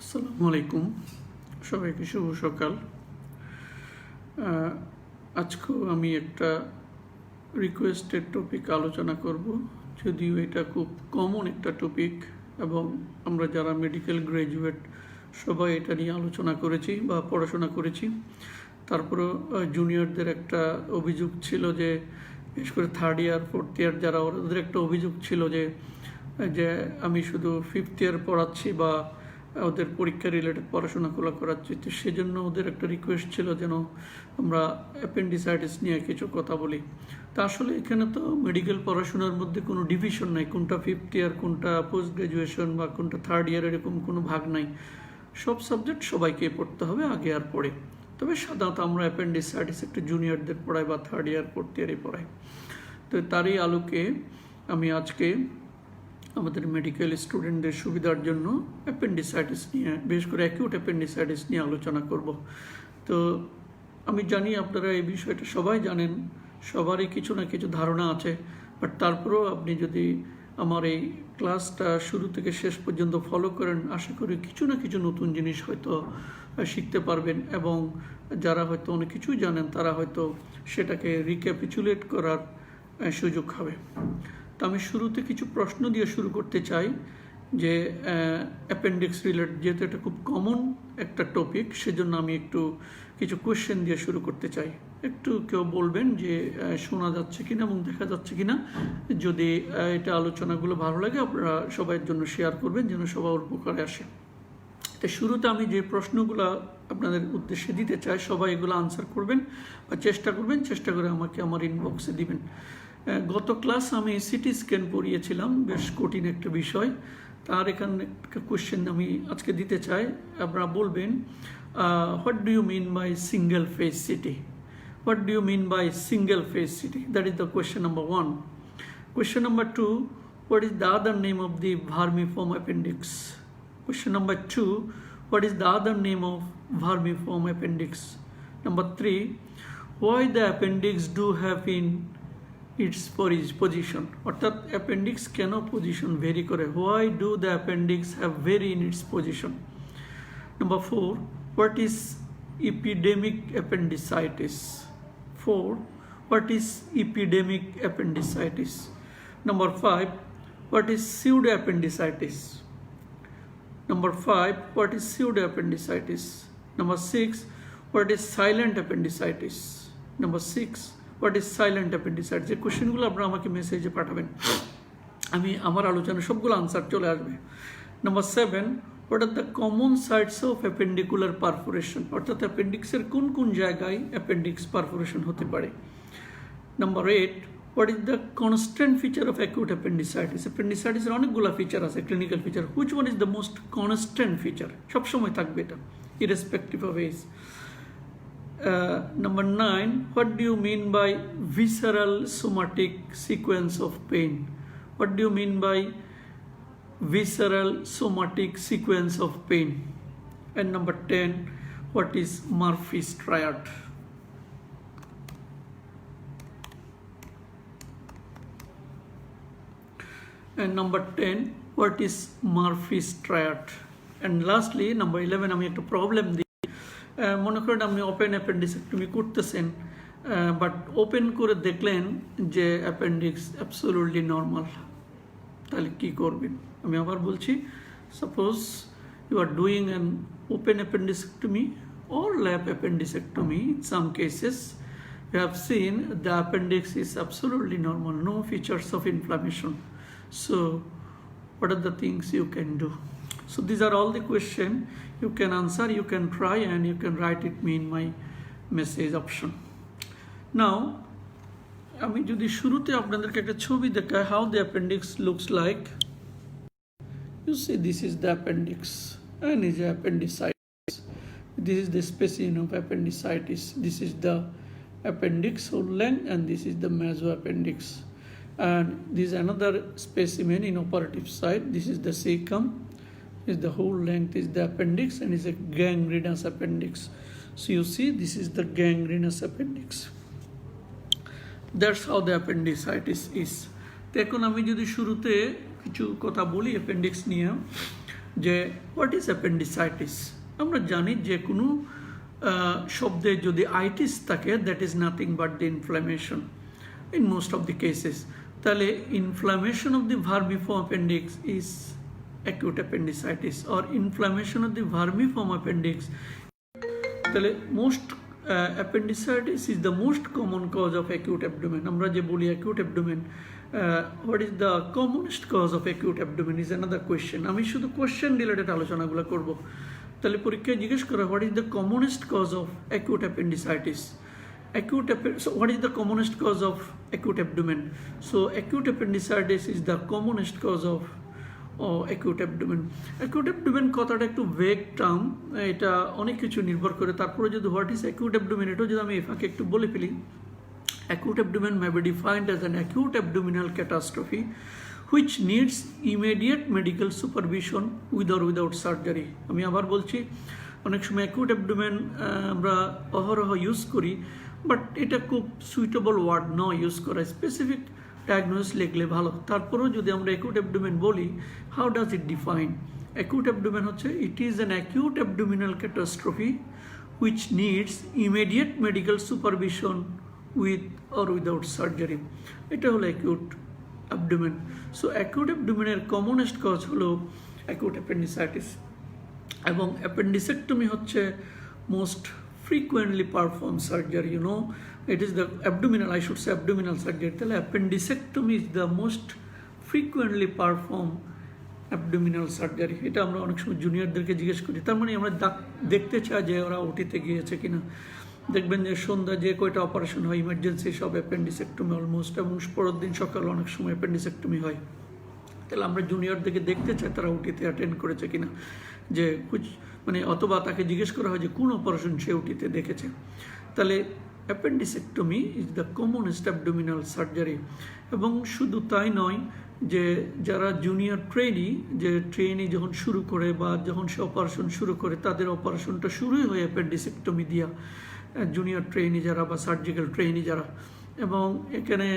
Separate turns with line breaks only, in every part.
আসসালামু আলাইকুম, সবাইকে শুভ সকাল। আজকেও আমি একটা রিকোয়েস্টেড টপিক আলোচনা করব, যদিও এটা খুব কমন একটা টপিক এবং আমরা যারা মেডিকেল গ্র্যাজুয়েট সবাই এটা নিয়ে আলোচনা করেছি বা পড়াশোনা করেছি। তারপরেও জুনিয়রদের একটা অভিযোগ ছিল যে, বিশেষ করে থার্ড ইয়ার ফোর্থ ইয়ার যারা, ওদের একটা অভিযোগ ছিল যে আমি শুধু ফিফথ ইয়ার পড়াচ্ছি বা ওদের পরীক্ষা রিলেটেড পড়াশোনাগুলো করাচ্ছি। তো সেজন্য ওদের একটা রিকোয়েস্ট ছিল যেন আমরা অ্যাপেন্ডিসাইটিস নিয়ে কিছু কথা বলি। তা আসলে এখানে তো মেডিকেল পড়াশোনার মধ্যে কোনো ডিভিশন নাই, কোনটা ফিফথ ইয়ার, কোনটা পোস্ট গ্র্যাজুয়েশন বা কোনটা থার্ড ইয়ার, এরকম কোনো ভাগ নাই। সব সাবজেক্ট সবাইকে পড়তে হবে আগে আর পরে। তবে সাধারণত আমরা অ্যাপেন্ডিসাইটিস একটু জুনিয়রদের পড়াই বা থার্ড ইয়ার ফোর্থ ইয়ারে পড়াই। তো তারই আলোকে আমি আজকে আমাদের মেডিকেল স্টুডেন্টদের সুবিধার জন্য অ্যাপেন্ডিসাইটিস নিয়ে, বিশেষ করে অ্যাকিউট অ্যাপেন্ডিসাইটিস নিয়ে আলোচনা করব। তো আমি জানি আপনারা এই বিষয়টা সবাই জানেন, সবারই কিছু না কিছু ধারণা আছে, বাট তারপরেও আপনি যদি আমার এই ক্লাসটা শুরু থেকে শেষ পর্যন্ত ফলো করেন, আশা করি কিছু না কিছু নতুন জিনিস হয়তো শিখতে পারবেন এবং যারা হয়তো অনেক কিছুই জানেন তারা হয়তো সেটাকে রিক্যাপিচুলেট করার সুযোগ হবে। তো আমি শুরুতে কিছু প্রশ্ন দিয়ে শুরু করতে চাই যে অ্যাপেন্ডিক্স রিলেটেড, যেহেতু এটা খুব কমন একটা টপিক, সেজন্য আমি একটু কিছু কোয়েশ্চেন দিয়ে শুরু করতে চাই। একটু কেউ বলবেন যে শোনা যাচ্ছে কিনা এবং দেখা যাচ্ছে কিনা। যদি এটা আলোচনাগুলো ভালো লাগে আপনারা সবার জন্য শেয়ার করবেন যেন সবার উপকারে আসে। তো শুরুতে আমি যে প্রশ্নগুলো আপনাদের উদ্দেশ্যে দিতে চাই, সবাই এগুলো আনসার করবেন বা চেষ্টা করে আমাকে আমার ইনবক্সে দিবেন। গত ক্লাস আমি সিটি স্ক্যান পড়িয়েছিলাম, বেশ কঠিন একটা বিষয়। তার এখানে একটা কোয়েশ্চেন আমি আজকে দিতে চাই। আপনারা বলবেন, what do you mean by single phase CT? What do you mean by single phase CT? That is the question number 1. Question number 2, what is the other name of the vermiform appendix? Question number 2, what is the other name of vermiform appendix? Number 3, why the appendix do have in its position? অর্থাৎ appendix কেন position vary করে? Why do the appendix have vary in its position? Number 4, what is epidemic appendicitis? 4, what is epidemic appendicitis? Number 5, what is pseudoappendicitis? Number 5, what is pseudoappendicitis? Number 6, what is silent appendicitis? Number 6, what is silent appendicitis? এই কোশ্চেনগুলো আপনারা আমাকে মেসেজে পাঠাবেন, আমি আমার আলোচনা সবগুলো আনসার চলে আসবে। Number 7, what are the common sites of appendicular perforation? অর্থাৎ অ্যাপেন্ডিক্সের কোন কোন জায়গায় অ্যাপেন্ডিক্স পারফোরেশন হতে পারে। Number 8, what is the constant feature of acute appendicitis? Appendicitis এর অনেকগুলো ফিচার আছে, clinical feature. which one is the most constant feature? সবসময় থাকবে এটা, irrespective of age. Number 9, what do you mean by visceral somatic sequence of pain? What do you mean by visceral somatic sequence of pain? And number 10, what is Murphy's triad? And number 10, what is Murphy's triad? And lastly, number 11, আমি একটা problem দিই। মনে করেন আপনি open appendicectomy করতেছেন, but open করে দেখলেন যে অ্যাপেন্ডিক্স অ্যাবসোলুটলি নর্মাল, তাহলে কি করবেন? আমি আবার বলছি, suppose you are doing an open appendicectomy or lap appendectomy. In some cases you have seen the appendix is absolutely normal, no features of inflammation. So what are the things you can do? So these are all the questions you can answer, you can try, and you can write it me in my message option. Now আমি যদি শুরুতে আপনাদেরকে একটা ছবি দেখাই, how the appendix looks like. You see, this is the appendix and is the appendicitis. This is the specimen of appendicitis. This is the appendix whole length, and this is the mesoappendix. And this is another specimen in operative side. This is the cecum. Is the whole length is the appendix, and is a gangrenous appendix. So you see, this is the gangrenous appendix. That's how the appendicitis is. এখন আমি যদি শুরুতে কিছু কথা বলি appendix নিয়ে, যে what is appendicitis. আমরা জানি যে কোনো শব্দে যদি আইটিস থাকে that is nothing but the inflammation in most of the cases. তাহলে inflammation of the vermiform appendix is acute appendicitis or inflammation of the vermiform appendix. তাহলে most appendicitis is the most common cause of acute abdomen. আমরা যে বলি acute abdomen, what is the commonest cause of acute abdomen is another question. আমি শুধু question related আলোচনাগুলো করব। তাহলে পরীক্ষায় জিজ্ঞেস করা what is the commonest cause of acute appendicitis. So what is the commonest cause of acute abdomen? So acute appendicitis is the commonest cause of acute abdomen. Acute abdomen কথাটা একটু vague term, এটা অনেক কিছু নির্ভর করে। তারপরে যদি what is acute abdomen এটাও যদি আমি এফাকে একটু বলে ফেলি, acute abdomen may be defined as an acute abdominal catastrophe which needs immediate medical supervision with or without surgery. আমি আবার বলছি, অনেক সময় acute abdomen আমরা অহরহ ইউজ করি, বাট এটা খুব সুইটেবল ওয়ার্ড নয় ইউজ করা। স্পেসিফিক ডায়াগনোসিস লিখলে ভালো। তারপরেও যদি আমরা acute abdomen বলি, how does it define? acute abdomen হচ্ছে it is an acute abdominal catastrophe which needs immediate medical supervision with or without surgery. এটা হলো acute abdomen. So acute abdomen এর commonest cause হলো acute appendicitis, এবং appendicectomy হচ্ছে most frequently performed surgery. You know, it is the abdominal, I should say abdominal surgery. তাহলে appendicectomy is the most frequently performed abdominal surgery. এটা আমরা অনেক সময় জুনিয়রদেরকে জিজ্ঞেস করি, তার মানে আমরা দেখতে চাই যে ওরা ওটিতে গিয়েছে কিনা। দেখবেন যে সন্ধ্যা যে কয়টা অপারেশন হয় ইমার্জেন্সি সব অ্যাপেন্ডিসেক্টমি অলমোস্ট, এবং পরের দিন সকালে অনেক সময় অ্যাপেন্ডিসেক্টমি হয়। তাহলে আমরা জুনিয়রদেরকে দেখতে চাই তারা ওটিতে অ্যাটেন্ড করেছে কিনা, যে মানে অথবা তাকে জিজ্ঞেস করা হয় যে কোন অপারেশন সে ওটিতে দেখেছে। তাহলে appendicectomy is the commonest abdominal surgery. এবং শুধু তাই নয়, যে যারা জুনিয়র ট্রেনি যখন শুরু করে বা যখন সে অপারেশন শুরু করে, তাদের অপারেশনটা শুরুই হয় অ্যাপেন্ডিসেক্টমি দিয়া, জুনিয়র ট্রেনি যারা বা সার্জিক্যাল ট্রেনি যারা। এবং এখানে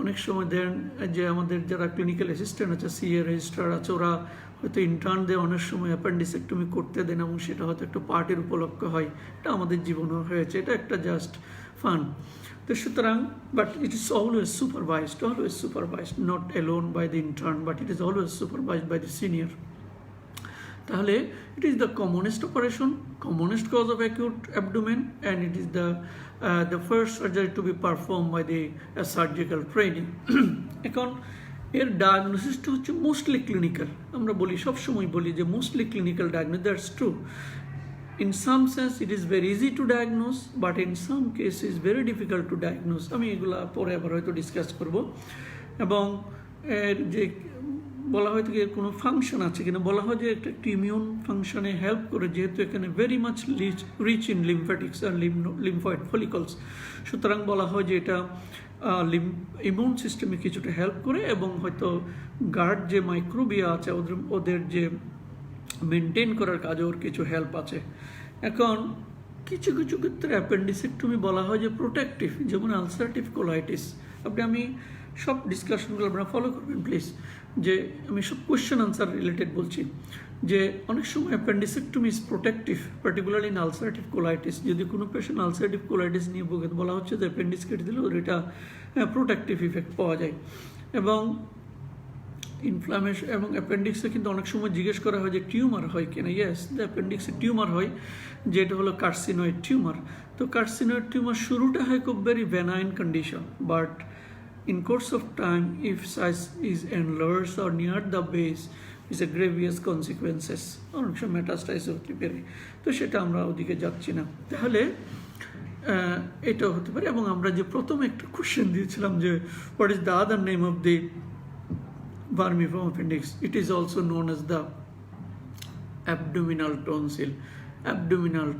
অনেক সময় দেন যে আমাদের যারা ক্লিনিক্যাল অ্যাসিস্ট্যান্ট আছে, সিএ রেজিস্ট্রার আছে, ওরা হয়তো ইন্টার্নদের অনেক সময় অ্যাপেন্ডিসেক্টমি করতে দেন, এবং সেটা হয়তো একটা পার্টির উপলক্ষ হয়। এটা আমাদের জীবনেও হয়েছে, এটা একটা জাস্ট ফান। তো সুতরাং but it is always supervised, not alone by the intern, but it is always supervised by the senior. তাহলে it is the commonest operation, commonest cause of acute abdomen, and it is the first surgery to be perform by the surgical training. এখন এর ডায়াগনোসিসটা হচ্ছে mostly clinical. আমরা বলি, সবসময় বলি যে mostly clinical diagnose, that's true. In some sense it is very easy to diagnose, but in some cases very difficult to diagnose. আমি এগুলা পরে আবার হয়তো ডিসকাস করব। এবং এর যে বলা হয় থেকে কোনো ফাংশন আছে কিনা, বলা হয় যে একটা ইমিউন ফাংশনে হেল্প করে, যেহেতু এখানে very much rich in lymphatics আর লিম্ফয়েড ফলিকলস, সুতরাং বলা হয় যে এটা ইমিউন সিস্টেমে কিছুটা হেল্প করে, এবং হয়তো গার্ড যে মাইক্রোবিয়া আছে ওদের যে মেনটেন করার কাজে ওর কিছু হেল্প আছে। এখন কিছু কিছু ক্ষেত্রে অ্যাপেন্ডিসেক্টমি বলা হয় যে প্রোটেক্টিভ, যেমন আলসারেটিভ কোলাইটিস। আমি সব ডিসকাশনগুলো আপনারা ফলো করবেন প্লিজ, যে আমি সব কোয়েশ্চেন আনসার রিলেটেড বলছি। যে অনেক সময় appendicectomy is protective, particularly in ulcerative colitis. যদি কোনো পেশেন্ট আলসারেটিভ কোলাইটিস নিয়ে ভোগে, বলা হচ্ছে যে অ্যাপেন্ডিক্স কেটে দিলে ওর এটা প্রোটেক্টিভ ইফেক্ট পাওয়া যায়। এবং ইনফ্লামেশন এবং অ্যাপেন্ডিক্সে কিন্তু অনেক সময় জিজ্ঞেস করা হয় যে টিউমার হয় কিনা। ইয়েস, দ্য অ্যাপেন্ডিক্সে টিউমার হয়, যেটা হলো কার্সিনয়েড টিউমার। তো কার্সিনয়েড টিউমার শুরুটা হয় খুব very benign condition, but in course of time if size is enlarged or near the base is a grievous consequences, অনেক সময় মেটাস্টাইজ হতে পারে। তো সেটা আমরা ওদিকে যাচ্ছি না। তাহলে এটাও হতে পারে। এবং আমরা যে প্রথমে একটা কোশ্চেন দিয়েছিলাম যে what is the other name of the vermiform appendix, it is also known as the abdominal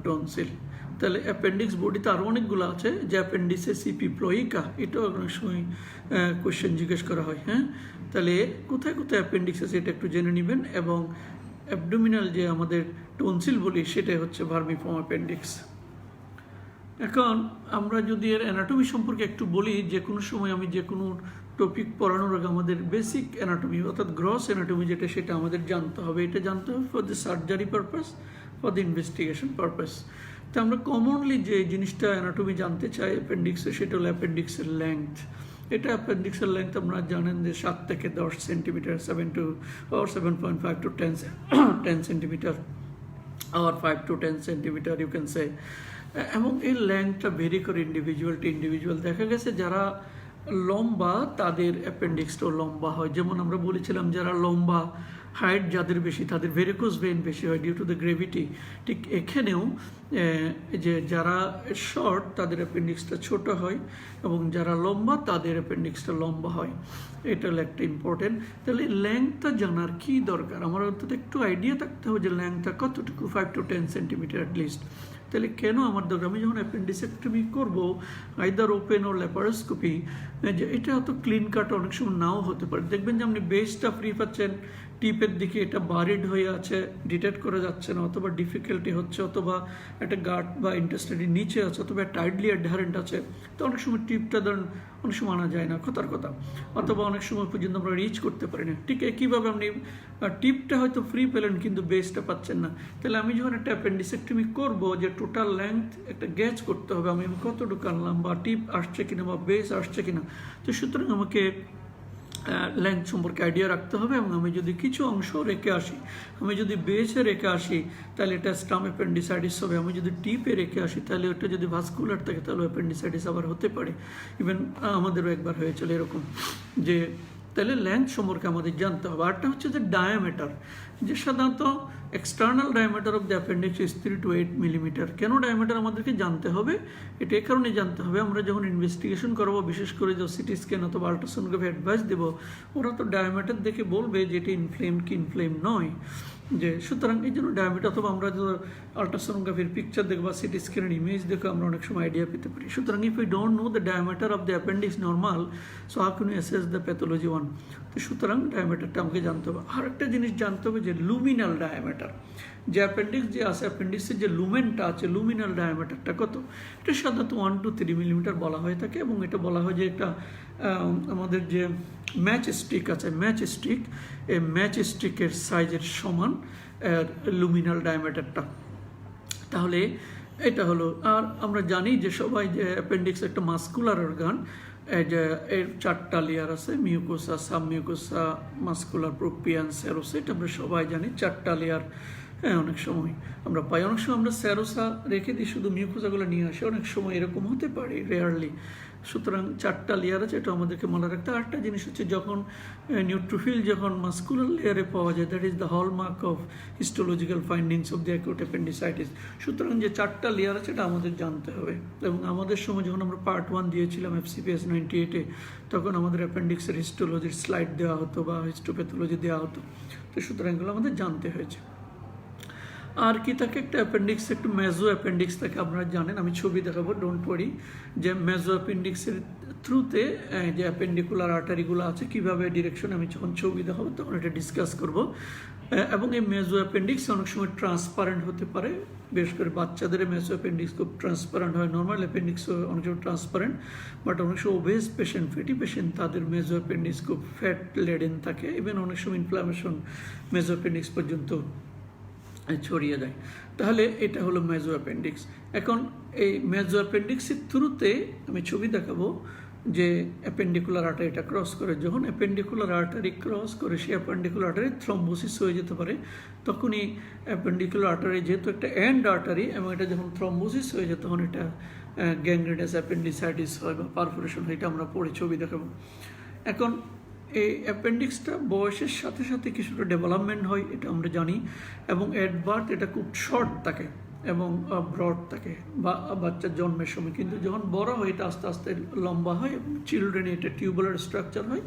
tonsil. তাহলে অ্যাপেন্ডিক্স বডিতে আরও অনেকগুলো আছে, যে অ্যাপেন্ডিসে সিপিপ্লয়িকা, এটাও অনেক সময় কোয়েশ্চেন জিজ্ঞেস করা হয়। হ্যাঁ, তাহলে কোথায় কোথায় অ্যাপেন্ডিক্স আছে এটা একটু জেনে নেবেন। এবং অ্যাবডোমিনাল যে আমাদের টনসিল বলি, সেটাই হচ্ছে ভার্মিফর্ম অ্যাপেন্ডিক্স। এখন আমরা যদি এর অ্যানাটমি সম্পর্কে একটু বলি, যে কোনো সময় আমি যে কোনো টপিক পড়ানোর আগে আমাদের বেসিক অ্যানাটমি অর্থাৎ গ্রস অ্যানাটমি যেটা, সেটা আমাদের জানতে হবে। এটা জানতে হবে for the surgery purpose, for the investigation purpose. তো আমরা কমনলি যে জিনিসটা অ্যানাটমি জানতে চাই অ্যাপেন্ডিক্সে, সেটা হলো অ্যাপেন্ডিক্সের লেংথ। এটা অ্যাপেন্ডিক্সের লেংথ আপনারা জানেন যে 7 থেকে 10 centimetre, 7.5 to 10 centimetre, or 5 to 10 centimetre you can say. এবং এই লেংথটা ভেরি করে ইন্ডিভিজুয়াল টু ইন্ডিভিজুয়াল। দেখা গেছে যারা লম্বা তাদের অ্যাপেন্ডিক্সটাও লম্বা হয়। যেমন আমরা বলেছিলাম যারা লম্বা, হাইট যাদের বেশি তাদের ভেরিকোজ ভেইন বেশি হয় ডিউ টু দ্য গ্রেভিটি। ঠিক এখানেও যে যারা শর্ট তাদের অ্যাপেন্ডিক্সটা ছোট হয়, এবং যারা লম্বা তাদের অ্যাপেন্ডিক্সটা লম্বা হয়। এটা হলো একটা ইম্পর্টেন্ট। তাহলে লেংথটা জানার কি দরকার? আমার অন্তত একটু আইডিয়া থাকতে হবে যে লেংথটা কতটুকু, 5 to 10 সেন্টিমিটার অ্যাটলিস্ট। তাহলে কেন আমার দরকার? আমি যখন অ্যাপেন্ডিসেক্টমি করবো, আইদার ওপেন ও ল্যাপারোস্কোপি, যে এটা হয়তো ক্লিন কাট অনেক সময় নাও হতে পারে। দেখবেন যে আপনি বেসটা ফ্রি পাচ্ছেন, টিপের দিকে এটা বারিড হয়ে আছে, ডিটেক্ট করা যাচ্ছে না, অথবা ডিফিকাল্টি হচ্ছে, অথবা একটা গার্ড বা ইন্টেস্টাইনের নিচে আছে, অথবা টাইটলি অ্যাডহারেন্ট আছে। তো অনেক সময় টিপটা ধরুন অনেক সময় আনা যায় না, কথার কথা, অথবা অনেক সময় পর্যন্ত আমরা রিচ করতে পারি না। ঠিক একইভাবে আপনি টিপটা হয়তো ফ্রি পেলেন কিন্তু বেসটা পাচ্ছেন না। তাহলে আমি যখন একটা অ্যাপেন্ডিসেক্টমি করবো, যে টোটাল লেংথ একটা গ্যাচ করতে হবে, আমি কতটুকু আনলাম, বা টিপ আসছে কিনা, বা বেস আসছে কিনা। তো সুতরাং আমাকে লেন্থ সম্পর্কে আইডিয়া রাখতে হবে। এবং আমি যদি কিছু অংশ রেখে আসি, আমি যদি বেসে রেখে আসি তাহলে এটা স্টাম অ্যাপেন্ডিসাইটিস হবে। আমি যদি টিপে রেখে আসি তাহলে ওটা যদি ভাস্কুলার থাকে তাহলে অ্যাপেন্ডিসাইটিস আবার হতে পারে। ইভেন আমাদেরও একবার হয়েছিল এরকম। যে তাহলে লেন্থ সম্পর্কে আমাদের জানতে হবে। আরটা হচ্ছে যে ডায়ামিটার, যে সাধারণত external diameter of the appendix is 3 to 8 millimetre. কেন ডায়ামিটার আমাদেরকে জানতে হবে? এটা এই কারণে জানতে হবে, আমরা যখন ইনভেস্টিগেশন করবো, বিশেষ করে যে সিটি স্ক্যান অথবা আল্ট্রাসোনোগ্রাফি অ্যাডভাইস দেবো, ওরা তো ডায়ামিটার দেখে বলবে যে এটা ইনফ্লেম কি ইনফ্লেম নয়। যে সুতরাং এই জন্য ডায়ামিটার, অথবা আমরা যে আল্ট্রাসোনোগ্রাফির পিকচার দেখবো বা সিটি স্ক্যানের ইমেজ দেখে আমরা অনেক সময় আইডিয়া পেতে পারি। সুতরাং if you don't know the diameter of the appendix normal, so how can you assess the pathology one? তো সুতরাং ডায়ামিটারটা আমাকে জানতে হবে। আর একটা জিনিস জানতে হবে যে লুমিনাল ডায়ামিটার, যে অ্যাপেন্ডিক্স যে আছে, অ্যাপেন্ডিক্সের যে লুমেনটা আছে, লুমিনাল ডায়ামিটারটা কত? এটা সাধারণত 1 to 3 মিলিমিটার বলা হয়ে থাকে। এবং এটা বলা হয় যে এটা আমাদের যে ম্যাচ স্টিক আছে, ম্যাচ স্টিক, এই ম্যাচ স্টিকের সাইজের সমান লুমিনাল ডায়ামিটারটা। তাহলে এটা হলো। আর আমরা জানি যে সবাই যে অ্যাপেন্ডিক্স একটা মাস্কুলার অর্গান, যে এর 4টা লেয়ার আছে, মিউকোসা, সাবমিউকোসা, মাস্কুলার প্রোপিয়ান, সেরোসা। এটা আমরা সবাই জানি 4টা লেয়ার। হ্যাঁ, অনেক সময় আমরা পাই, অনেক সময় আমরা সেরোসা রেখে দিই, শুধু মিউকোসাগুলো নিয়ে আসি, অনেক সময় এরকম হতে পারে, রেয়ারলি। সুতরাং 4টা লেয়ার আছে, এটা আমাদেরকে মনে রাখতে। আরেকটা জিনিস হচ্ছে যখন নিউট্রোফিল যখন মাস্কুলার লেয়ারে পাওয়া যায়, that is the hallmark of histological findings of the acute appendicitis. সুতরাং যে 4টা লেয়ার আছে এটা আমাদের জানতে হবে। এবং আমাদের সময় যখন আমরা পার্ট 1 দিয়েছিলাম FCPS 98-এ, তখন আমাদের অ্যাপেন্ডিক্সের হিস্টোলজির স্লাইড দেওয়া হতো বা হিস্টোপ্যাথোলজি দেওয়া হতো। তো সুতরাং এগুলো আমাদের জানতে হয়েছে। আর কি থাকে, একটা অ্যাপেন্ডিক্স, একটু মেজো অ্যাপেন্ডিক্স থাকে, আপনারা জানেন, আমি ছবি দেখাবো, ডোন্ট ওয়ারি। যে মেজো অ্যাপেন্ডিক্সের থ্রুতে যে অ্যাপেন্ডিকুলার আর্টারিগুলো আছে কীভাবে ডিরেকশন, আমি যখন ছবি দেখাবো তখন এটা ডিসকাস করব। এবং এই মেজো অ্যাপেন্ডিক্স অনেক সময় ট্রান্সপারেন্ট হতে পারে, বিশেষ করে বাচ্চাদের মেজো অ্যাপেন্ডিক্স খুব ট্রান্সপারেন্ট হয়। নর্মাল অ্যাপেন্ডিক্সও অনেক সময় ট্রান্সপারেন্ট, বাট অনেক সময় ওবেস পেশেন্ট, ফ্যাটি পেশেন্ট, তাদের মেজো অ্যাপেন্ডিক্স খুব ফ্যাট লেডেন থাকে। ইভেন অনেক সময় ইনফ্লামেশন মেজো অ্যাপেন্ডিক্স পর্যন্ত ছড়িয়ে যায়। তাহলে এটা হলো মেজো অ্যাপেন্ডিক্স। এখন এই মেজো অ্যাপেন্ডিক্সের থ্রুতে আমি ছবি দেখাবো যে অ্যাপেন্ডিকুলার আর্টারিটা ক্রস করে, যখন অ্যাপেন্ডিকুলার আর্টারি ক্রস করে, সেই অ্যাপেন্ডিকুলার আর্টারি থ্রম্বোসিস হয়ে যেতে পারে। তখনই অ্যাপেন্ডিকুলার আর্টারি যেহেতু একটা এন্ড আর্টারি, এবং এটা যখন থ্রম্বোসিস হয়ে যায় তখন এটা গ্যাংগ্রেনাস অ্যাপেন্ডিসাইটিস হয় বা পারফোরেশন হয়। এটা আমরা পরে ছবি দেখাবো। এখন এই অ্যাপেন্ডিক্সটা বয়সের সাথে সাথে কিছুটা ডেভেলপমেন্ট হয়, এটা আমরা জানি। এবং অ্যাট বার্থ এটা খুব শর্ট থাকে এবং ব্রড থাকে বা বাচ্চার জন্মের সময়, কিন্তু যখন বড় হয় এটা আস্তে আস্তে লম্বা হয় এবং চিলড্রেনে এটা টিউবুলার স্ট্রাকচার হয়।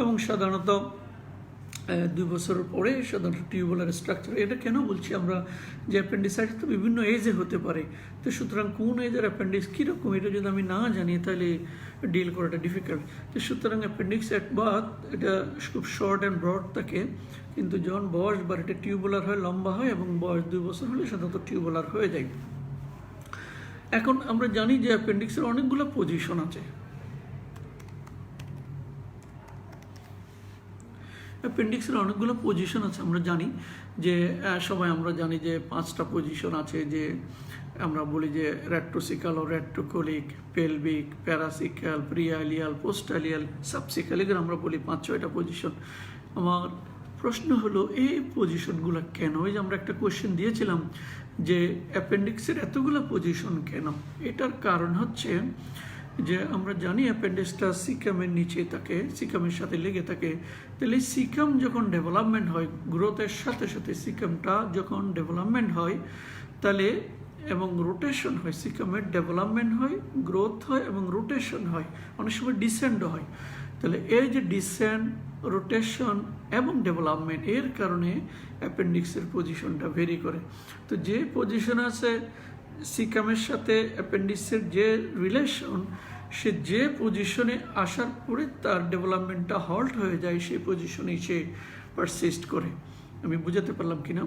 এবং সাধারণত 2 বছরের পরে সাধারণত টিউবুলার স্ট্রাকচার। এটা কেন বলছি আমরা, যে অ্যাপেন্ডিসাইটিস তো বিভিন্ন এজে হতে পারে। তো সুতরাং কোন এজের অ্যাপেন্ডিক্স কীরকম এটা যদি আমি না জানি তাহলে ডিল করাটা ডিফিকাল্ট। তো সুতরাং অ্যাপেন্ডিক্স অ্যাট বার্থ এটা খুব শর্ট অ্যান্ড ব্রড থাকে, কিন্তু যখন বয়স বাড়ে এটা টিউবুলার হয়, লম্বা হয়, এবং বয়স 2 বছর হলে সাধারণত টিউবুলার হয়ে যায়। এখন আমরা জানি যে অ্যাপেন্ডিক্সের অনেকগুলো পজিশন আছে। অ্যাপেন্ডিক্সের অনেকগুলো পজিশন আছে, আমরা জানি যে সবাই আমরা জানি যে 5টা পজিশন আছে, যে আমরা বলি যে রেট্রোসিকাল ও রেট্রোকোলিক, পেলভিক, প্যারাসিকাল, প্রিয়ালিয়াল, পোস্টালিয়াল, সাবসিকাল, এগুলো আমরা বলি 5-6টা পজিশন। আমার প্রশ্ন হলো এই পজিশনগুলো কেন? এই যে আমরা একটা কোয়েশ্চেন দিয়েছিলাম যে অ্যাপেন্ডিক্সের এতগুলো পজিশন কেন? এটার কারণ হচ্ছে যে আমরা জানি অ্যাপেন্ডিক্সটা সিকামের নিচে থাকে, সিকামের সাথে লেগে থাকে। তাহলে সিকাম যখন ডেভেলপমেন্ট হয়, গ্রোথের সাথে সাথে সিকামটা যখন ডেভেলপমেন্ট হয় তাহলে এবং রোটেশন হয়, সিকামের ডেভেলপমেন্ট হয়, গ্রোথ হয় এবং রোটেশন হয়, অনেক সময় ডিসেন্ডও হয়। তাহলে এই যে ডিসেন্ড, রোটেশন এবং ডেভেলপমেন্ট, এর কারণে অ্যাপেন্ডিক্সের পজিশনটা ভেরি করে। তো যে পজিশন আছে সিকামের সাথে অ্যাপেন্ডিক্সের যে রিলেশন, সে যে পজিশনে আসার পরে তার ডেভেলপমেন্টটা হল্ট হয়ে যায়, সেই পজিশনেই সে পারসিস্ট করে। আমি বুঝাতে পারলাম কিনা?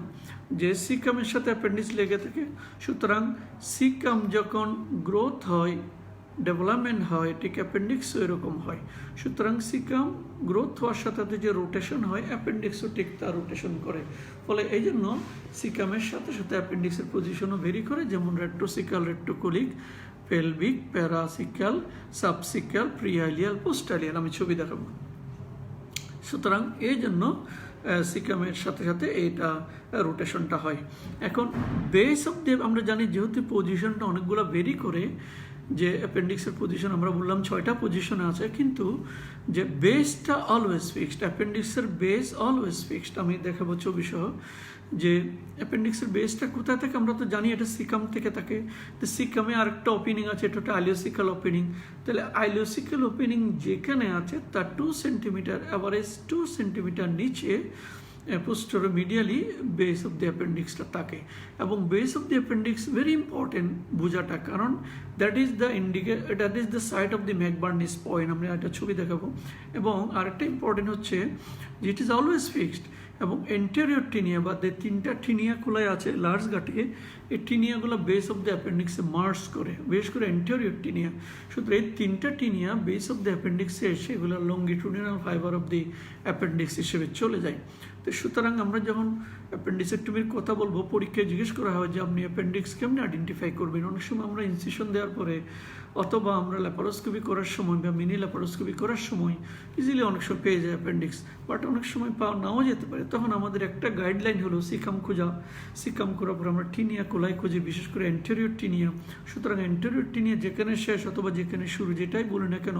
যে সিকামের সাথে অ্যাপেন্ডিক্স লেগে থাকে, সুতরাং সিকাম যখন গ্রোথ হয়, ডেভেলপমেন্ট হয়, ঠিক অ্যাপেন্ডিক্সও এরকম হয়। সুতরাং সিকাম গ্রোথ হওয়ার সাথে সাথে যে রোটেশন হয়, অ্যাপেন্ডিক্সও ঠিক তার রোটেশন করে। ফলে এই জন্য সিকামের সাথে সাথে অ্যাপেন্ডিক্সের পজিশনও ভেরি করে, যেমন রেট্রোসিকাল, রেট্রোকোলিক, পেলভিক, প্যারাসিকাল, সাবসিকাল, প্রিয়ালিয়াল, পোস্টালিয়াল। আমি ছবি দেখাবো। সুতরাং এই জন্য সিকামের সাথে সাথে এইটা রোটেশনটা হয়। এখন বেস অফ দ্য, আমরা জানি যেহেতু পজিশনটা অনেকগুলো ভেরি করে, যে অ্যাপেন্ডিক্সের পজিশন আমরা বললাম 6টা পজিশনে আছে, কিন্তু যে বেসটা অলওয়েজ ফিক্সড, অ্যাপেন্ডিক্সের বেস অলওয়েজ ফিক্সড। আমি দেখাবো ছবি সহ যে অ্যাপেন্ডিক্সের বেসটা কোথায় থাকে। আমরা তো জানি এটা সিকাম থেকে থাকে। তো সিকামে আরেকটা ওপেনিং আছে, এটা হচ্ছে আইলিওসিক্যাল ওপেনিং। তাহলে আইলিওসিক্যাল ওপেনিং যেখানে আছে তার 2 সেন্টিমিটার, অ্যাভারেজ 2 সেন্টিমিটার নিচে পোস্টেরোমিডিয়ালি বেস অফ দ্য অ্যাপেন্ডিক্সটা থাকে। এবং base of the appendix very important বোঝাটা, কারণ that is the site of the McBurney's point. আমরা একটা ছবি দেখাবো। এবং আরেকটা ইম্পর্টেন্ট হচ্ছে যে ইট ইজ অলওয়েজ ফিক্সড। এবং এন্টেরিয়র টিনিয়া বা যে 3টা টিনিয়া খোলায় আছে লার্জ গাটে, এই টিনিয়াগুলো বেস অফ দ্য অ্যাপেন্ডিক্সে মার্জ করে, বেশ করে এন্টেরিয়র টিনিয়া। সুতরাং এই 3টা টিনিয়া বেস অফ দ্য অ্যাপেন্ডিক্সে এসে এগুলো লঙ্গিটুডিনাল ফাইবার অফ দি অ্যাপেন্ডিক্স হিসেবে চলে যায়। তো সুতরাং আমরা যখন অ্যাপেন্ডিসেক্টমির কথা বলবো, পরীক্ষায় জিজ্ঞেস করা হয় যে আপনি অ্যাপেন্ডিক্স কেমনি আইডেন্টিফাই করবেন। অনেক সময় আমরা ইনসিশন দেওয়ার পরে অথবা আমরা ল্যাপারোস্কোপি করার সময় বা মিনি ল্যাপারোস্কোপি করার সময় ইজিলি অনেক সময় পেয়ে যায় অ্যাপেন্ডিক্স, বাট অনেক সময় পাওয়া নাও যেতে পারে। তখন আমাদের একটা গাইডলাইন হলো সিকাম খোঁজা। সিকাম করার পর আমরা টিনিয়া কোলাই খুঁজি, বিশেষ করে এন্টেরিয়র টিনিয়া। সুতরাং এন্টেরিয়র টিনিয়া যেখানে শেষ অথবা যেখানে শুরু, যেটাই বলি না কেন,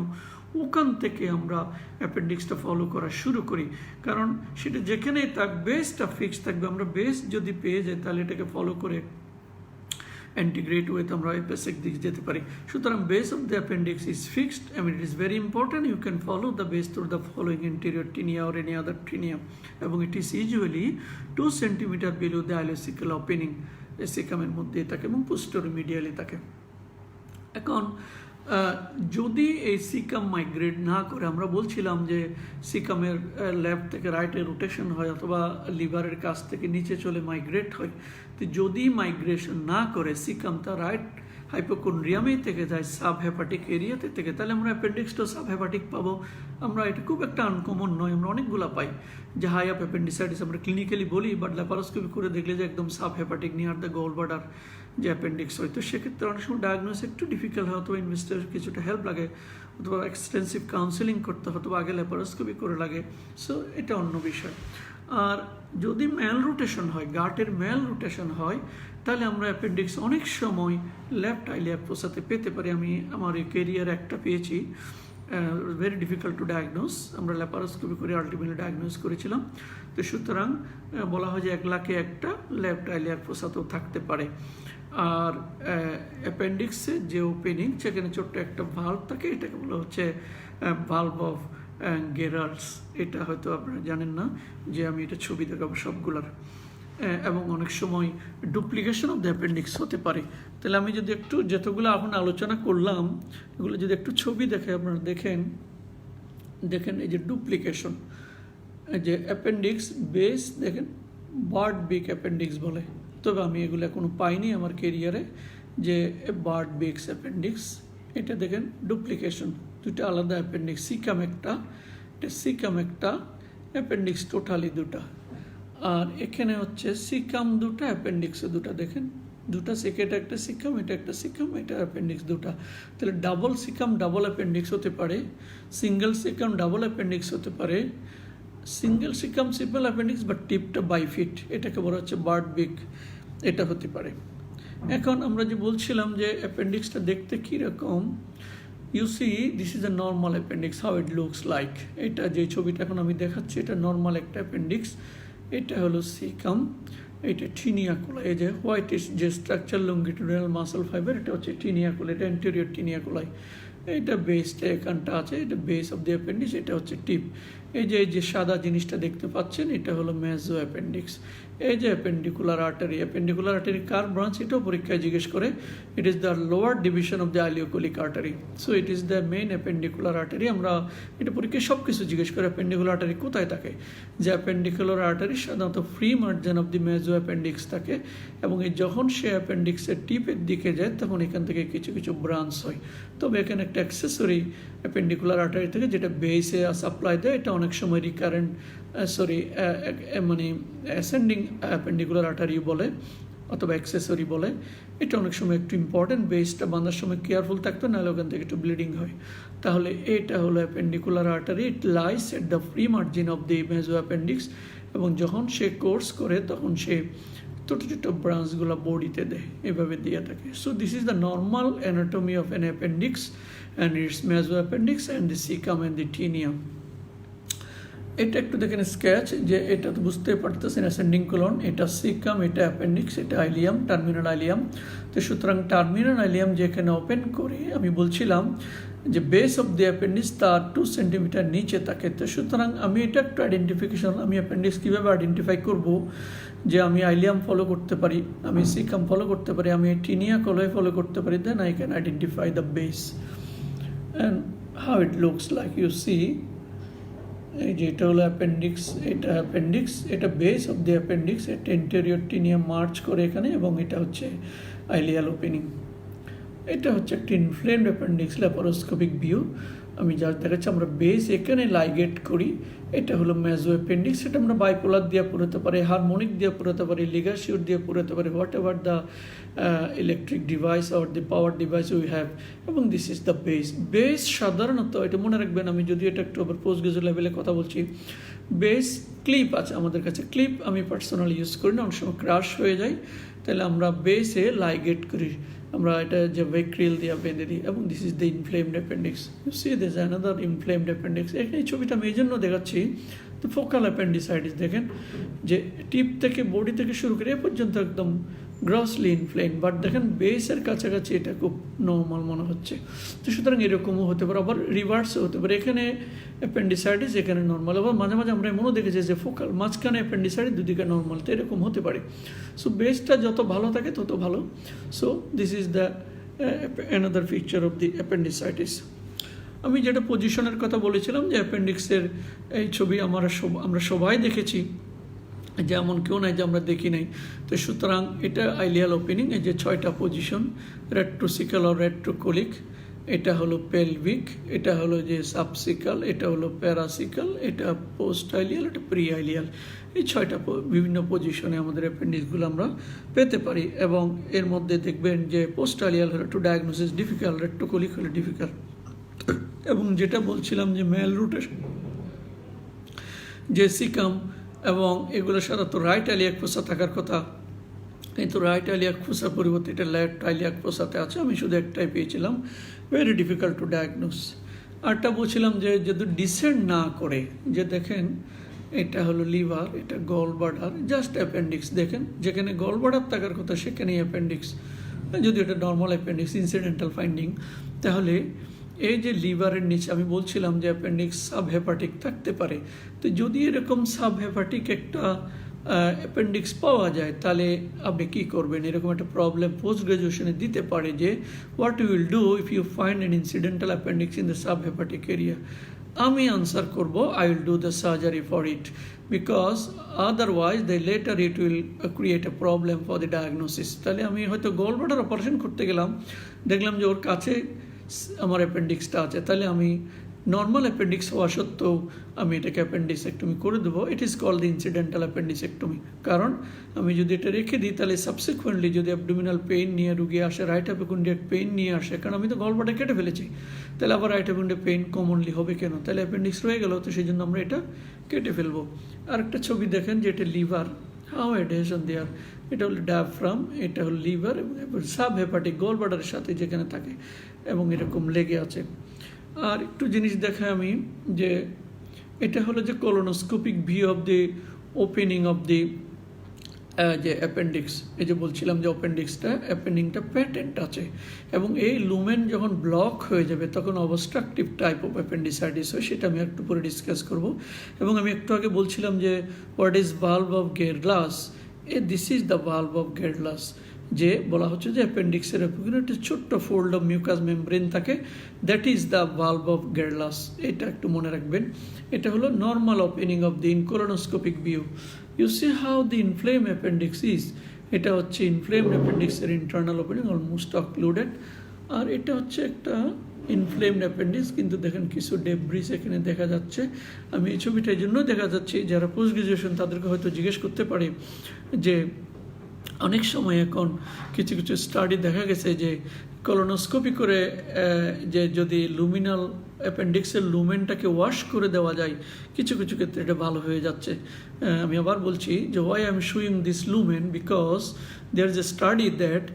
ওখান থেকে আমরা অ্যাপেন্ডিক্সটা ফলো করা শুরু করি। কারণ সেটা যেখানেই থাক, বেসটা ফিক্স থাকবে। আমরা বেস যদি পেয়ে যাই তাহলে এটাকে ফলো করে integrate with আমরা এপিসেক দিকে যেতে পারি। সুতরাং base of the appendix is fixed. I mean, it is very important. You can follow the base through the following anterior tinea or any other tinea, এবং it is usually 2 cm below the ileocecal opening, সিকামের মধ্যে থাকে এবং পোস্টেরোমিডিয়ালি থাকে। এখন যদি এই caecum migrate না করে, আমরা বলছিলাম যে সিকামের লেফট থেকে রাইটে রোটেশন হয় অথবা লিভারের কাছ থেকে নিচে চলে মাইগ্রেট হয়। তো যদি মাইগ্রেশন না করে সিকামটা রাইট হাইপোকন্ড্রিয়ামেই থেকে যায়, সাব হেপাটিক এরিয়াতে থেকে, তাহলে আমরা অ্যাপেন্ডিক্সটাও সাব হেপাটিক পাবো। আমরা এটা খুব একটা আনকমন নয়, আমরা অনেকগুলো পাই যে হাই আপ অ্যাপেন্ডিসাইটিস আমরা ক্লিনিক্যালি বলি, বাট ল্যাপারোস্কোপি করে দেখলে যে একদম sub hepatic near the gall bladder যে অ্যাপেন্ডিক্স হয়। তো সেক্ষেত্রে অনেক সময় ডায়াগনোস একটু ডিফিকাল্ট হয়, অথবা ইনভেস্টিগেশন কিছুটা হেল্প লাগে, অথবা এক্সটেন্সিভ কাউন্সেলিং করতে হয়, অথবা আগে ল্যাপারোস্কোপি করে লাগে। সো এটা অন্য বিষয়। আর যদি ম্যাল রোটেশন হয়, গাটের ম্যাল রোটেশন হয়, তাহলে আমরা অ্যাপেন্ডিক্স অনেক সময় লেফট আইলিয়াক ফোসাতে পেতে পারি। আমি আমার এই ক্যারিয়ার একটা পেয়েছি, ভেরি ডিফিকাল্ট টু ডায়াগনোস। আমরা ল্যাপারোস্কোপি করে আলটিমেটলি ডায়াগনোস করেছিলাম। তো সুতরাং বলা হয় যে 1 লাখে একটা লেফট আইলিয়াক ফোসাতেও থাকতে পারে। আর অ্যাপেন্ডিক্সে যে ওপেনিং, সেখানে ছোট্ট একটা ভাল্ব থাকে, এটাকে বলা হচ্ছে ভাল্ব অফ গেরাল্ডস। এটা হয়তো আপনারা জানেন না, যে আমি এটা ছবি দেখাবো সবগুলার। এবং অনেক সময় ডুপ্লিকেশন অফ দ্য অ্যাপেন্ডিক্স হতে পারে। তাহলে আমি যদি একটু যতগুলো এখন আলোচনা করলাম, এগুলো যদি একটু ছবি দেখে আপনারা দেখেন এই যে ডুপ্লিকেশন, যে অ্যাপেন্ডিক্স বেস দেখেন বার্ড বিক অ্যাপেন্ডিক্স বলে। তবে আমি এগুলো এখনো পাইনি আমার কেরিয়ারে, যে বার্ড বিক্স অ্যাপেন্ডিক্স, এটা দেখেন ডুপ্লিকেশন, দুটো আলাদা অ্যাপেন্ডিক্স, সিকাম একটা, এটা সিকাম একটা, অ্যাপেন্ডিক্স টোটালি দুটা। আর এখানে হচ্ছে সিকাম দুটা, অ্যাপেন্ডিক্সও দুটা, দেখেন দুটা এটা একটা সিকাম, এটা একটা সিকাম, এটা অ্যাপেন্ডিক্স দুটা। তাহলে ডাবল সিকাম ডাবল অ্যাপেন্ডিক্স হতে পারে, সিঙ্গেল সিকাম ডাবল অ্যাপেন্ডিক্স হতে পারে, single caecum simple appendix but টিপটা বাইফিট, এটাকে বলা হচ্ছে বার্ড বিক, এটা হতে পারে। এখন আমরা যে বলছিলাম যে অ্যাপেন্ডিক্সটা দেখতে কীরকম, you see this is a normal appendix, how it looks like. এটা যে ছবিটা এখন আমি দেখাচ্ছি এটা নর্মাল একটা অ্যাপেন্ডিক্স, এটা হলো সিকাম, এটা টিনিয়াকুলা, এই যে হোয়াইট যে স্ট্রাকচার লঙ্গিটুডিনাল মাসল ফাইবার, এটা হচ্ছে টিনিয়াকুলা, এটা অ্যান্টেরিয়র টিনিয়াকুলাই, এটা বেসটা এখানটা আছে, এটা বেস অফ দি অ্যাপেন্ডিক্স, এটা হচ্ছে টিপ। এই যে সাদা জিনিসটা দেখতে পাচ্ছেন এটা হলো মেজো অ্যাপেন্ডিক্স। এই যে অ্যাপেন্ডিকুলার আর্টারি কার ব্রাঞ্চ, এটাও পরীক্ষায় জিজ্ঞেস করে, it is the lower division of the ileocolic artery, so it is the main appendicular artery. আমরা এটা পরীক্ষায় সব কিছু জিজ্ঞেস করে অ্যাপেন্ডিকুলার আর্টারি কোথায় থাকে, যে অ্যাপেন্ডিকুলার আর্টারি সাধারণত ফ্রি মার্জিন অফ দি মেজো অ্যাপেন্ডিক্স থাকে, এবং এই যখন সে অ্যাপেন্ডিক্সের টিপের দিকে যায় তখন এখান থেকে কিছু কিছু ব্রাঞ্চ হয়। তবে এখানে একটা অ্যাক্সেসরি অ্যাপেন্ডিকুলার আর্টারি থেকে যেটা বেসে সাপ্লাই দেয়, এটা অনেক সময় রিকারেন্ট মানে অ্যাসেন্ডিং অ্যাপেন্ডিকুলার আর্টারি বলে অথবা অ্যাক্সেসরি বলে। এটা অনেক সময় একটু ইম্পর্টেন্ট, বেসটা বাঁধার সময় কেয়ারফুল থাকতো, নাহলে ওখান থেকে একটু ব্লিডিং হয়। তাহলে এটা হলো appendicular artery, it lies at the free margin of the mesoappendix, এবং যখন সে কোর্স করে তখন সে ছোটো ছোটো ব্রাঞ্চগুলো বডিতে দেয়, এভাবে দিয়ে থাকে। So this is the normal anatomy of an appendix and its mesoappendix and the caecum and the taenium. এটা একটু দেখেন স্কেচ, যে এটা তো বুঝতে পারতেছেন অ্যাসেন্ডিং কোলন, এটা সিকাম, এটা অ্যাপেন্ডিক্স, এটা আইলিয়াম, টার্মিনাল আইলিয়াম। তো সুতরাং টার্মিনাল আইলিয়াম যেখানে ওপেন করে আমি বলছিলাম যে বেস অফ দি অ্যাপেন্ডিক্স তার 2 সেন্টিমিটার নিচে থাকে। তো সুতরাং আমি এটা একটু আইডেন্টিফিকেশন, আমি অ্যাপেন্ডিক্স কীভাবে আইডেন্টিফাই করব, যে আমি আইলিয়াম ফলো করতে পারি, আমি সিকাম ফলো করতে পারি, আমি টিনিয়া কলয় ফলো করতে পারি, then I can identify the base and how it looks like. You see এই যে এটা হলো অ্যাপেন্ডিক্স, এটা অ্যাপেন্ডিক্স, এটা বেস অফ দি অ্যাপেন্ডিক্স, এটা ইন্টেরিয়র টিনিয়াম মার্চ করে এখানে, এবং এটা হচ্ছে আইলিয়াল ওপেনিং। এটা হচ্ছে একটা ইনফ্লেমড অ্যাপেন্ডিক্স ল্যাপারোস্কোপিক ভিউ। আমি যা দেখাচ্ছি, আমরা বেস এখানে লাইগেট করি, এটা হলো মেজো অ্যাপেন্ডিক্স। এটা আমরা বাইপোলার দিয়ে পুরোতে পারি, হারমোনিক দিয়ে পুরোতে পারি, লিগাসিউর দিয়ে পুরোতে পারি, whatever the electric device or the power device we have, এবং this is the base. Base সাধারণত এটা মনে রাখবেন, আমি যদি এটা একটু আবার পোস্ট গ্রাজুয়েট লেভেলে কথা বলছি, বেস ক্লিপ আছে আমাদের কাছে, ক্লিপ আমি পার্সোনালি ইউজ করি না, অনেক সময় ক্রাশ হয়ে যায়, তাহলে আমরা বেসে লাইগেট করি, আমরা এটা যে ভেক্রিল দিয়ে বেঁধে দিই, এবং this is the inflamed appendix. You see this another inflamed appendix. এই ছবিটা আমি এই জন্য দেখাচ্ছি, তো ফোকাল অ্যাপেন্ডিসাইটিস দেখেন, যে টিপ থেকে বডি থেকে শুরু করে এ পর্যন্ত একদম গ্রসলি ইনফ্লেম, বাট দেখেন বেসের কাছাকাছি এটা খুব নর্মাল মনে হচ্ছে। তো সুতরাং এরকমও হতে পারে, আবার রিভার্সও হতে পারে, এখানে অ্যাপেন্ডিসাইটিস এখানে নর্মাল, আবার মাঝে মাঝে আমরা এমনও দেখেছি যে ফোকাল মাঝখানে অ্যাপেন্ডিসাইটিস, দুদিকে নর্মাল, তো এরকম হতে পারে। সো বেসটা যত ভালো থাকে তত ভালো। So this is the another feature of the appendicitis. আমি যেটা পজিশনের কথা বলেছিলাম, যে অ্যাপেন্ডিক্সের এই ছবি আমরা সবাই দেখেছি, যেমন কেউ নাই যে আমরা দেখি নাই। তো সুতরাং এটা আইলিয়াল ওপেনিং, এই যে 6টা পজিশন, রেট্রোসিকাল আর রেট্রোকোলিক, এটা হলো পেলভিক, এটা হলো যে সাবসিকাল, এটা হলো প্যারাসিকাল, এটা পোস্ট আইলিয়াল, এটা প্রি আইলিয়াল। এই 6টা বিভিন্ন পজিশনে আমাদের অ্যাপেন্ডিক্সগুলো আমরা পেতে পারি, এবং এর মধ্যে দেখবেন যে পোস্ট আইলিয়াল হলো একটু ডায়াগনোসিস ডিফিকাল্ট, রেট্রোকোলিক হলো ডিফিকাল্ট। এবং যেটা বলছিলাম যে মেল রুটের যে সিকাম এবং এগুলো সাধারণত রাইট আইলিয়াক ফোসা থাকার কথা, কিন্তু রাইট আইলিয়াক ফোসার পরিবর্তে এটা লেফট আইলিয়াক ফোসাতে আছে, আমি শুধু একটাই পেয়েছিলাম, ভেরি ডিফিকাল্ট টু ডায়াগনোস। আরটা বলছিলাম যে যদি ডিসেন্ড না করে, যে দেখেন এটা হলো লিভার, এটা গল ব্লাডার, জাস্ট অ্যাপেন্ডিক্স, দেখেন যেখানে গল ব্লাডার থাকার কথা সেখানেই অ্যাপেন্ডিক্স, যদি এটা নর্মাল অ্যাপেন্ডিক্স ইনসিডেন্টাল ফাইন্ডিং, তাহলে এই যে লিভারের নিচে আমি বলছিলাম যে অ্যাপেন্ডিক্স সাব হেপাটিক থাকতে পারে। তো যদি এরকম সাব হেপাটিক একটা অ্যাপেন্ডিক্স পাওয়া যায়, তাহলে আপনি কী করবেন? এরকম একটা প্রবলেম পোস্ট গ্রাজুয়েশনে দিতে পারে, যে what you will do if you find an incidental appendix in the sub hepatic area. আমি আনসার করব I will do the surgery for it, because otherwise the later it will create a problem for the diagnosis. তাহলে আমি হয়তো gall bladder operation করতে গেলাম, দেখলাম যে ওর কাছে আমার অ্যাপেন্ডিক্সটা আছে, তাহলে আমি নর্মাল অ্যাপেন্ডিক্স হওয়া সত্ত্বেও আমি এটাকে অ্যাপেন্ডিসেক্টমি করে দেবো। It is called the incidental appendicectomy. কারণ আমি যদি এটা রেখে দিই তাহলে সাবসিকুয়েন্টলি যদি অ্যাবডোমিনাল পেইন নিয়ে রুগী আসে, রাইট অ্যাপিকুন্ডিয়াল পেইন নিয়ে আসে, কারণ আমি তো গল ব্লাডার কেটে ফেলেছি, তাহলে আবার রাইট অ্যাপিকুন্ডিয়াল পেইন কমনলি হবে কেন? তাহলে অ্যাপেন্ডিক্স রয়ে গেল, তো সেই জন্য আমরা এটা কেটে ফেলবো। আরেকটা ছবি দেখেন যে এটা লিভার, হাউ অ্যাডহেশন দেয়ার, এটা হলো ডায়াফ্রাম, এটা হলো লিভার এবং সাব হেপাটিক গল ব্লাডারের সাথে যেখানে থাকে এবং এরকম লেগে আছে। আর একটু জিনিস দেখাই আমি, যে এটা হলো যে colonoscopic view of the opening of the যে অ্যাপেন্ডিক্স। এই যে বলছিলাম যে অ্যাপেন্ডিংটা প্যাটেন্ট আছে, এবং এই লুমেন যখন ব্লক হয়ে যাবে তখন অবস্ট্রাকটিভ টাইপ অফ অ্যাপেন্ডিসাইটিস হয়, সেটা আমি একটু পরে ডিসকাস করব। এবং আমি একটু আগে বলছিলাম যে what is valve of Gerlach's, this is the valve of Gerlach's, যে বলা হচ্ছে যে অ্যাপেন্ডিক্সের একটা ছোট্ট ফোল্ড অফ মিউকাস মেমব্রেন থাকে, that is the valve of Gerlach's. এটা একটু মনে রাখবেন। এটা হলো normal opening of the colonoscopic view. You see how the inflame appendix is, এটা হচ্ছে ইনফ্লেমড অ্যাপেন্ডিক্সের ইন্টারনাল ওপেনিং অলমোস্ট অক্লুডেড। আর এটা হচ্ছে একটা ইনফ্লেমড অ্যাপেন্ডিক্স, কিন্তু দেখেন কিছু ডেব্রিস এখানে দেখা যাচ্ছে। আমি এই ছবিটা এই জন্য দেখা যাচ্ছি, যারা পোস্ট গ্রাজুয়েশন তাদেরকে হয়তো জিজ্ঞেস করতে পারে যে অনেক সময় এখন কিছু কিছু স্টাডি দেখা গেছে যে কলোনোস্কোপি করে যে যদি লুমিনাল অ্যাপেন্ডিক্সের লুমেনটাকে ওয়াশ করে দেওয়া যায়, কিছু কিছু ক্ষেত্রে এটা ভালো হয়ে যাচ্ছে। আমি আবার বলছি যে why I am showing this lumen, because there is a study that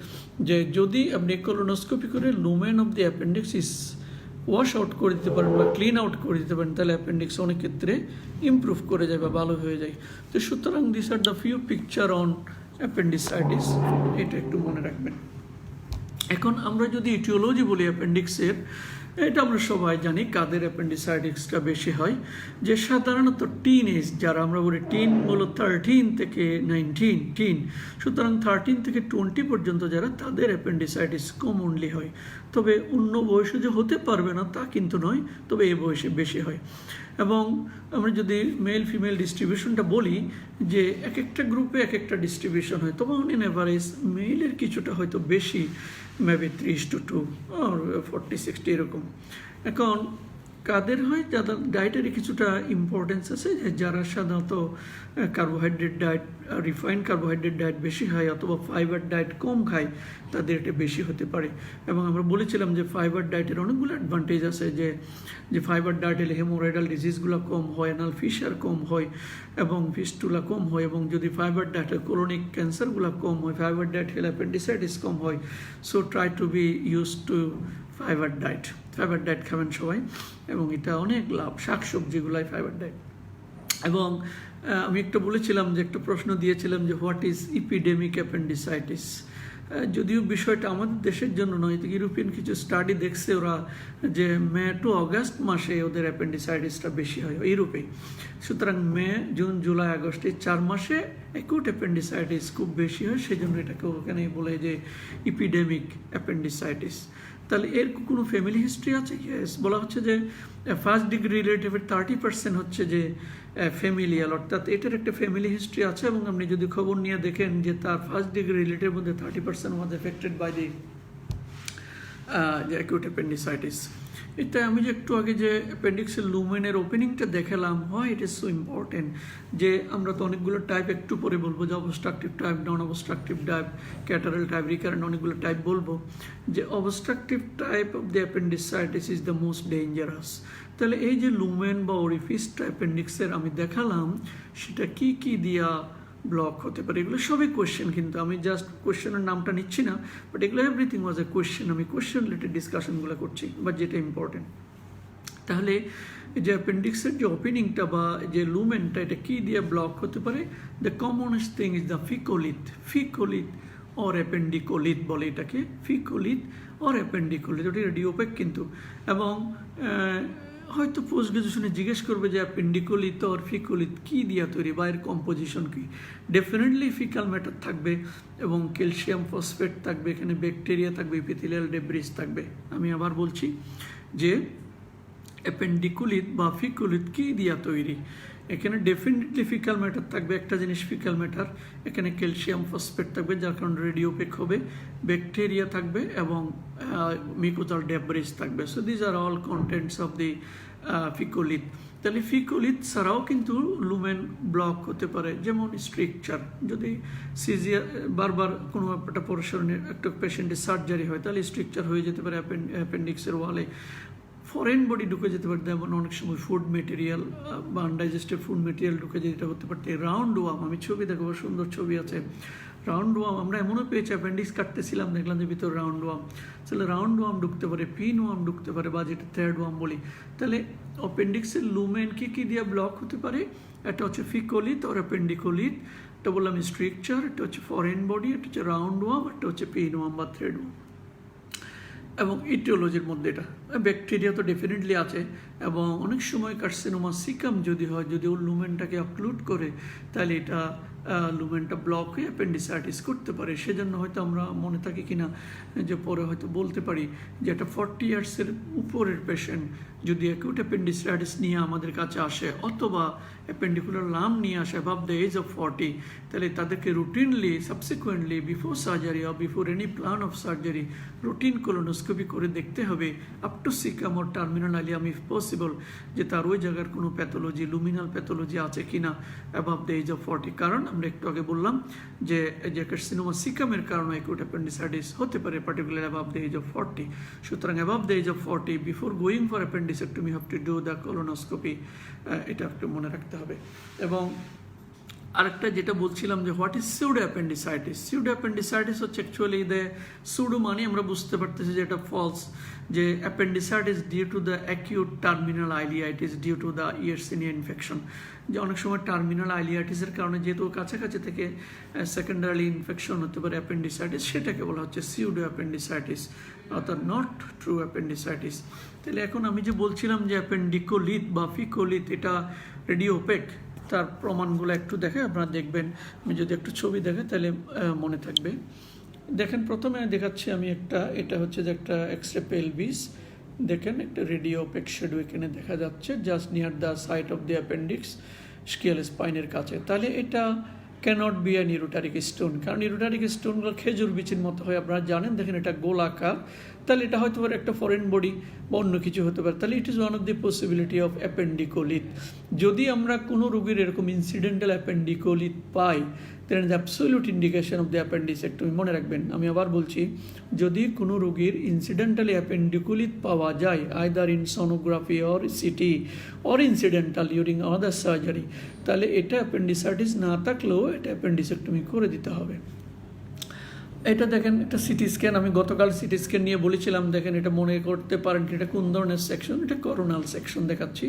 যে যদি আপনি কলোনোস্কোপি করে lumen of the appendix is wash out করে দিতে পারেন বা ক্লিন আউট করে দিতে পারেন, তাহলে অ্যাপেন্ডিক্স অনেক ক্ষেত্রে ইমপ্রুভ করে যায় বা ভালো হয়ে যায়। তো সুতরাং this are the few picture on appendicitis, এটা একটু মনে রাখবেন। এখন আমরা যদি ইটিওলজি বলি অ্যাপেন্ডিক্সের, এটা আমরা সবাই জানি কাদের অ্যাপেন্ডিসাইটিসটা বেশি হয়, যে সাধারণত টিন এজ, যারা আমরা বলি টিন হলো 13 থেকে 19 টিন, সুতরাং 13 থেকে 20 পর্যন্ত যারা, তাদের অ্যাপেন্ডিসাইটিস কমনলি হয়। তবে অন্য বয়সে যে হতে পারবে না তা কিন্তু নয়, তবে এই বয়সে বেশি হয়। এবং আমরা যদি মেল ফিমেল ডিস্ট্রিবিউশনটা বলি, যে এক একটা গ্রুপে এক একটা ডিস্ট্রিবিউশন হয়, তবে অন ইন অ্যাভারেজ মেলের কিছুটা হয়তো বেশি, মেবি 3:2 আর 40-60 এরকম। এখন কাদের হয়, যাদের ডায়েটারি কিছুটা ইম্পর্টেন্স আছে, যারা সাধারণত carbohydrate diet, refined carbohydrate diet বেশি হয় অথবা ফাইবার ডায়েট কম খায়, তাদের এটা বেশি হতে পারে। এবং আমরা বলেছিলাম যে ফাইবার ডায়েটের অনেকগুলো অ্যাডভান্টেজ আছে, যে ফাইবার ডায়েট হলে হেমোরাইডাল ডিজিজগুলো কম হয়, অ্যানাল ফিশার কম হয় এবং ফিস্টুলা কম হয়, এবং যদি ফাইবার ডায়েটের কোলনিক ক্যান্সারগুলো কম হয়, ফাইবার ডায়েট হলে অ্যাপেন্ডিসাইটিস কম হয়। So try to be use to fibre diet খাবেন সবাই, এবং এটা অনেক লাভ, শাকসবজিগুলাই ফাইবার ডায়েট। এবং আমি একটু বলেছিলাম যে একটা প্রশ্ন দিয়েছিলাম যে হোয়াট ইজ ইপিডেমিক অ্যাপেন্ডিসাইটিস। যদিও বিষয়টা আমাদের দেশের জন্য নয়, ইউরোপিয়ান কিছু স্টাডি দেখছে ওরা যে মে টু অগাস্ট মাসে ওদের অ্যাপেন্ডিসাইটিসটা বেশি হয় ইউরোপে। সুতরাং মে, জুন, জুলাই, আগস্ট এই 4 মাসে অ্যাকুট অ্যাপেন্ডিসাইটিস খুব বেশি হয়, সেই জন্য এটাকে ওখানে বলে যে ইপিডেমিক অ্যাপেন্ডিসাইটিস। তাহলে এর কোনো ফ্যামিলি হিস্ট্রি আছে? ইয়েস, বলা হচ্ছে যে ফার্স্ট ডিগ্রি রিলেটিভের 30% হচ্ছে যে ফ্যামিলিয়াল, অর্থাৎ এটার একটা ফ্যামিলি হিস্ট্রি আছে। এবং আপনি যদি খবর নিয়ে দেখেন যে তার ফার্স্ট ডিগ্রি রিলেটিভের মধ্যে 30% was affected by the acute appendicitis. এটা আমি যে একটু আগে যে অ্যাপেন্ডিক্সের লুমেনের ওপেনিংটা দেখালাম, হয় ইট ইজ সো ইম্পর্টেন্ট, যে আমরা তো অনেকগুলো টাইপ একটু পরে বলবো, যে obstructive type, non obstructive type, catarrhal type, recurrent, অনেকগুলো টাইপ বলবো। যে obstructive type of the appendicitis is the most dangerous. তাহলে এই যে লুমেন বা ওরিফিসটা অ্যাপেন্ডিক্সের আমি দেখালাম, সেটা কি কি দিয়া ব্লক হতে পারে, এগুলো সবই কোয়েশ্চেন, কিন্তু আমি জাস্ট কোয়েশ্চেনের নামটা নিচ্ছি না, বাট এগুলো এভরিথিং ওয়াজ এ কোয়েশ্চেন। আমি কোয়েশ্চেন রিলেটেড ডিসকাশনগুলো করছি, বাট যেটা ইম্পর্টেন্ট। তাহলে যে অ্যাপেন্ডিক্সের যে ওপেনিংটা বা যে লুমেনটা, এটা কি দিয়ে ব্লক হতে পারে? The commonest thing is the faecolith or appendicolith বলে এটাকে, ফিকোলিথ অর অ্যাপেন্ডিকোলিথ, ওটা রেডিওপেক কিন্তু। এবং হয়তো পোস্ট গ্রাজুয়েশনে জিজ্ঞেস করবে যে অ্যাপেন্ডিকোলিথ আর ফিকোলিথ কী দিয়া তৈরি বা এর কম্পোজিশন কী। ডেফিনেটলি ফিকাল ম্যাটার থাকবে এবং ক্যালসিয়াম ফসফেট থাকবে, এখানে ব্যাকটেরিয়া থাকবে, ইপিথেলিয়াল ডেব্রিস থাকবে। আমি আবার বলছি যে অ্যাপেন্ডিকুলিত বা ফিকুলিত কি দিয়া তৈরি? এখানে ডেফিনেটলি ফিকাল ম্যাটার থাকবে, একটা জিনিস ফিকাল ম্যাটার, এখানে ক্যালসিয়াম ফসফেট থাকবে যার কারণে রেডিওপেক হবে, ব্যাকটেরিয়া থাকবে এবং মিউকোজাল ডেব্রিজ থাকবে। So these are all contents of the faecolith. তাহলে ফিকোলিথ ছাড়াও কিন্তু লুমেন ব্লক হতে পারে, যেমন স্ট্রিকচার। যদি সিজিয়ার বারবার কোনো একটা পোর্শনের একটা পেশেন্টের সার্জারি হয় তাহলে স্ট্রিকচার হয়ে যেতে পারে অ্যাপেন্ডিক্সের ওয়ালে। ফরেন বডি ঢুকে যেতে পারে, যেমন অনেক সময় ফুড মেটেরিয়াল বা আনডাইজেস্টেড ফুড মেটেরিয়াল ঢুকে যেতে হতে পারতে। রাউন্ড ওয়াম, আমি ছবি দেখাবো, সুন্দর ছবি আছে। রাউন্ড ওয়াম আমরা এমনও পেয়েছি, অ্যাপেন্ডিক্স কাটতেছিলাম দেখলাম যে ভিতরে রাউন্ড ওয়াম। তাহলে রাউন্ড ওয়াম ঢুকতে পারে, পিন ওয়াম ঢুকতে পারে, বা যেটা থ্রেড ওয়াম বলি। তাহলে অ্যাপেন্ডিক্সের লুমেন কি দিয়ে ব্লক হতে পারে? এটা হচ্ছে ফিকোলিথ আর অ্যাপেন্ডিকোলিথ, এটা বললাম স্ট্রিকচার, এটা হচ্ছে ফরেন বডি, এটা হচ্ছে রাউন্ড ওয়াম, এটা হচ্ছে পিন ওয়াম বা থ্রেড ওয়াম। এবং ইটিওলজির মধ্যে এটা ব্যাকটেরিয়া তো ডেফিনেটলি আছে, এবং অনেক সময় কার্সিনোমা সিকাম যদি হয়, যদি ওর লুমেনটাকে অক্লুড করে, তাহলে এটা লুমেনটা ব্লক হয়ে অ্যাপেন্ডিসাইটিস করতে পারে। সেজন্য হয়তো আমরা মনে থাকি কিনা যে পরে হয়তো বলতে পারি যে একটা 40 ইয়ার্সের উপরের পেশেন্ট যদি অ্যাকিউট অ্যাপেন্ডিসাইটিস নিয়ে আমাদের কাছে আসে অথবা অ্যাপেন্ডিকুলার লাম নিয়ে আসে অ্যাবাভ দ্য এজ অফ 40, তাহলে তাদেরকে routinely subsequently before surgery or before any plan of surgery routine colonoscopy করে দেখতে হবে up to caecum or terminal ileum if possible, যে তার ওই জায়গার কোনো প্যাথোলজি, লুমিনাল প্যাথোলজি আছে কিনা অ্যাবাভ দ্য এজ অফ 40। কারণ আমরা একটু আগে বললাম যে কার্সিনোমা সিকামের কারণে অ্যাকিউট অ্যাপেন্ডিসাইটিস হতে পারে particular above the age of 40। সুতরাং above the age of 40 before going for appendicectomy have to do the colonoscopy, এটা একটু মনে রাখতে হবে। এবং আরেকটা যেটা বলছিলাম যে what is pseudo appendicitis? Pseudo appendicitis হচ্ছে অ্যাকচুয়ালি সুডো মানে আমরা বুঝতে পারতেছি যে এটা ফলস, যে appendicitis due to the acute terminal ileitis due to the Yersinia infection. যে অনেক সময় টার্মিনাল আইলিয়াইটিসের কারণে যেহেতু কাছাকাছি থেকে সেকেন্ডারি ইনফেকশন হতে পারে অ্যাপেন্ডিসাইটিস, সেটাকে বলা হচ্ছে সিউডো অ্যাপেন্ডিসাইটিস, অর্থাৎ নট ট্রু অ্যাপেন্ডিসাইটিস। তাহলে এখন আমি যে বলছিলাম যে অ্যাপেন্ডিকোলিথ বা ফিকোলিথ এটা রেডিওপেক, তার প্রমাণগুলো একটু দেখে আপনারা দেখবেন। আমি যদি একটু ছবি দেখে তাহলে মনে থাকবে। দেখেন প্রথমে দেখাচ্ছি আমি একটা, এটা হচ্ছে যে একটা এক্সরে পেলভিস, দেখেন একটা রেডিওপেক শেডো এখানে দেখা যাচ্ছে just near the site of the appendix ischial স্পাইনের কাছে। তাহলে এটা cannot be an ureteric stone, কারণ ইউরোটারিক স্টোনগুলো খেজুর বিচির মতো হয়, আপনারা জানেন। দেখেন এটা গোলাকার, তাহলে এটা হয়তো পারে একটা ফরেন বডি বা অন্য কিছু হতে পারে। তাহলে it is one of the possibility of appendicolith. যদি আমরা কোনো রোগীর এরকম ইনসিডেন্টাল অ্যাপেন্ডিকোলিথ পাই, then the absolute indication of the appendicectomy. মনে রাখবেন, আমি আবার বলছি, যদি কোনো রোগীর ইনসিডেন্টালি অ্যাপেন্ডিকোলিথ পাওয়া যায় either in sonography or city or incidental during other surgery, তাহলে এটা অ্যাপেন্ডিসাইটিস না থাকলেও এটা অ্যাপেন্ডিসেক্টমি করে দিতে হবে। এটা দেখেন একটা সিটি স্ক্যান, আমি গতকাল সিটি স্ক্যান নিয়ে বলেছিলাম। দেখেন এটা মনে করতে পারেন এটা কোন ধরনের সেকশন, এটা করোনাল সেকশন দেখাচ্ছি।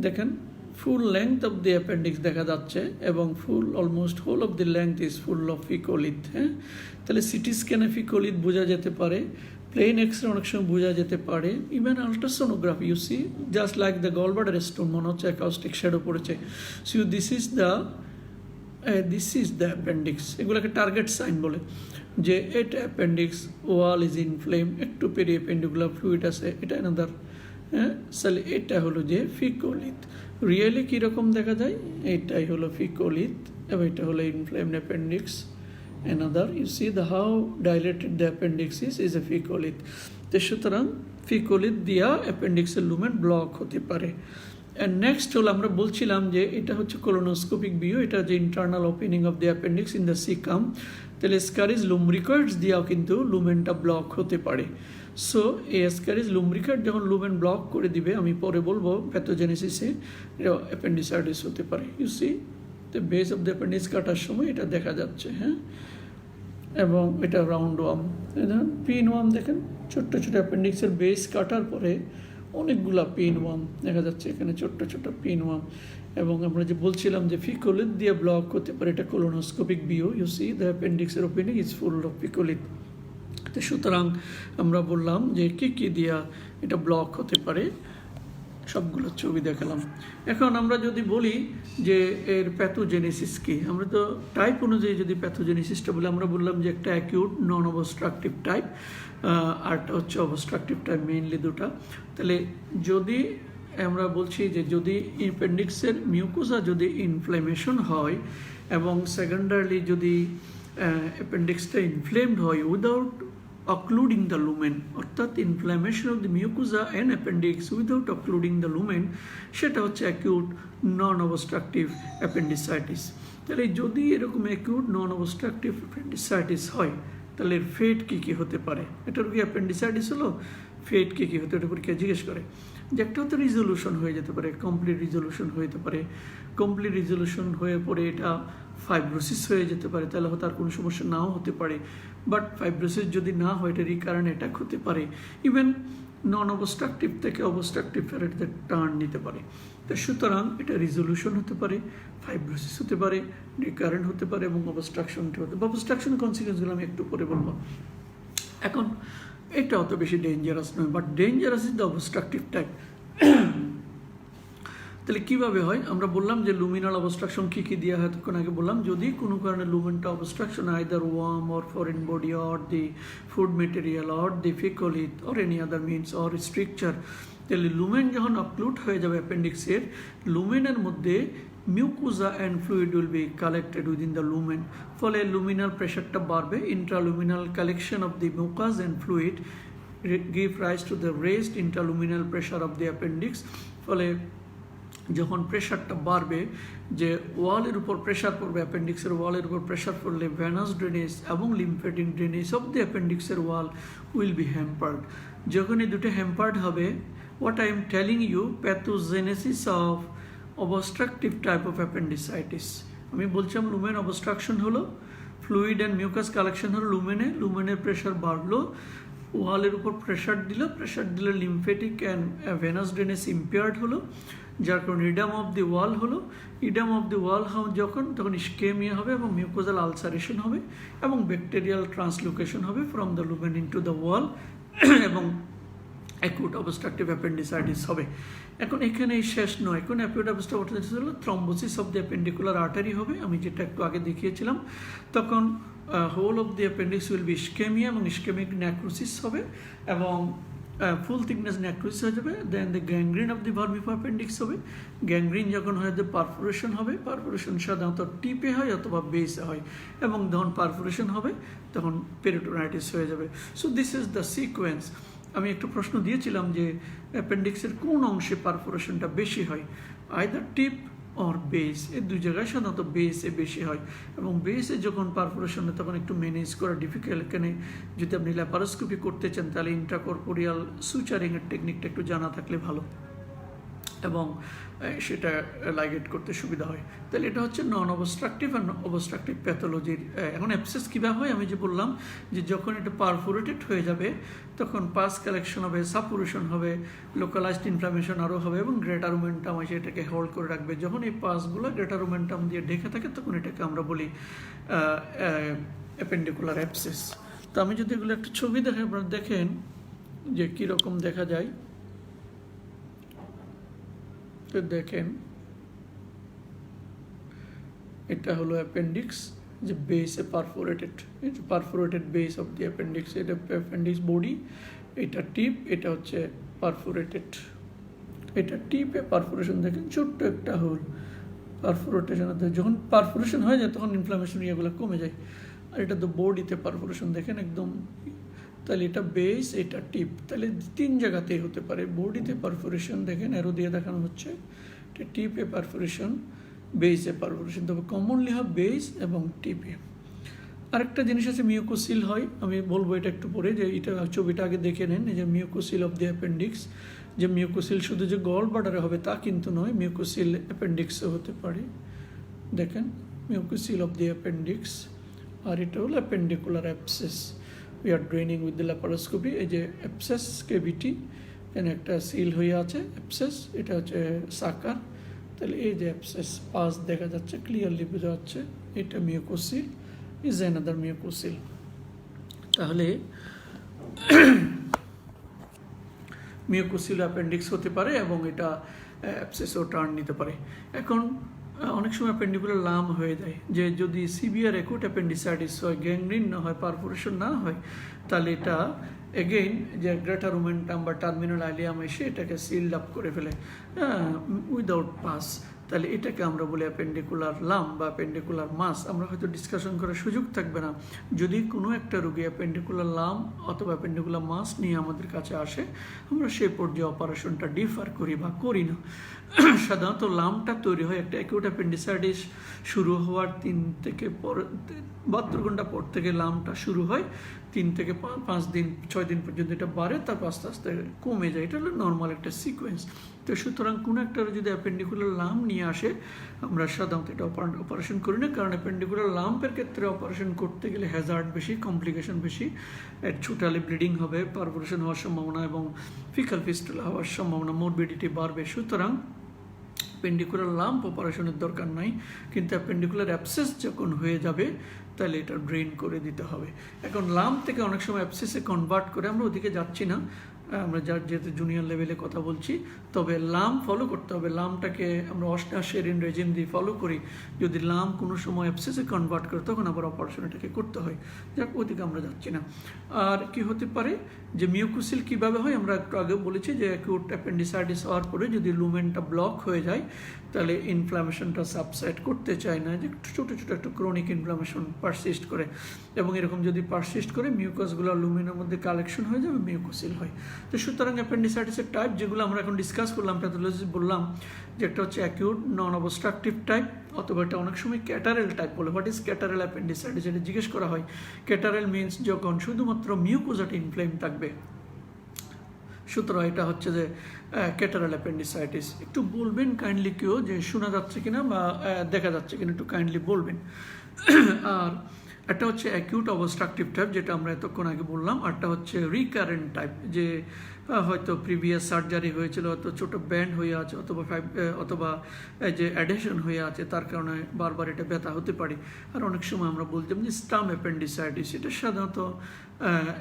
দেখেন full length of the appendix দেখা যাচ্ছে এবং full almost whole of the length is full of faecolith. হ্যাঁ, তাহলে সিটি স্ক্যানে ফিকোলিথ বোঝা যেতে পারে, প্লেন এক্সরে অনেক সময় বোঝা যেতে পারে, even ultrasonography you see just like the gallbladder stone, মনে হচ্ছে অ্যাকাউস্টিক শ্যাডো পড়েছে। So this is the appendix. এগুলোকে টার্গেট সাইন বলে, যে এটা অ্যাপেন্ডিক্স ওয়াল ইজ ইনফ্লেম, একটু পেরিয়ে অ্যাপেন্ডিকুলার ফ্লুইড আছে, এটা অ্যানাদার। হ্যাঁ, তাহলে এটা হলো যে ফিকোলিথ। রিয়েলি কীরকম দেখা যায়, এটাই হলো ফিকোলিথ এবং এটা হলো inflamed appendix. Another you see the how dilated the appendix is a faecolith. তো সুতরাং ফিকোলিথ দিয়া অ্যাপেন্ডিক্সের লুমেন ব্লক হতে পারে। অ্যান্ড নেক্সট হলো আমরা বলছিলাম যে এটা হচ্ছে কোলোনোস্কোপিক ভিউ, এটা যে internal opening of the appendix in the caecum. তাহলে স্কারিজ লুমব্রিকয়েডস দিয়েও কিন্তু লুমেনটা ব্লক হতে পারে। সো এই স্কারিজ লুমব্রিকয়েড যখন লুমেন ব্লক করে দিবে, আমি পরে বলবো প্যাথোজেনেসিসে অ্যাপেন্ডিসাইটিস হতে পারে। You see the base of the appendix কাটার সময় এটা দেখা যাচ্ছে। হ্যাঁ, এবং এটা রাউন্ড ওয়াম, পিন ওয়াম দেখেন, ছোট্ট ছোটো অ্যাপেন্ডিক্সের বেস কাটার পরে অনেকগুলা পিন ওয়াম দেখা যাচ্ছে এখানে, ছোট্ট ছোটো পিন ওয়াম। এবং আমরা যে বলছিলাম যে ফিকোলিথ দিয়ে ব্লক হতে পারে, এটা colonoscopic view. You see the অ্যাপেন্ডিক্সের opening is full of faecolith. তো সুতরাং আমরা বললাম যে কী দিয়া এটা ব্লক হতে পারে, সবগুলো ছবি দেখালাম। এখন আমরা যদি বলি যে এর প্যাথোজেনেসিস কি, আমরা তো টাইপ অনুযায়ী যদি প্যাথোজেনেসিসটা বলি, আমরা বললাম যে একটা অ্যাকিউট নন অবস্ট্রাকটিভ টাইপ, আরটা হচ্ছে অবস্ট্রাকটিভ টাইপ, মেইনলি দুটা। তাহলে যদি আমরা বলছি যে যদি অ্যাপেন্ডিক্সের মিউকোসা যদি ইনফ্লেমেশন হয় এবং সেকেন্ডারলি যদি অ্যাপেন্ডিক্সটা ইনফ্লেমড হয় উইদাউট occluding the lumen অর্থাৎ inflammation of the mucosa and appendix without occluding the lumen, সেটা হচ্ছে অ্যাকিউট নন অবস্ট্রাকটিভ অ্যাপেন্ডিসাইটিস। তাহলে যদি এরকম অ্যাকিউট নন অবস্ট্রাকটিভ অ্যাপেন্ডিসাইটিস হয় তাহলে ফেট কী হতে পারে? এটা রোগী অ্যাপেন্ডিসাইটিস হলো, ফেট কী হতে এটা পরীক্ষা জিজ্ঞেস করে। যে একটা হয়তো রিজলিউশন হয়ে যেতে পারে, কমপ্লিট রিজলিউশন হয়ে যেতে পারে, কমপ্লিট রিজলিউশন হয়ে পরে এটা ফাইব্রোসিস হয়ে যেতে পারে, তাহলে হয়তো আর কোনো সমস্যা নাও হতে পারে। বাট ফাইব্রোসিস যদি না হয় এটা রিকারেন্ট অ্যাটাক হতে পারে, ইভেন নন অবস্ট্রাকটিভ থেকে অবস্ট্রাকটিভ ফেরেটদের টার্ন নিতে পারে। তো সুতরাং এটা রিজলিউশন হতে পারে, ফাইব্রোসিস হতে পারে, রিকারেন্ট হতে পারে এবং অবস্ট্রাকশন হতে পারে। অবস্ট্রাকশন কনসিকুয়েন্সগুলো আমি একটু পরে বলবো। এখন এটা অত বেশি ডেঞ্জারাস নয়, but dangerous is the obstructive type. তাহলে কীভাবে হয়? আমরা বললাম যে লুমিনাল অবস্ট্রাকশন কী কী দেওয়া হয় তখন আগে বললাম, যদি কোনো কারণে লুমেনটা obstruction either worm or foreign body or the food material or the faecolith or any other means or stricture, তাহলে লুমেন যখন অক্লুড হয়ে যাবে অ্যাপেন্ডিক্সের, লুমেনের মধ্যে mucosa and fluid will be collected within the lumen, ফলে লুমিনাল প্রেশারটা বাড়বে, intraluminal collection of the mucus and fluid give rise to the rest intraluminal pressure of the appendix. ফলে যখন প্রেশারটা বাড়বে, যে ওয়ালের উপর প্রেশার পড়বে, অ্যাপেন্ডিক্সের ওয়ালের উপর প্রেশার পড়লে ভেনাস ড্রেনেজ এবং লিম্ফেটিক ড্রেনেজ অফ দ্য অ্যাপেন্ডিক্সের ওয়াল উইল বি হ্যাম্পার্ড। যখন এই দুটো হ্যাম্পার্ড হবে, what I am telling you, pathogenesis of obstructive type of appendicitis, আমি বলছিলাম লুমেন অবস্ট্রাকশন হলো, ফ্লুইড অ্যান্ড মিউকাস কালেকশন হলো লুমেনে, লুমেনের প্রেশার বাড়লো, ওয়ালের উপর প্রেশার দিলে lymphatic and venous drainage impaired হলো, যার কারণে ইডাম অফ দি ওয়াল হলো। ইডাম অফ দি ওয়াল তখন ইস্কেমিয়া হবে এবং মিউকোজাল আলসারেশন হবে এবং ব্যাকটেরিয়াল ট্রান্সলোকেশন হবে from the lumen into the wall এবং অ্যাকিউট অবস্ট্রাকটিভ অ্যাপেন্ডিসাইটিস হবে। এখন এখানে শেষ নয়, এখন অ্যাকিউট অবস্ট্রাকটিভ হলো thrombosis of the appendicular artery হবে, আমি যেটা একটু আগে দেখিয়েছিলাম। তখন whole of the appendix will be ischaemia এবং ইস্কেমিক নেক্রোসিস হবে এবং ফুল থিকনেস নেক্রোসিস হয়ে যাবে। Then the gangrene of the vermiform appendix হবে। গ্যাংগ্রিন যখন হয় যে পারফোরেশন হবে, পারফোরেশন সাধারণত টিপে হয় অথবা বেসে হয় এবং যখন পারফোরেশন হবে তখন পেরিটোনাইটিস হয়ে যাবে। So this is the sequence. আমি একটু প্রশ্ন দিয়েছিলাম যে অ্যাপেন্ডিক্সের কোন অংশে পারফোরেশনটা বেশি হয়, আইদার টিপ অর বেস, এই দুই জায়গায় সাধারণত বেসে বেশি হয় এবং বেসে যখন পারফোরেশন হয় তখন একটু ম্যানেজ করা ডিফিকাল্ট। এখানে যদি আপনি ল্যাপারোস্কোপি করতে চান তাহলে ইন্ট্রাকর্পোরিয়াল সুচারিংয়ের টেকনিকটা একটু জানা থাকলে ভালো এবং সেটা লাইগেট করতে সুবিধা হয়। তাহলে এটা হচ্ছে নন অবস্ট্রাকটিভ আর অবস্ট্রাকটিভ প্যাথোলজির। এখন অ্যাবসেস কীভাবে হয়? আমি যে বললাম যে যখন এটা পারফোরেটেড হয়ে যাবে তখন পাস কালেকশন হবে, সাপুরেশন হবে, লোকালাইজড ইনফ্লামেশন আরও হবে এবং গ্রেটারুমেন্টাম এসে এটাকে হোল্ড করে রাখবে। যখন এই পাসগুলো গ্রেটারুমেন্টাম দিয়ে ঢেকে থাকে তখন এটাকে আমরা বলি অ্যাপেন্ডিকুলার অ্যাবসেস। তো আমি যদি এগুলো একটা ছবি দেখে আপনারা দেখেন যে কীরকম দেখা যায়, দেখেন এটা হলো অ্যাপেন্ডিক্স, যে বেসে perforated base of the appendix, এটা অ্যাপেন্ডিক্স বডি, এটা টিপ, এটা হচ্ছে পারফোরেটেড, এটা টিপে পারফোরেশন দেখেন ছোট্ট একটা হোল পারফোরেটেশন। যখন পারফোরেশন হয়ে যায় তখন ইনফ্লামেশন ইয়েগুলো কমে যায়। আর এটা তো বডিতে পারফোরেশন দেখেন একদম, তাহলে এটা বেস, এটা টিপ, তাহলে তিন জায়গাতেই হতে পারে। বডিতে পারফোরেশন দেখেন অ্যারো দিয়ে দেখানো হচ্ছে, এটা টিপে পারফোরেশন, বেসে পারফোরেশন, তবে কমনলি হয় বেস এবং টিপে। আরেকটা জিনিস আছে মিউকোসিল হয়, আমি বলবো এটা একটু পরে, যে এটা ছবিটা আগে দেখে নেন, এই যে মিউকোসিল অফ দি অ্যাপেন্ডিক্স। যে মিউকোসিল শুধু যে গল ব্লাডারে হবে তা কিন্তু নয়, মিউকোসিল অ্যাপেন্ডিক্সও হতে পারে। দেখেন মিউকোসিল অফ দি অ্যাপেন্ডিক্স, আর এটা হলো appendicular abscess. We are draining with the laparoscopy. এই যে অ্যাবসেস কেভিটি, এখানে একটা সিল হয়ে আছে অ্যাবসেস, এটা হচ্ছে সাকার। তাহলে এই যে অ্যাবসেস পাস দেখা যাচ্ছে, ক্লিয়ারলি বোঝা যাচ্ছে, এটা মিউকোসিল ইজ অ্যানাদার মিউকোসিল। তাহলে মিউকোসিল অ্যাপেন্ডিক্স হতে পারে এবং এটা অ্যাবসেসও টার্ন নিতে পারে। এখন অনেক সময় অ্যাপেন্ডিকুলার লাম হয়ে যায়, যে যদি সিভিয়ার অ্যাকুট অ্যাপেন্ডিসাইটিস হয়, গ্যাংগ্রিন না হয়, পারফোরেশন না হয়, তাহলে এটা এগেইন যে গ্রেটার ওমেন্টাম বা টার্মিনাল আইলিয়াম এসে এটাকে সিল্ড আপ করে ফেলে উইদাউট পাস, তাহলে এটাকে আমরা বলি অ্যাপেন্ডিকুলার লাম বা অ্যাপেন্ডিকুলার মাস। আমরা হয়তো ডিসকাশন করার সুযোগ থাকবে না। যদি কোনো একটা রোগী অ্যাপেন্ডিকুলার লাম অথবা অ্যাপেন্ডিকুলার মাস নিয়ে আমাদের কাছে আসে, আমরা সেই পর্যায়ে অপারেশনটা ডিফার করি বা করি না। সাধারণত লামটা তৈরি হয় একটা অ্যাকিউট অ্যাপেন্ডিসাইটিস শুরু হওয়ার 3 থেকে 72 ঘন্টা পর থেকে লামটা শুরু হয়, 3 থেকে 5 দিন 6 দিন পর্যন্ত এটা বাড়ে, তারপর আস্তে আস্তে কমে যায়। এটা হলো নর্মাল একটা সিকোয়েন্স। তো সুতরাং কোনো একটা যদি অ্যাপেন্ডিকুলার লাম নিয়ে আসে, আমরা সাধারণত এটা অপারেশন করি না, কারণ অ্যাপেন্ডিকুলার লাম্পের ক্ষেত্রে অপারেশন করতে গেলে হ্যাজার্ড বেশি, কমপ্লিকেশন বেশি, টোটালি ব্লিডিং হবে, পারফোরেশন হওয়ার সম্ভাবনা এবং ফিকাল ফিস্টুলা হওয়ার সম্ভাবনা, মোরবিডিটি বাড়বে। সুতরাং অ্যাপেন্ডিকুলার লাম্প অপারেশনের দরকার নাই, কিন্তু অ্যাপেন্ডিকুলার অ্যাবসেস যখন হয়ে যাবে তাহলে এটা ড্রেন করে দিতে হবে। এখন লাম্প থেকে অনেক সময় অ্যাবসেসে কনভার্ট করে, আমরা ওদিকে যাচ্ছি না, আমরা যেহেতু জুনিয়র লেভেলে কথা বলছি, তবে লাম ফলো করতে হবে। লামটাকে আমরা অস্টাশেরিন রেজিম দিয়ে ফলো করি। যদি লাম কোনো সময় অ্যাবসেসে কনভার্ট করে, তখন আবার অপারেশন এটাকে করতে হয়। যাক, ওদিকে আমরা যাচ্ছি না। আর কি হতে পারে যে মিউকোসিল কীভাবে হয়, আমরা একটু আগে বলেছি যে অ্যাকিউট অ্যাপেন্ডিসাইটিস হওয়ার পরে যদি লুমেনটা ব্লক হয়ে যায়, তাহলে ইনফ্লামেশনটা সাবসাইড করতে চায় না, যে ছোটো ছোটো একটু ক্রনিক ইনফ্লামেশন পারসিস্ট করে, এবং এরকম যদি পারসিস্ট করে মিউকাসগুলো লুমেনের মধ্যে কালেকশন হয়ে যাবে, মিউকোসিল হয়। তো সুতরাং অ্যাপেন্ডিসাইটিসের টাইপ যেগুলো আমরা এখন ডিসকাস করলাম, প্যাথোলজি বললাম, যে একটা হচ্ছে অ্যাকিউট নন অবস্ট্রাকটিভ টাইপ, অথবা এটা অনেক সময় ক্যাটারেল টাইপ বলে। হোয়াট ইজ ক্যাটারেল অ্যাপেন্ডিসাইটিস, এটা জিজ্ঞেস করা হয়। ক্যাটারেল মিনস যখন শুধুমাত্র মিউকোজাটা ইনফ্লেম থাকবে। সুতরাং এটা হচ্ছে যে ক্যাটারাল অ্যাপেন্ডিসাইটিস। একটু বলবেন কাইন্ডলি কেউ যে শোনা যাচ্ছে কিনা বা দেখা যাচ্ছে কিনা, একটু কাইন্ডলি বলবেন। আর একটা হচ্ছে অ্যাকিউট অবস্ট্রাকটিভ টাইপ, যেটা আমরা এতক্ষণ আগে বললাম। আরটা হচ্ছে রিকারেন্ট টাইপ, যে হয়তো প্রিভিয়াস সার্জারি হয়েছিল, হয়তো ছোটো ব্যান্ড হয়ে আছে, অথবা যে অ্যাডেশন হয়ে আছে, তার কারণে বারবার এটা ব্যথা হতে পারে। আর অনেক সময় আমরা বলতাম যে স্টাম অ্যাপেন্ডিসাইটিস, এটা সাধারণত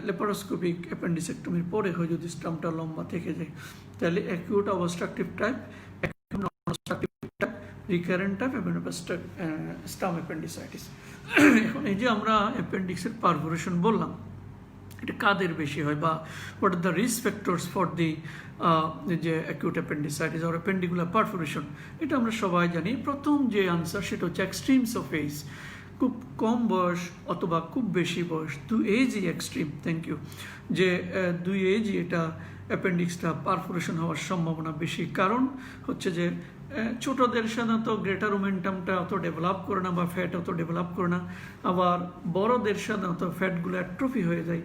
ল্যাপারোস্কোপিক অ্যাপেন্ডিসেক্টমির পরে হয়, যদি স্টামটা লম্বা থেকে যায়। তাহলে acute obstructive type, recurrent type এবং স্টাম অ্যাপেন্ডিসাইটিস। এখন এই যে আমরা অ্যাপেন্ডিক্সের পারফোরেশন বললাম, এটা কাদের বেশি হয়, বা what are the risk factors for the যে acute appendicitis or appendicular perforation, এটা আমরা সবাই জানি। প্রথম যে আনসার সেটা হচ্ছে এক্সট্রিমস অফ এজ, খুব কম বয়স অথবা খুব বেশি বয়স, 2 এজই এক্সট্রিম। Thank you. যে 2 এজই এটা অ্যাপেন্ডিক্সটা পারফোরেশন হওয়ার সম্ভাবনা বেশি। কারণ হচ্ছে যে ছোটদের সাধারণত গ্রেটার ওমেন্টামটা অত ডেভেলপ করে না, বা ফ্যাট অত ডেভেলপ করে না। আবার বড়দের সাধারণত ফ্যাটগুলো অ্যাট্রফি হয়ে যায়,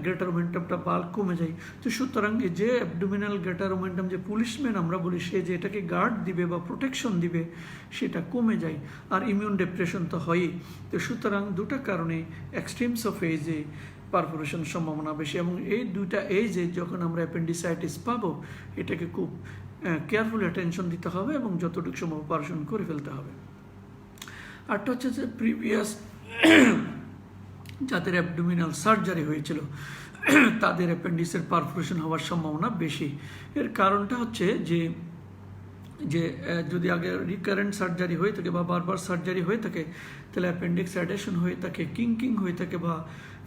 গ্রেটার ওমেন্টামটা বাল্ক কমে যায়। তো সুতরাং যে অ্যাবডোমিনাল গ্রেটার ওমেন্টাম, যে পুলিশম্যান আমরা বলি, সে যে এটাকে গার্ড দিবে বা প্রোটেকশন দিবে, সেটা কমে যায়। আর ইমিউন ডিপ্রেশন তো হয়ই। তো সুতরাং দুটো কারণে এক্সট্রিমস অফ এজে পারফোরেশন সম্ভাবনা বেশি। এবং এই দুইটা এজে যখন আমরা অ্যাপেন্ডিসাইটিস পাবো, এটাকে খুব কেয়ারফুল অ্যাটেনশন দিতে হবে এবং যতটুকু সম্ভব অপারেশন করে ফেলতে হবে। আরটা হচ্ছে যে প্রিভিয়াস যাদের অ্যাবডোমিনাল সার্জারি হয়েছিল, তাদের অ্যাপেন্ডিক্সের পারফোরেশন হওয়ার সম্ভাবনা বেশি। এর কারণটা হচ্ছে যে যদি আগে রিকারেন্ট সার্জারি হয়ে থাকে বা বারবার সার্জারি হয়ে থাকে, তাহলে অ্যাপেন্ডিক্স অ্যাডেশন হয়ে থাকে, কিঙ্কিং হয়ে থাকে, বা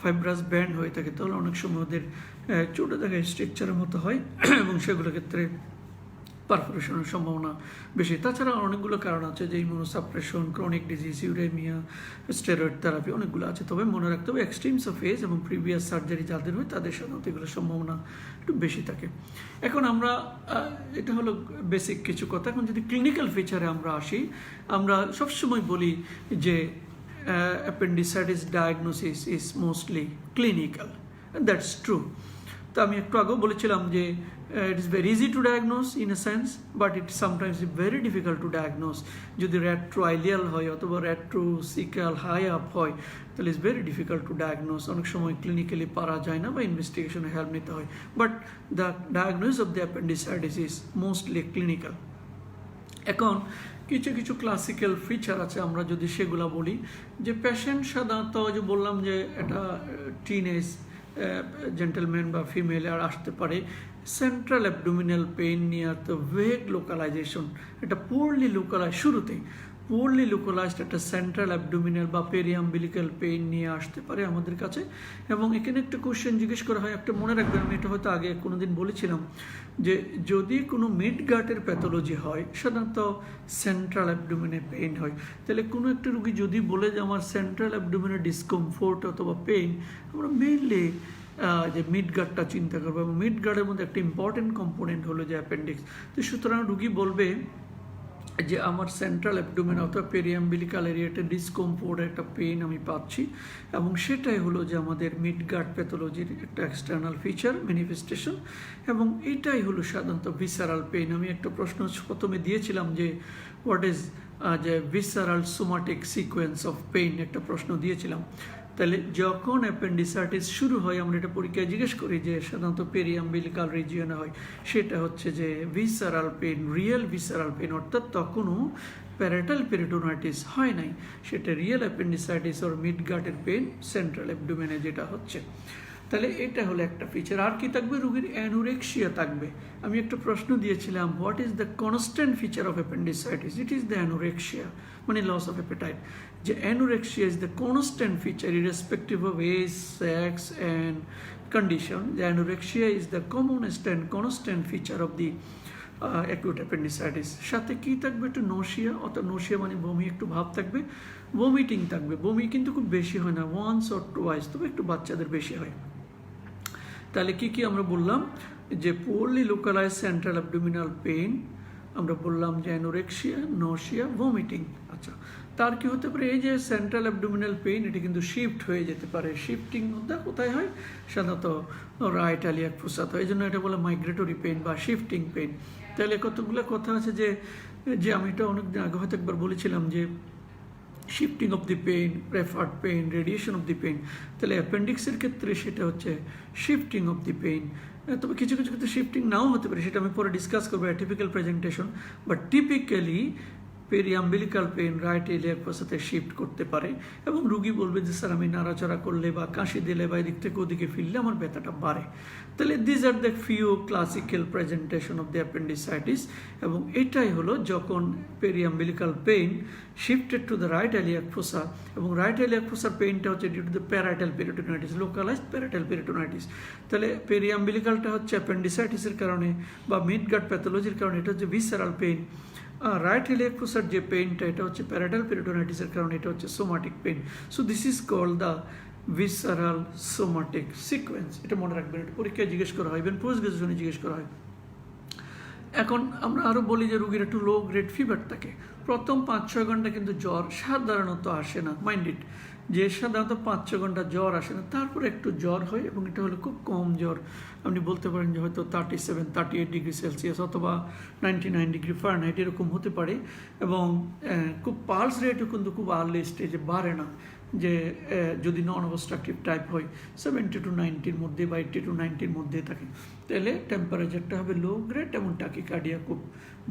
ফাইব্রাস ব্যান্ড হয়ে থাকে, তাহলে অনেক সময় ওদের ছোটো জায়গায় স্ট্রাকচারের মতো হয়, এবং সেগুলোর ক্ষেত্রে পারফোরেশনের সম্ভাবনা বেশি। তাছাড়া অনেকগুলো কারণ আছে, যে immunosuppression, chronic disease, uraemia, steroid therapy, অনেকগুলো আছে। তবে মনে রাখতে হবে এক্সট্রিমস অফ এজ এবং প্রিভিয়াস সার্জারি যাদের হয়, তাদের সাধারণত এগুলোর সম্ভাবনা একটু বেশি থাকে। এখন আমরা এটা হলো বেসিক কিছু কথা। এখন যদি ক্লিনিক্যাল ফিচারে আমরা আসি, আমরা সবসময় বলি যে appendicitis diagnosis is mostly clinical, that's true. তো আমি একটু আগেও বলেছিলাম যে it is very easy to diagnose in a sense, but it sometimes is very difficult to diagnose. যদি retroileal হয় অথবা retrocecal high up হয়, তাহলে it's very difficult to diagnose. অনেক সময় ক্লিনিক্যালি পারা যায় না বা ইনভেস্টিগেশনে হেল্প নিতে হয়, but the diagnosis of the appendicitis is mostly clinical. এখন কিছু কিছু ক্লাসিক্যাল ফিচার আছে, আমরা যদি সেগুলো বলি, যে পেশেন্ট সাধারণত যে বললাম যে এটা টিনেজ জেন্টেলম্যান বা ফিমেল আর আসতে পারে, central abdominal pain near the vague localisation, এটা পুরলি লোকালাইজ শুরুতেই, পোরলি লোকালাইজড একটা সেন্ট্রাল অ্যাবডোমিনাল বা পেরিয়াম্বিলিক্যাল পেইন নিয়ে আসতে পারে আমাদের কাছে। এবং এখানে একটা কোশ্চেন জিজ্ঞেস করা হয়, একটা মনে রাখবেন, আমি এটা হয়তো আগে কোনোদিন বলেছিলাম, যে যদি কোনো মিড গার্টের প্যাথোলজি হয় সাধারণত সেন্ট্রাল অ্যাবডোমিনে পেইন হয়, তাহলে কোনো একটা রুগী যদি বলে যে আমার সেন্ট্রাল অ্যাবডোমিনের ডিসকমফোর্ট অথবা পেইন, আমরা মেইনলি যে মিড গার্ডটা চিন্তা করবো। এবং মিড গার্ডের মধ্যে একটা ইম্পর্টেন্ট কম্পোনেন্ট হলো যে অ্যাপেন্ডিক্স। তো সুতরাং রুগী বলবে যে আমার সেন্ট্রাল অ্যাবডোমেন অথবা পেরিয়াম্বিলিক্যাল এরিয়াতে ডিসকমফোর্ট একটা পেইন আমি পাচ্ছি, এবং সেটাই হলো যে আমাদের মিড গার্ড প্যাথোলজির একটা এক্সটার্নাল ফিচার ম্যানিফেস্টেশন। এবং এটাই হলো সাধারণত ভিসারাল পেইন। আমি একটা প্রশ্ন প্রথমে দিয়েছিলাম যে হোয়াট ইজ যে visceral somatic sequence of pain, একটা প্রশ্ন দিয়েছিলাম। তাহলে যখন অ্যাপেন্ডিসাইটিস শুরু হয়, আমরা এটা পরীক্ষায় জিজ্ঞেস করি যে সাধারণত পেরিয়াম্বিলিক্যাল রিজিয়নে হয়, সেটা হচ্ছে যে visceral pain, real visceral pain, অর্থাৎ তখনও প্যারাটাল পেরিটোনাইটিস হয় নাই, সেটা রিয়েল অ্যাপেন্ডিসাইটিস ওর মিড গার্টের পেইন সেন্ট্রাল অ্যাবডোমেনে যেটা হচ্ছে। তাহলে এটা হলো একটা ফিচার। আর কি থাকবে? রুগীর অ্যানোরেক্সিয়া থাকবে। আমি একটা প্রশ্ন দিয়েছিলাম, what is the constant feature of appendicitis? It is the anorexia, মানে লস অফ অ্যাপেটাইট। যে anorexia is the constant feature irrespective of age, sex and condition. The anorexia is the commonest and constant feature of the acute appendicitis. সাথে কি থাকবে? একটু নোশিয়া, অর্থাৎ নোশিয়া মানে বমি, একটু ভাব থাকবে, ভমিটিং থাকবে। বমি কিন্তু খুব বেশি হয় না, ওয়ান্স অর টুয়াইস, তবে একটু বাচ্চাদের বেশি হয়। তাহলে কি কি আমরা বললাম? যে poorly localise central abdominal pain, আমরা বললাম যে অ্যানোরেক্সিয়া, নোশিয়া, ভমিটিং। আচ্ছা, তার কি হতে পারে? এই যে সেন্ট্রাল অ্যাবডোমিনাল পেইন, এটি কিন্তু শিফট হয়ে যেতে পারে। শিফটিং কোথায় হয়? সাধারণত রাইট ইলিয়াক ফোসাতে হয়, এই জন্য এটা বলে মাইগ্রেটরি পেইন বা শিফটিং পেইন। তাহলে কতগুলো কথা আছে যে আমি এটা অনেকদিন আগে হয়তো একবার বলেছিলাম যে shifting of the pain, preferred pain, radiation of the pain. তাহলে অ্যাপেন্ডিক্সের ক্ষেত্রে সেটা হচ্ছে শিফটিং অফ দি পেইন। তবে কিছু কিছু ক্ষেত্রে শিফটিং নাও হতে পারে, সেটা আমি পরে ডিসকাস করবো, atypical presentation. But typically periumbilical pain right iliac ফোসাতে শিফট করতে পারে, এবং রুগী বলবে যে স্যার আমি নাড়াচাড়া করলে বা কাশি দিলে বা এদিক থেকে ওদিকে ফিরলে আমার ব্যথাটা বাড়ে। তাহলে this are the few classical presentation of the appendicitis. এবং এটাই হলো যখন periumbilical pain shifted to the right iliac fossa, এবং রাইট ইলিয়াক ফোসার পেইনটা হচ্ছে due to the parietal peritonitis, localised parietal peritonitis. তাহলে পেরিয়াম্বিলিক্যালটা হচ্ছে অ্যাপেন্ডিসাইটিসের কারণে বা মিড গার্ড প্যাথোলজির কারণে, এটা হচ্ছে ভিসারাল পেইন। রাইট ইলিয়াক ফোসার যে পেইনটা, এটা হচ্ছে প্যারাটাল পেরিটোনাইটিসের কারণে, এটা হচ্ছে somatic pain. So this is called the visceral somatic sequence. এটা মনে রাখবেন, এটা পরীক্ষায় জিজ্ঞেস করা হয়, ইভেন পোস্ট গ্রাজুয়েশনে জিজ্ঞেস করা হয়। এখন আমরা আরও বলি যে রুগীর একটু লো গ্রেড ফিভার থাকে, প্রথম 5-6 ঘন্টা কিন্তু জ্বর সাধারণত আসে না, মাইন্ড ইট, যে সাধারণত 5-6 ঘন্টা জ্বর আসে না, তারপরে একটু জ্বর হয়, এবং এটা হলো খুব কম জ্বর। আপনি বলতে পারেন যে হয়তো 37-38 ডিগ্রি সেলসিয়াস অথবা 99 ডিগ্রি ফারেনহাইট এরকম হতে পারে, এবং খুব পালস রেটও কিন্তু খুব আর্লি স্টেজে বাড়ে না, যে যদি নন অবস্ট্রাকটিভ টাইপ হয় 70 to 90-র মধ্যে বা 80 to 90-র মধ্যে থাকে, তাহলে টেম্পারেচারটা হবে লো গ্রেড এবং টাকিকার্ডিয়া খুব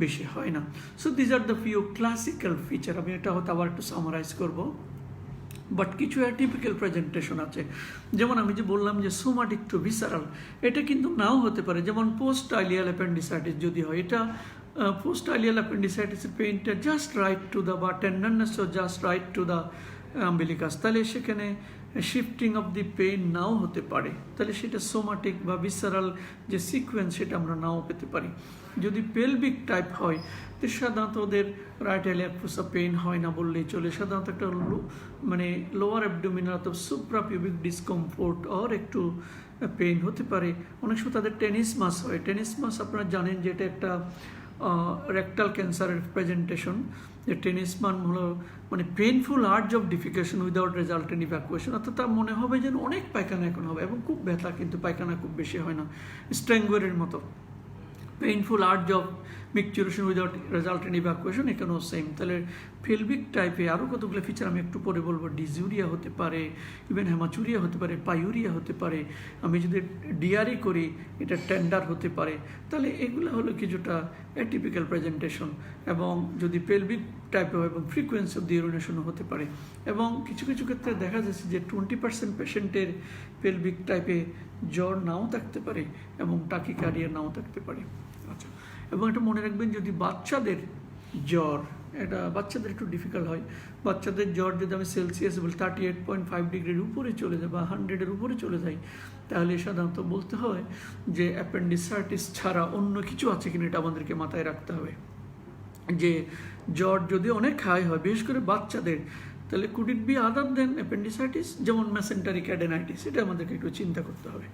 বেশি হয় না। So these R the few classical feature. আমি এটা হয়তো আবার একটু সামারাইজ করবো, বাট কিছু অ্যাটিপিক্যাল প্রেজেন্টেশন আছে, যেমন আমি যে বললাম যে সোমাটিক টু ভিসারাল, এটা কিন্তু নাও হতে পারে। যেমন পোস্ট আইলিয়াল অ্যাপেন্ডিসাইটিস যদি হয়, এটা পোস্ট আইলিয়াল অ্যাপেন্ডিসাইটিসের পেইনটা জাস্ট রাইট টু দ্য বা tenderness just right to the umbilicus, তাহলে সেখানে শিফটিং অফ দি পেইন নাও হতে পারে, তাহলে সেটা সোমাটিক বা ভিসারাল যে সিকোয়েন্স সেটা আমরা নাও পেতে পারি। যদি পেলভিক টাইপ হয়, তো সাধারণত ওদের রাইট ইলিয়াক ফোসা পেইন হয় না বললেই চলে, সাধারণত একটা মানে লোয়ার অ্যাবডোমিনাল অথবা সুপ্রাপিউবিক ডিসকমফোর্ট আর একটু পেইন হতে পারে। অনেক সময় তাদের টেনিসমাস হয়। টেনিসমাস আপনারা জানেন যে এটা একটা রেকটাল ক্যান্সারের প্রেজেন্টেশন, যে টেনিসমান হলো মানে painful urge of defecation without resultant evacuation, অর্থাৎ তার মনে হবে যেন অনেক পায়খানা এখন হবে, এবং খুব ব্যথা, কিন্তু পায়খানা খুব বেশি হয় না, স্ট্র্যাঙ্গুয়ারের মতো। Painful urge of micturition without resultant evacuation, এখানেও সেম। তাহলে পেলভিক টাইপে আরও কতগুলো ফিচার আমি একটু পরে বলবো। ডিজুরিয়া হতে পারে, ইভেন হেমাচুরিয়া হতে পারে, পাইউরিয়া হতে পারে, আমি যদি ডিআরই করি এটা টেন্ডার হতে পারে। তাহলে এগুলো হলো কিছুটা অ্যাটিপিক্যাল প্রেজেন্টেশন, এবং যদি পেলভিক টাইপে হয় এবং ফ্রিকোয়েন্সি অফ দি ইউরিনেশনও হতে পারে। এবং কিছু কিছু ক্ষেত্রে দেখা যাচ্ছে যে 20% পেশেন্টের পেলভিক টাইপে জ্বর নাও থাকতে পারে এবং টাকিকার্ডিয়া নাও থাকতে পারে। আচ্ছা, এবং এটা মনে রাখবেন, যদি বাচ্চাদের জ্বর এটা বাচ্চাদের একটু ডিফিকাল্ট হয়। বাচ্চাদের জ্বর যদি আমি সেলসিয়াস বলি 38.5 ডিগ্রির উপরে চলে যায় বা 100-এর উপরে চলে যায়, তাহলে সাধারণত বলতে হয় যে অ্যাপেন্ডিসাইটিস ছাড়া অন্য কিছু আছে কিনা এটা আমাদেরকে মাথায় রাখতে হবে। যে জ্বর যদি অনেক হাই হয় বিশেষ করে বাচ্চাদের, তাহলে could it be other than appendicitis, যেমন মেসেন্টারিক অ্যাডেনাইটিস, এটা আমাদেরকে একটু চিন্তা করতে হবে।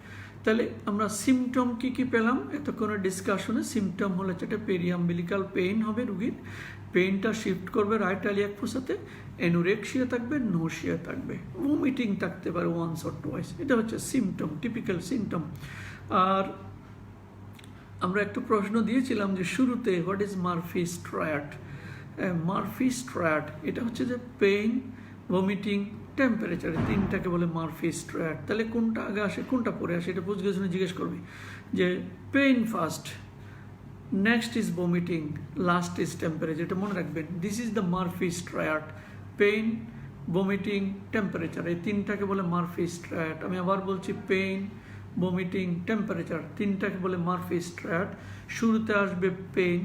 তাহলে আমরা সিমটম কি কি পেলাম এতক্ষণের ডিসকাশনে? সিমটম হলো যেটা পেরিয়াম্বিলিক্যাল পেইন হবে রুগীর, পেইনটা শিফট করবে রাইট ইলিয়াক ফোসাতে, অ্যানোরেক্সিয়া থাকবে, নোশিয়া থাকবে, ভমিটিং থাকতে পারে ওয়ান্স অর টুয়াইস, এটা হচ্ছে সিমটম, টিপিক্যাল সিমটম। আর আমরা একটা প্রশ্ন দিয়েছিলাম যে শুরুতে হোয়াট ইজ মারফিস ট্রায়াড? মারফিস ট্রায়াড এটা হচ্ছে যে পেইন, ভমিটিং, টেম্পারেচার, তিনটাকে বলে মারফিস ট্রায়াড। তাহলে কোনটা আগে আসে কোনটা পরে আসে এটা বুঝে জিজ্ঞেস করবে যে pain first, next is vomiting, last is temperature, এটা মনে রাখবেন। This is the Murphy's triad, pain, vomiting, temperature, এই তিনটাকে বলে মারফিস ট্রায়াড। আমি আবার বলছি পেইন, ভমিটিং, টেম্পারেচার, তিনটাকে বলে মারফিস ট্রায়াড। শুরুতে আসবে পেইন,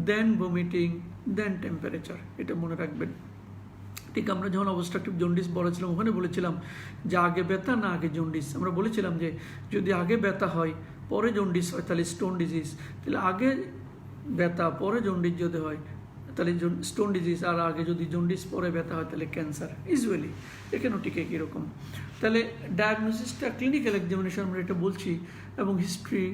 দেন ভমিটিং, দেন টেম্পারেচার, এটা মনে রাখবেন। ঠিক আমরা যখন অবস্ট্রাকটিভ জন্ডিস বলেছিলাম ওখানে বলেছিলাম যে আগে ব্যথা না আগে জন্ডিস। আমরা বলেছিলাম যে যদি আগে ব্যথা হয় পরে জন্ডিস হয় তাহলে স্টোন ডিজিজ, তাহলে আগে ব্যথা পরে জন্ডিস যদি হয় তাহলে স্টোন ডিজিজ, আর আগে যদি জন্ডিস পরে ব্যথা হয় তাহলে ক্যান্সার। ইউজুয়ালি এখানেও ঠিক একই রকম। তাহলে ডায়াগনোসিসটা ক্লিনিক্যাল এক্সামিনেশন আমরা এটা বলছি, এবং হিস্ট্রি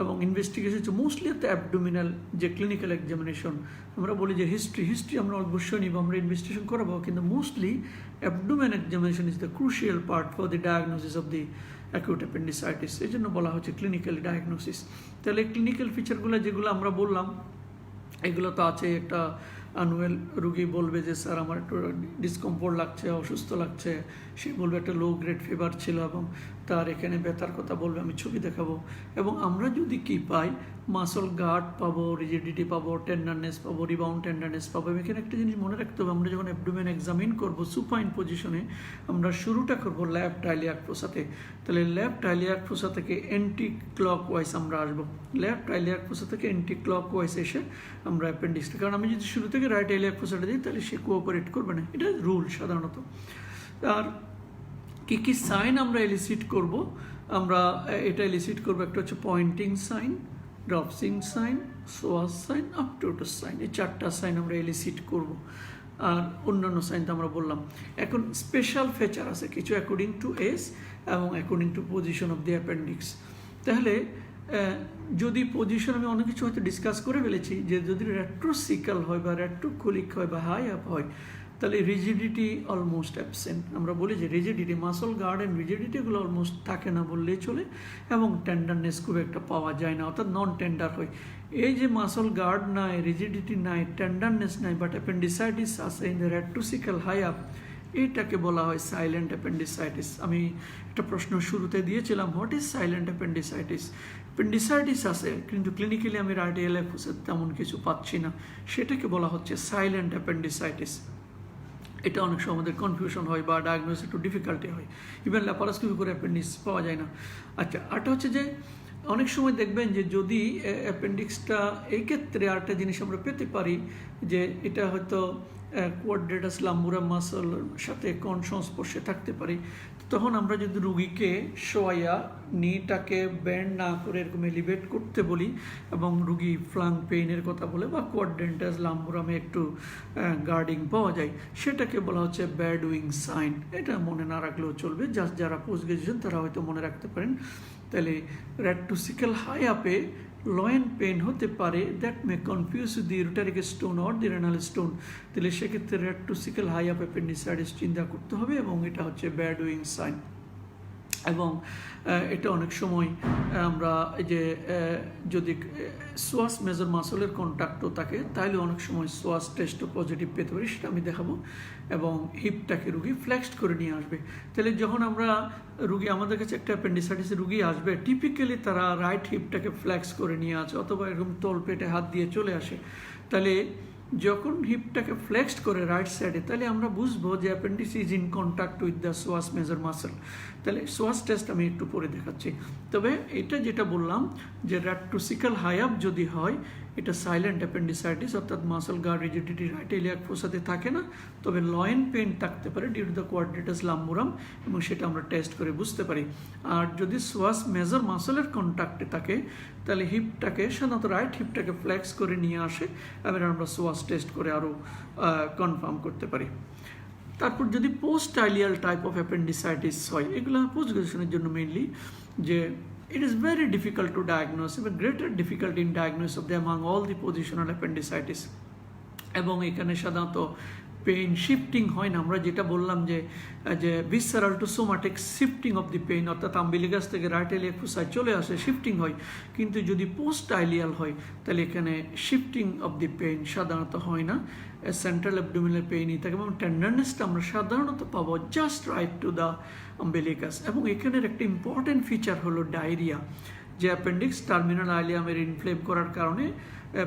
এবং ইনভেস্টিগেশন হচ্ছে মোস্টলি তো অ্যাবডোমিনাল যে ক্লিনিক্যাল এক্সামিনেশন। আমরা বলি যে হিস্ট্রি আমরা অবশ্যই নিব, আমরা ইনভেস্টিগেশন করাবো, কিন্তু mostly abdomen examination is the crucial part for the diagnosis of the acute appendicitis. এই জন্য বলা হচ্ছে ক্লিনিক্যাল ডায়াগনোসিস। তাহলে ক্লিনিক্যাল ফিচারগুলো যেগুলো আমরা বললাম এগুলো তো আছে। একটা আনুয়েল রুগী বলবে যে স্যার আমার একটু ডিসকমফোর্ট লাগছে, অসুস্থ লাগছে, সে বলবে একটা লো গ্রেড ফিভার ছিল এবং তার এখানে ব্যথার কথা বলবে, আমি ছবি দেখাবো। এবং আমরা যদি কি পাই, মাসল গার্ড পাবো, রিজিডিটি পাবো, টেন্ডারনেস পাবো, রিবাউন্ড টেন্ডারনেস পাবো। এখানে একটা জিনিস মনে রাখতে হবে, আমরা যখন অ্যাবডোমেন এক্সামিন করবো সুপাইন পজিশনে আমরা শুরুটা করবো লেফট ইলিয়াক ফোসাতে। তাহলে লেফট ইলিয়াক ফোসা থেকে অ্যান্টি ক্লক ওয়াইজ আমরা আসবো, লেফট ইলিয়াক ফোসা থেকে অ্যান্টি ক্লক ওয়াইজ এসে আমরা অ্যাপেন্ডিক্সটা, কারণ আমি যদি শুরু থেকে রাইট ইলিয়াক ফোসাটা দিই তাহলে সে কোঅপারেট করবে না, এটা রুল সাধারণত। আর কি কি সাইন আমরা এলিসিট করব? আমরা এটা এলিসিট করবো, একটা হচ্ছে পয়েন্টিং সাইন, ড্রপসিং সাইন, সোয়াস সাইন, আপটোটাস সাইন, এই চারটা সাইন আমরা এলিসিট করব। আর অন্যান্য সাইন তো আমরা বললাম। এখন স্পেশাল ফিচার আছে কিছু অ্যাকর্ডিং টু এজ এবং according to position of the appendix. তাহলে যদি পজিশন আমি অনেক কিছু হয়তো ডিসকাস করে ফেলেছি, যে যদি রেট্রোসিকাল হয় বা রেট্রোকোলিক হয় বা হাই আপ হয় তাহলে রিজিডিটি অলমোস্ট অ্যাবসেন্ট। আমরা বলি যে রিজিডিটি, মাসল গার্ড অ্যান্ড রিজিডিটিগুলো অলমোস্ট থাকে না বললেই চলে, এবং টেন্ডারনেস খুব একটা পাওয়া যায় না, অর্থাৎ নন টেন্ডার হয়। এই যে মাসল গার্ড নাই, রিজিডিটি নাই, টেন্ডারনেস নাই, বাট অ্যাপেন্ডিসাইটিস আছে in the retrocaecal high up, এইটাকে বলা হয় সাইলেন্ট অ্যাপেন্ডিসাইটিস। আমি একটা প্রশ্ন শুরুতে দিয়েছিলাম, what is silent appendicitis? Appendicitis আছে কিন্তু ক্লিনিক্যালি আমি রাইট ইলিয়াক ফোসাতে তেমন কিছু পাচ্ছি না, সেটাকে বলা হচ্ছে সাইলেন্ট অ্যাপেন্ডিসাইটিস। এটা অনেক সময় আমাদের কনফিউশন হয় বা ডায়াগনোসিস একটু ডিফিকাল্টি হয়, ইভেন ল্যাপারোস্কোপি করে অ্যাপেন্ডিক্স পাওয়া যায় না। আচ্ছা, আরটা হচ্ছে যে অনেক সময় দেখবেন যে যদি অ্যাপেন্ডিক্সটা, এই ক্ষেত্রে আরেকটা জিনিস আমরা পেতে পারি যে এটা হয়তো কোয়াড্রেটাস লাম্বুরা মাসল সাথে কোন সংস্পর্শে থাকতে পারি, তখন আমরা যদি রুগীকে শোয়া নিটাকে ব্যান্ড না করে এরকম এলিভেট করতে বলি এবং রুগী ফ্লাং পেইনের কথা বলে বা কোয়াড্রেন্টাস লাম্বুরামে একটু গার্ডিং পাওয়া যায়, সেটাকে বলা হচ্ছে ব্যাড উইং সাইন। এটা মনে না রাখলেও চলবে, জাস্ট যারা পোস্ট গ্রাজুয়েশন তারা হয়তো মনে রাখতে পারেন। তাহলে রেট্রোসিকাল হাই আপে লোয়েন পেন হতে পারে, that may confuse the ureteric stone or the renal stone. তাহলে সেক্ষেত্রে রেট্রোসিকাল হাই আপ অ্যাপেন্ডিসাইটিস চিন্তা করতে হবে, এবং এটা হচ্ছে ব্যাড উইং সাইন। এবং এটা অনেক সময় আমরা এই যে যদি সোয়াস মেজর মাসলের কন্ট্যাক্টও থাকে তাহলে অনেক সময় সোয়াস টেস্টও পজিটিভ পেতে পারি, সেটা আমি দেখাবো। এবং হিপটাকে রুগী ফ্লেক্সড করে নিয়ে আসবে। তাহলে যখন আমরা রুগী, আমাদের কাছে একটা অ্যাপেন্ডিসাইটিসের রুগী আসবে, টিপিক্যালি তারা রাইট হিপটাকে ফ্লেক্স করে নিয়ে আসে অথবা এরকম তল পেটে হাত দিয়ে চলে আসে। তাহলে যখন হিপটাকে ফ্লেক্সড করে রাইট সাইডে, তাহলে আমরা বুঝবো যে appendix is in contact with the psoas major muscle. তাহলে সোয়াস টেস্ট আমি একটু পরে দেখাচ্ছি। তবে এটা যেটা বললাম যে রেট্রোসিক্যাল হাই আপ যদি হয়, এটা সাইলেন্ট অ্যাপেন্ডিসাইটিস, অর্থাৎ muscle guard rigidity right iliac ফোসাতে থাকে না, তবে লয়েন পেন থাকতে পারে due to the quadratus lumborum, এবং সেটা আমরা টেস্ট করে বুঝতে পারি। আর যদি সোয়াস মেজর মাসলের কন্ট্যাক্টে থাকে, তাহলে হিপটাকে সাধারণত রাইট হিপটাকে ফ্লেক্স করে নিয়ে আসে, এবার আমরা সোয়াস টেস্ট করে আরও কনফার্ম করতে পারি। তারপর যদি post ileal type of appendicitis হয়, এগুলো পোস্ট গ্রাজুয়েশনের জন্য মেইনলি, যে it is very difficult to diagnose, even greater difficulty in diagnosis of the among all the positional appendicitis, এবং এখানে সাধারণত পেইন শিফটিং হয় না। আমরা যেটা বললাম যে visceral to somatic shifting of the pain, অর্থাৎ আম্বিলিকাস থেকে রাইট ইলিয়াক ফোসায় চলে আসে, শিফটিং হয়। কিন্তু যদি পোস্ট আইলিয়াল হয়, তাহলে এখানে শিফটিং অফ দি পেইন সাধারণত হয় না, সেন্ট্রাল অ্যাবডোমিনাল পেইনই থাকে, এবং টেন্ডারনেসটা আমরা সাধারণত পাবো just right to the umbilicus. এবং এখানের একটা ইম্পর্টেন্ট ফিচার হলো ডায়রিয়া, যে অ্যাপেন্ডিক্স টার্মিনাল আইলিয়ামের ইনফ্লেম করার কারণে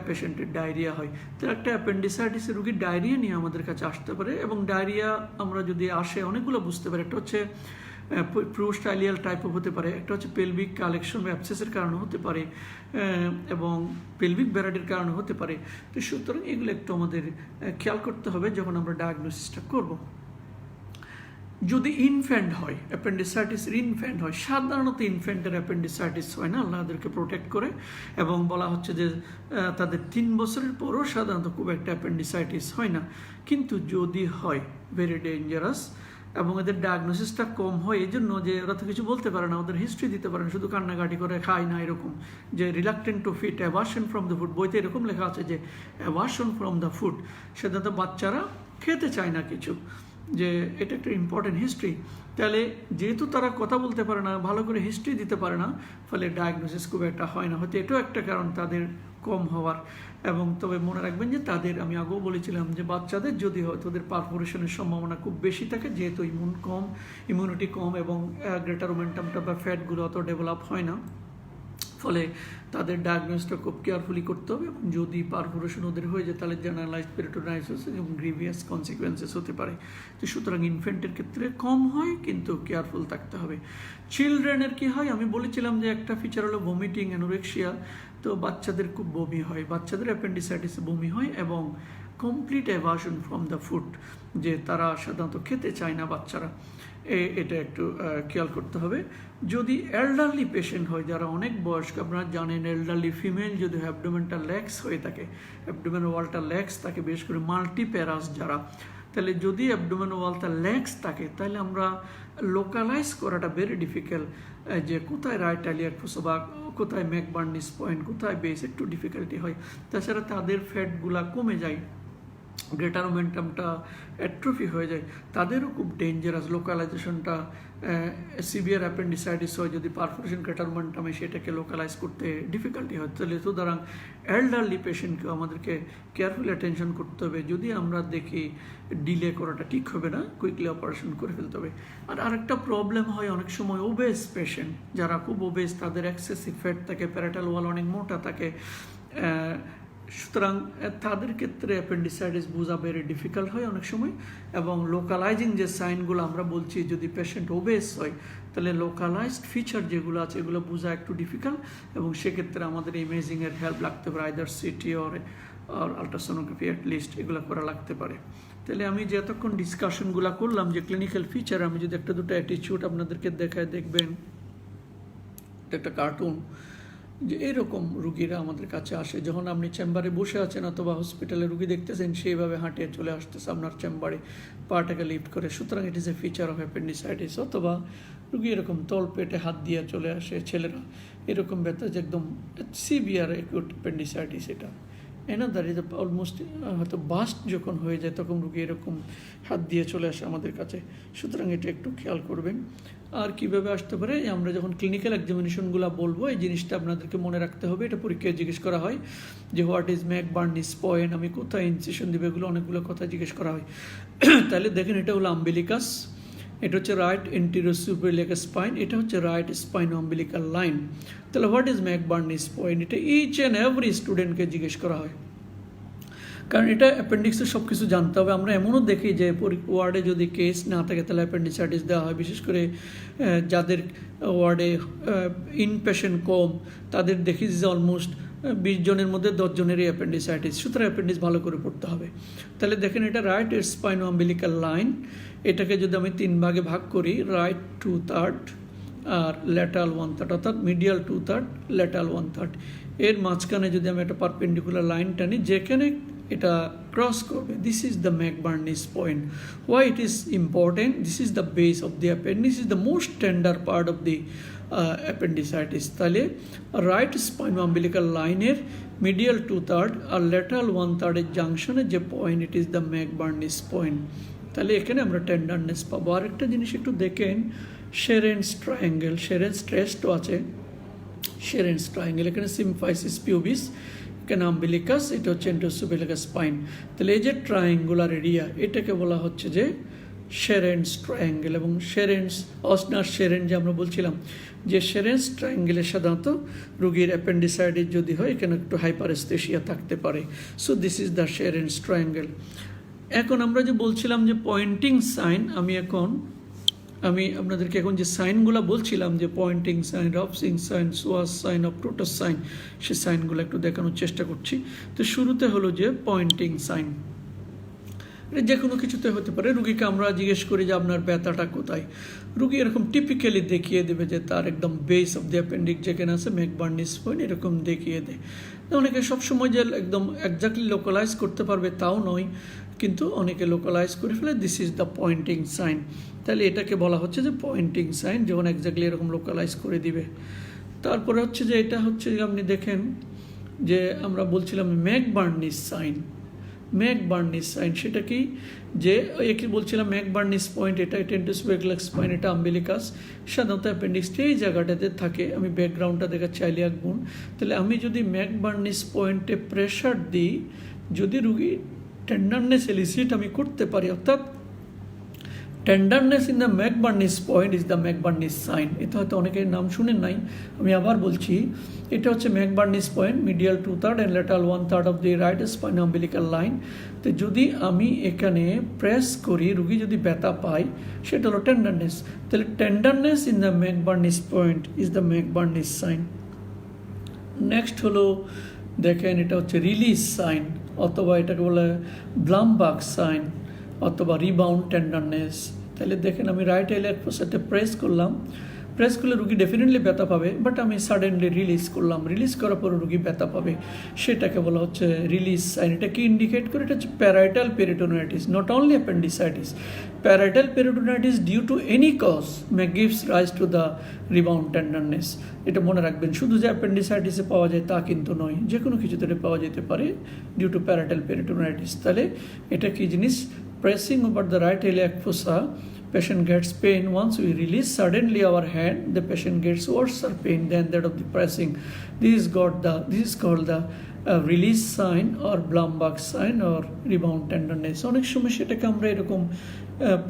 পেশেন্টের ডায়রিয়া হয়। তো একটা অ্যাপেন্ডিসাইটিসের রুগীর ডায়রিয়া নিয়ে আমাদের কাছে আসতে পারে, এবং ডায়রিয়া আমরা যদি আসে অনেকগুলো বুঝতে পারি। একটা হচ্ছে প্রোস্টাইলিয়াল টাইপও হতে পারে, একটা হচ্ছে পেলভিক কালেকশন বা অ্যাবসেসের কারণে হতে পারে, এবং পেলভিক ব্যারাডের কারণে হতে পারে। তো সুতরাং এগুলো একটু আমাদের খেয়াল করতে হবে যখন আমরা ডায়াগনোসিসটা করব। যদি ইনফ্যান্ট হয়, অ্যাপেন্ডিসাইটিসের ইনফ্যান্ট হয়, সাধারণত ইনফ্যান্টের অ্যাপেন্ডিসাইটিস হয় না, আল্লাহ তাদেরকে প্রোটেক্ট করে, এবং বলা হচ্ছে যে তাদের 3 বছরের পরও সাধারণত খুব একটা অ্যাপেন্ডিসাইটিস হয় না। কিন্তু যদি হয়, ভেরি ডেঞ্জারাস, এবং এদের ডায়াগনোসিসটা কম হয় এই জন্য যে ওরা তো কিছু বলতে পারে না, ওদের হিস্ট্রি দিতে পারে না, শুধু কান্নাকাটি করে, খায় না, এরকম। যে reluctant to feed, aversion from the food, বইতে এরকম লেখা আছে যে অ্যাভার্শন ফ্রম দ্য ফুড, সাধারণত বাচ্চারা খেতে চায় না কিছু, যে এটা একটা ইম্পর্টেন্ট হিস্ট্রি। তাহলে যেহেতু তারা কথা বলতে পারে না, ভালো করে হিস্ট্রি দিতে পারে না, ফলে ডায়াগনোসিস খুব একটা হয় না। হয়তো এটাও একটা কারণ তাদের কম হওয়ার। এবং তবে মনে রাখবেন যে তাদের, আমি আগেও বলেছিলাম যে বাচ্চাদের যদি হয় তাদের পারফোরেশনের সম্ভাবনা খুব বেশি থাকে, যেহেতু ইমিউনিটি কম, এবং গ্রেটার ওমেন্টামটা বা ফ্যাটগুলো অত ডেভেলপ হয় না, ফলে তাদের ডায়াগনোসটা খুব কেয়ারফুলি করতে হবে। এবং যদি পারফোরেশন ওদের হয়ে যায়, তাহলে জেনারেলাইজড পেরিটোনাইটিস এবং গ্রিভিয়াস কনসিকুয়েন্সেস হতে পারে। তো সুতরাং ইনফ্যান্টের ক্ষেত্রে কম হয়, কিন্তু কেয়ারফুল থাকতে হবে। চিলড্রেনের কি হয়, আমি বলেছিলাম যে একটা ফিচার হলো ভমিটিং, অ্যানোরেক্সিয়া। তো বাচ্চাদের খুব বমি হয়, বাচ্চাদের অ্যাপেন্ডিসাইটিসে বমি হয়, এবং complete aversion from the food, যে তারা সাধারণত খেতে চায় না বাচ্চারা, এটা একটু খেয়াল করতে হবে। যদি এল্ডারলি পেশেন্ট হয়, যারা অনেক বয়স্ক, আপনারা জানেন এল্ডারলি ফিমেল যদি অ্যাবডোমেনটা ল্যাক্স হয়ে থাকে, অ্যাবডোমেন ওয়ালটা ল্যাক্স থাকে, বিশেষ করে মাল্টিপ্যারাস যারা, তাহলে যদি অ্যাবডোমেন ওয়ালটা ল্যাক্স থাকে, তাহলে আমরা লোকালাইজ করাটা ভেরি ডিফিকাল্ট, যে কোথায় রাইট ইলিয়াক ফোসা বা কোথায় ম্যাকবার্নিস পয়েন্ট, কোথায় বেস, একটু ডিফিকাল্টি হয়। তাছাড়া তাদের ফ্যাটগুলা কমে যায়, গ্রেটার ওমেন্টামটা অ্যাট্রফি হয়ে যায়, তাদেরও খুব ডেঞ্জারাস। লোকালাইজেশনটা সিভিয়ার অ্যাপেন্ডিসাইটিস হয় যদি পারফোরেশন গ্রেটার ওমেন্টামে, সেটাকে লোকালাইজ করতে ডিফিকাল্টি হয়। তাহলে সুতরাং এল্ডারলি পেশেন্টকেও আমাদেরকে কেয়ারফুলি অ্যাটেনশন করতে হবে। যদি আমরা দেখি ডিলে করাটা ঠিক হবে না, কুইকলি অপারেশন করে ফেলতে হবে। আর আরেকটা প্রবলেম হয় অনেক সময় ওবেস পেশেন্ট, যারা খুব ওবেস, তাদের এক্সেসিভ ফ্যাট থাকে, প্যারাটাল ওয়াল অনেক মোটা থাকে, সুতরাং তাদের ক্ষেত্রে অ্যাপেন্ডিসাইটিস বোঝা ভেরি ডিফিকাল্ট হয় অনেক সময়। এবং লোকালাইজিং যে সাইনগুলো আমরা বলছি, যদি পেশেন্ট ওবেস হয়, তাহলে লোকালাইজড ফিচার যেগুলো আছে এগুলো বোঝা একটু ডিফিকাল্ট, এবং সেক্ষেত্রে আমাদের ইমেজিংয়ের হেল্প লাগতে পারে, either city or ultrasonography at least এগুলো করা লাগতে পারে। তাহলে আমি যে এতক্ষণ ডিসকাশনগুলো করলাম যে ক্লিনিক্যাল ফিচার, আমি যদি একটা দুটো অ্যাটিটিউড আপনাদেরকে দেখায়, দেখবেন একটা কার্টুন, যে এরকম রুগীরা আমাদের কাছে আসে। যখন আপনি চেম্বারে বসে আছেন অথবা হসপিটালে রুগী দেখতেছেন, সেইভাবে হাঁটিয়ে চলে আসতেছে আপনার চেম্বারে, পাটাকে লিফট করে। সুতরাং it is a feature of appendicitis. অথবা রুগী এরকম তল পেটে হাত দিয়ে চলে আসে, ছেলেরা এরকম ব্যথা, যে একদম সিভিয়ার অ্যাকিউট অ্যাপেন্ডিসাইটিস। এটা এনাদার ইজ অলমোস্ট হয়তো বাস্ট যখন হয়ে যায়, তখন রুগী এরকম হাত দিয়ে চলে আসে আমাদের কাছে। সুতরাং এটা একটু খেয়াল করবেন। আর কীভাবে আসতে পারে, আমরা যখন ক্লিনিক্যাল এক্সামিনেশনগুলো বলবো, এই জিনিসটা আপনাদেরকে মনে রাখতে হবে। এটা পরীক্ষায় জিজ্ঞেস করা হয় যে হোয়াট ইজ ম্যাকবার্নিস পয়েন্ট, আমি কোথায় ইনসিশন দেবে, এগুলো অনেকগুলো কথা জিজ্ঞেস করা হয়। তাহলে দেখেন, এটা হলো আম্বিলিকাস, এটা হচ্ছে রাইট এন্টেরিয়র সুপিরিয়র স্পাইন, এটা হচ্ছে রাইট স্পাইন আম্বিলিকাল লাইন। তাহলে হোয়াট ইজ ম্যাকবার্নিস পয়েন্ট, এটা ইচ অ্যান্ড এভরি স্টুডেন্টকে জিজ্ঞেস করা হয়। কারণ এটা অ্যাপেন্ডিক্সে সব কিছু জানতে হবে। আমরা এমনও দেখি যে ওয়ার্ডে যদি কেস না থাকে তাহলে অ্যাপেন্ডিসাইটিস দেওয়া হয়, বিশেষ করে যাদের ওয়ার্ডে ইনপেশেন্ট কম তাদের দেখি যে অলমোস্ট 20 জনের মধ্যে 10 জনেরই অ্যাপেন্ডিসাইটিস। সুতরাং অ্যাপেন্ডিক্স ভালো করে পড়তে হবে। তাহলে দেখেন এটা রাইট স্পাইনো আম্বিলিক্যাল লাইন, এটাকে যদি আমি 3 ভাগে ভাগ করি, রাইট 2/3 আর ল্যাটারাল 1/3, অর্থাৎ মিডিয়াল 2/3 ল্যাটারাল 1/3, এর মাঝখানে যদি আমি একটা পারপেন্ডিকুলার লাইন টানি যেখানে এটা ক্রস করবে, this is the McBurney's point. Why it is important? This is the base of the appendix, is the most tender part of the appendicitis. তাহলে রাইট স্পাইনো আম্বিলিক্যাল লাইনের মিডিয়াল 2/3 আর lateral 1/3 এর জাংশনে যে point, it is the McBurney's point. তাহলে এখানে আমরা tenderness পাবো। আরেকটা জিনিস একটু দেখেন, শেরেন্স ট্রায়াঙ্গেল, শেরেন্স ট্রেস্টও আছে, শেরেন্স ট্রায়াঙ্গেল, এখানে সিম্ফাইসিস পিউবিস, এখানে আম্বিলিকাস, এটা হচ্ছে এন্ডোসুবেলিকাস স্পাইন। তাহলে এই যে ট্রায়াঙ্গুলার এরিয়া, এটাকে বলা হচ্ছে যে শেরেন্স ট্রায়াঙ্গেল। এবং শেরেন্স অসনার শেরেন যে আমরা বলছিলাম যে শেরেন্স ট্রায়াঙ্গেলের সাধারণত রোগীর অ্যাপেন্ডিসাইটিস যদি হয় এখানে একটু হাইপারস্থেশিয়া থাকতে পারে। So this is the Sherren's triangle. এখন আমরা যে বলছিলাম যে পয়েন্টিং সাইন, আমি আপনাদেরকে এখন যে সাইনগুলো বলছিলাম যে pointing sign, Rovsing sign, সোয়াস sign, অপটোটাস সাইন, সেই সাইনগুলো একটু দেখানোর চেষ্টা করছি। তো শুরুতে হলো যে পয়েন্টিং সাইন, যে কোনো কিছুতে হতে পারে। রুগীকে আমরা জিজ্ঞেস করি যে আপনার ব্যথাটা কোথায়, রুগী এরকম টিপিক্যালি দেখিয়ে দেবে যে তার একদম বেস অফ দ্য অ্যাপেন্ডিক্স যেখানে আছে ম্যাকবার্নিস পয়েন্ট, এরকম দেখিয়ে দেয়। অনেকে সবসময় যে একদম একজাক্টলি লোকালাইজ করতে পারবে তাও নয়, কিন্তু অনেকে লোকালাইজ করে ফেলে। This is the pointing sign. তাহলে এটাকে বলা হচ্ছে যে পয়েন্টিং সাইন, যখন একজাক্টলি এরকম লোকালাইজ করে দিবে। তারপরে হচ্ছে যে এটা হচ্ছে যে আপনি দেখেন যে আমরা বলছিলাম ম্যাকবার্নিস সাইন, ম্যাকবার্নিস সাইন সেটা কি, যে একে বলছিলাম ম্যাকবার্নিস পয়েন্ট, এটা এন্ডোসুবেলিকাস স্পাইন, এটা আম্বিলিকাস, সাধারণত অ্যাপেন্ডিক্সটা এই জায়গাটাতে থাকে। আমি ব্যাকগ্রাউন্ডটা দেখাচ্ছি, ইলিয়াক বোন। তাহলে আমি যদি ম্যাকবার্নিস পয়েন্টে প্রেশার দিই, যদি রুগী টেন্ডারনেস এলিসিট আমি করতে পারি, অর্থাৎ tenderness in the McBurney's point is the McBurney's sign. এটা হয়তো অনেকের নাম শুনেন নাই, আমি আবার বলছি, এটা হচ্ছে McBurney's point, medial 2/3 and lateral 1/3 of the right spino umbilical line. তো যদি আমি এখানে প্রেস করি, রুগী যদি ব্যথা পায়, সেটা হলো টেন্ডারনেস। তাহলে tenderness in the McBurney's point is the McBurney's sign. Next হলো দেখেন, এটা হচ্ছে রিলিজ সাইন, অথবা এটাকে বলে ব্লামবার্গ সাইন, অথবা রিবাউন্ড টেন্ডারনেস। তাহলে দেখেন আমি রাইট ইলিয়াক ফোসাতে প্রেস করলাম, প্রেস করলে রুগী ডেফিনেটলি ব্যথা পাবে, বাট আমি সাডেনলি রিলিজ করলাম, রিলিজ করার পরে রুগী ব্যথা পাবে, সেটাকে বলা হচ্ছে রিলিজ সাইন। এটা কি ইন্ডিকেট করে? এটা হচ্ছে parietal peritonitis, not only appendicitis. Parietal peritonitis due to any cause may gives rise to the rebound tenderness. এটা মনে রাখবেন, শুধু যে অ্যাপেন্ডিসাইটিসে পাওয়া যায় তা কিন্তু নয়, যে কোনো কিছুতে পাওয়া যেতে পারে ডিউ টু প্যারাইটাল পেরিটোনাইটিস। তাহলে এটা কি জিনিস? Pressing over the right iliac fossa, patient gets pain. Once we release suddenly our hand, the patient gets worse pain than that of the pressing. This is called the release sign or Blumberg sign or rebound tenderness. অনেক সময় সেটাকে আমরা এরকম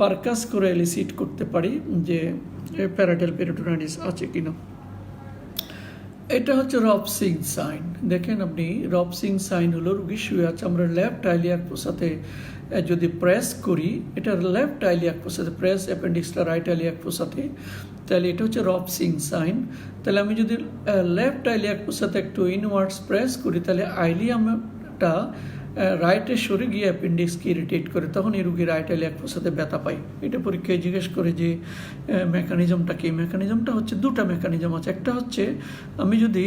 পারকাস করে এলিসিট করতে পারি যে parietal peritonitis আছে কিনা। এটা হচ্ছে রবসিং সাইন। দেখেন আপনি, রবসিং সাইন হলো রুগী শুয়ে আছে, আমরা লেফট ইলিয়াক ফোসাতে যদি প্রেস করি, এটা লেফট ইলিয়াক ফোসাতে প্রেস, অ্যাপেন্ডিক্সটা রাইট ইলিয়াক ফোসাতে, তাহলে এটা হচ্ছে রবসিং সাইন। তাহলে আমি যদি লেফট ইলিয়াক ফোসাতে একটু ইনওয়ার্ডস প্রেস করি, তাহলে আইলিয়ামটা রাইটে সরে গিয়ে অ্যাপেন্ডিক্সকে ইরিটেট করে, তখন এই রুগী রাইট ইলিয়াক ফোসাতে ব্যথা পায়। এটা পরীক্ষায় জিজ্ঞেস করে যে মেকানিজমটা কি? মেকানিজমটা হচ্ছে দুটা মেকানিজম আছে। একটা হচ্ছে আমি যদি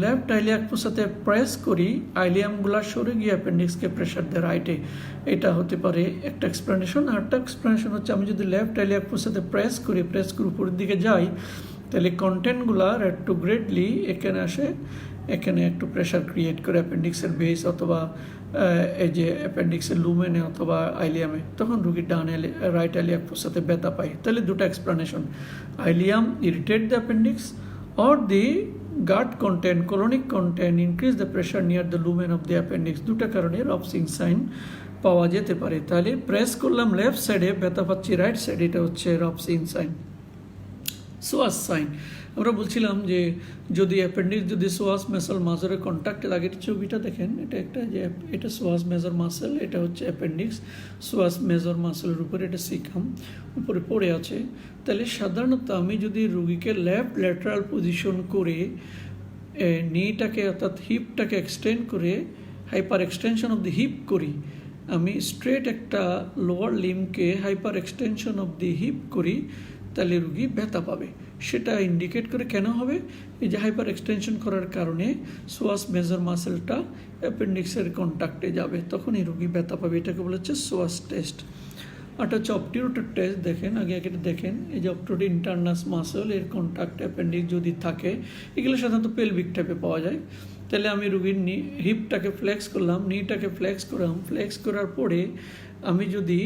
লেফট ইলিয়াক ফোসাতে প্রেস করি, আইলিয়ামগুলা সরে গিয়ে অ্যাপেন্ডিক্সকে প্রেশার দেয় রাইটে, এটা হতে পারে একটা এক্সপ্লেনেশন। আর একটা এক্সপ্লেনেশন হচ্ছে আমি যদি লেফট ইলিয়াক ফোসাতে প্রেস করে উপরের দিকে যাই, তাহলে কন্টেন্টগুলা রেট্রোগ্রেডলি এখানে আসে, এখানে একটু প্রেশার ক্রিয়েট করে অ্যাপেন্ডিক্সের বেস অথবা এই যে অ্যাপেন্ডিক্সের লুমেনে অথবা আইলিয়ামে, তখন রুগীর রাইট ইলিয়াক ফোসাতে ব্যথা পায়। তাহলে দুটো explanation, ileum irritate the appendix or the gut content, colonic content increase the pressure near the lumen of the appendix. দুটো কারণে রবসিং সাইন পাওয়া যেতে পারে। তাহলে প্রেস করলাম লেফট সাইডে, ব্যথা পাচ্ছি রাইট সাইডে, এটা হচ্ছে রবসিং সাইন। সোয়াস সাইন, আমরা বলছিলাম যে যদি অ্যাপেন্ডিক্স যদি সোয়াস মেসাল মাসলের কন্ট্যাক্টে লাগে, ছবিটা দেখেন, এটা একটা যে এটা সোয়াস মেজর মাসেল, এটা হচ্ছে অ্যাপেন্ডিক্স সোয়াস মেজর মাসেলের উপরে এটা সিকাম উপরে পড়ে আছে। তাহলে সাধারণত আমি যদি রুগীকে লেফট ল্যাটারাল পজিশন করে নিটাকে অর্থাৎ হিপটাকে এক্সটেন্ড করে hyper extension of the hip করি, আমি স্ট্রেট একটা লোয়ার লিমকে hyper extension of the hip করি, তাহলে রুগী ব্যথা পাবে। সেটা ইন্ডিকেট করে কেন হবে? এই যে হাইপার এক্সটেনশন করার কারণে সোয়াস মেজর মাসেলটা অ্যাপেন্ডিক্সের কন্ট্যাক্টে যাবে, তখন এই রুগী ব্যথা পাবে। এটাকে বলা হচ্ছে সোয়াস টেস্ট। একটা হচ্ছে অপটিউরেটর টেস্ট। দেখেন আগে দেখেন, এই যে অপটিউরেটর ইন্টারনাস মাসেল এর কন্ট্যাক্ট অ্যাপেন্ডিক্স যদি থাকে, এগুলো সাধারণত পেলভিক টাইপে পাওয়া যায়। তাহলে আমি রুগীর হিপটাকে ফ্লেক্স করলাম, নিটাকে ফ্লেক্স করলাম, ফ্লেক্স করার পরে আমি যদি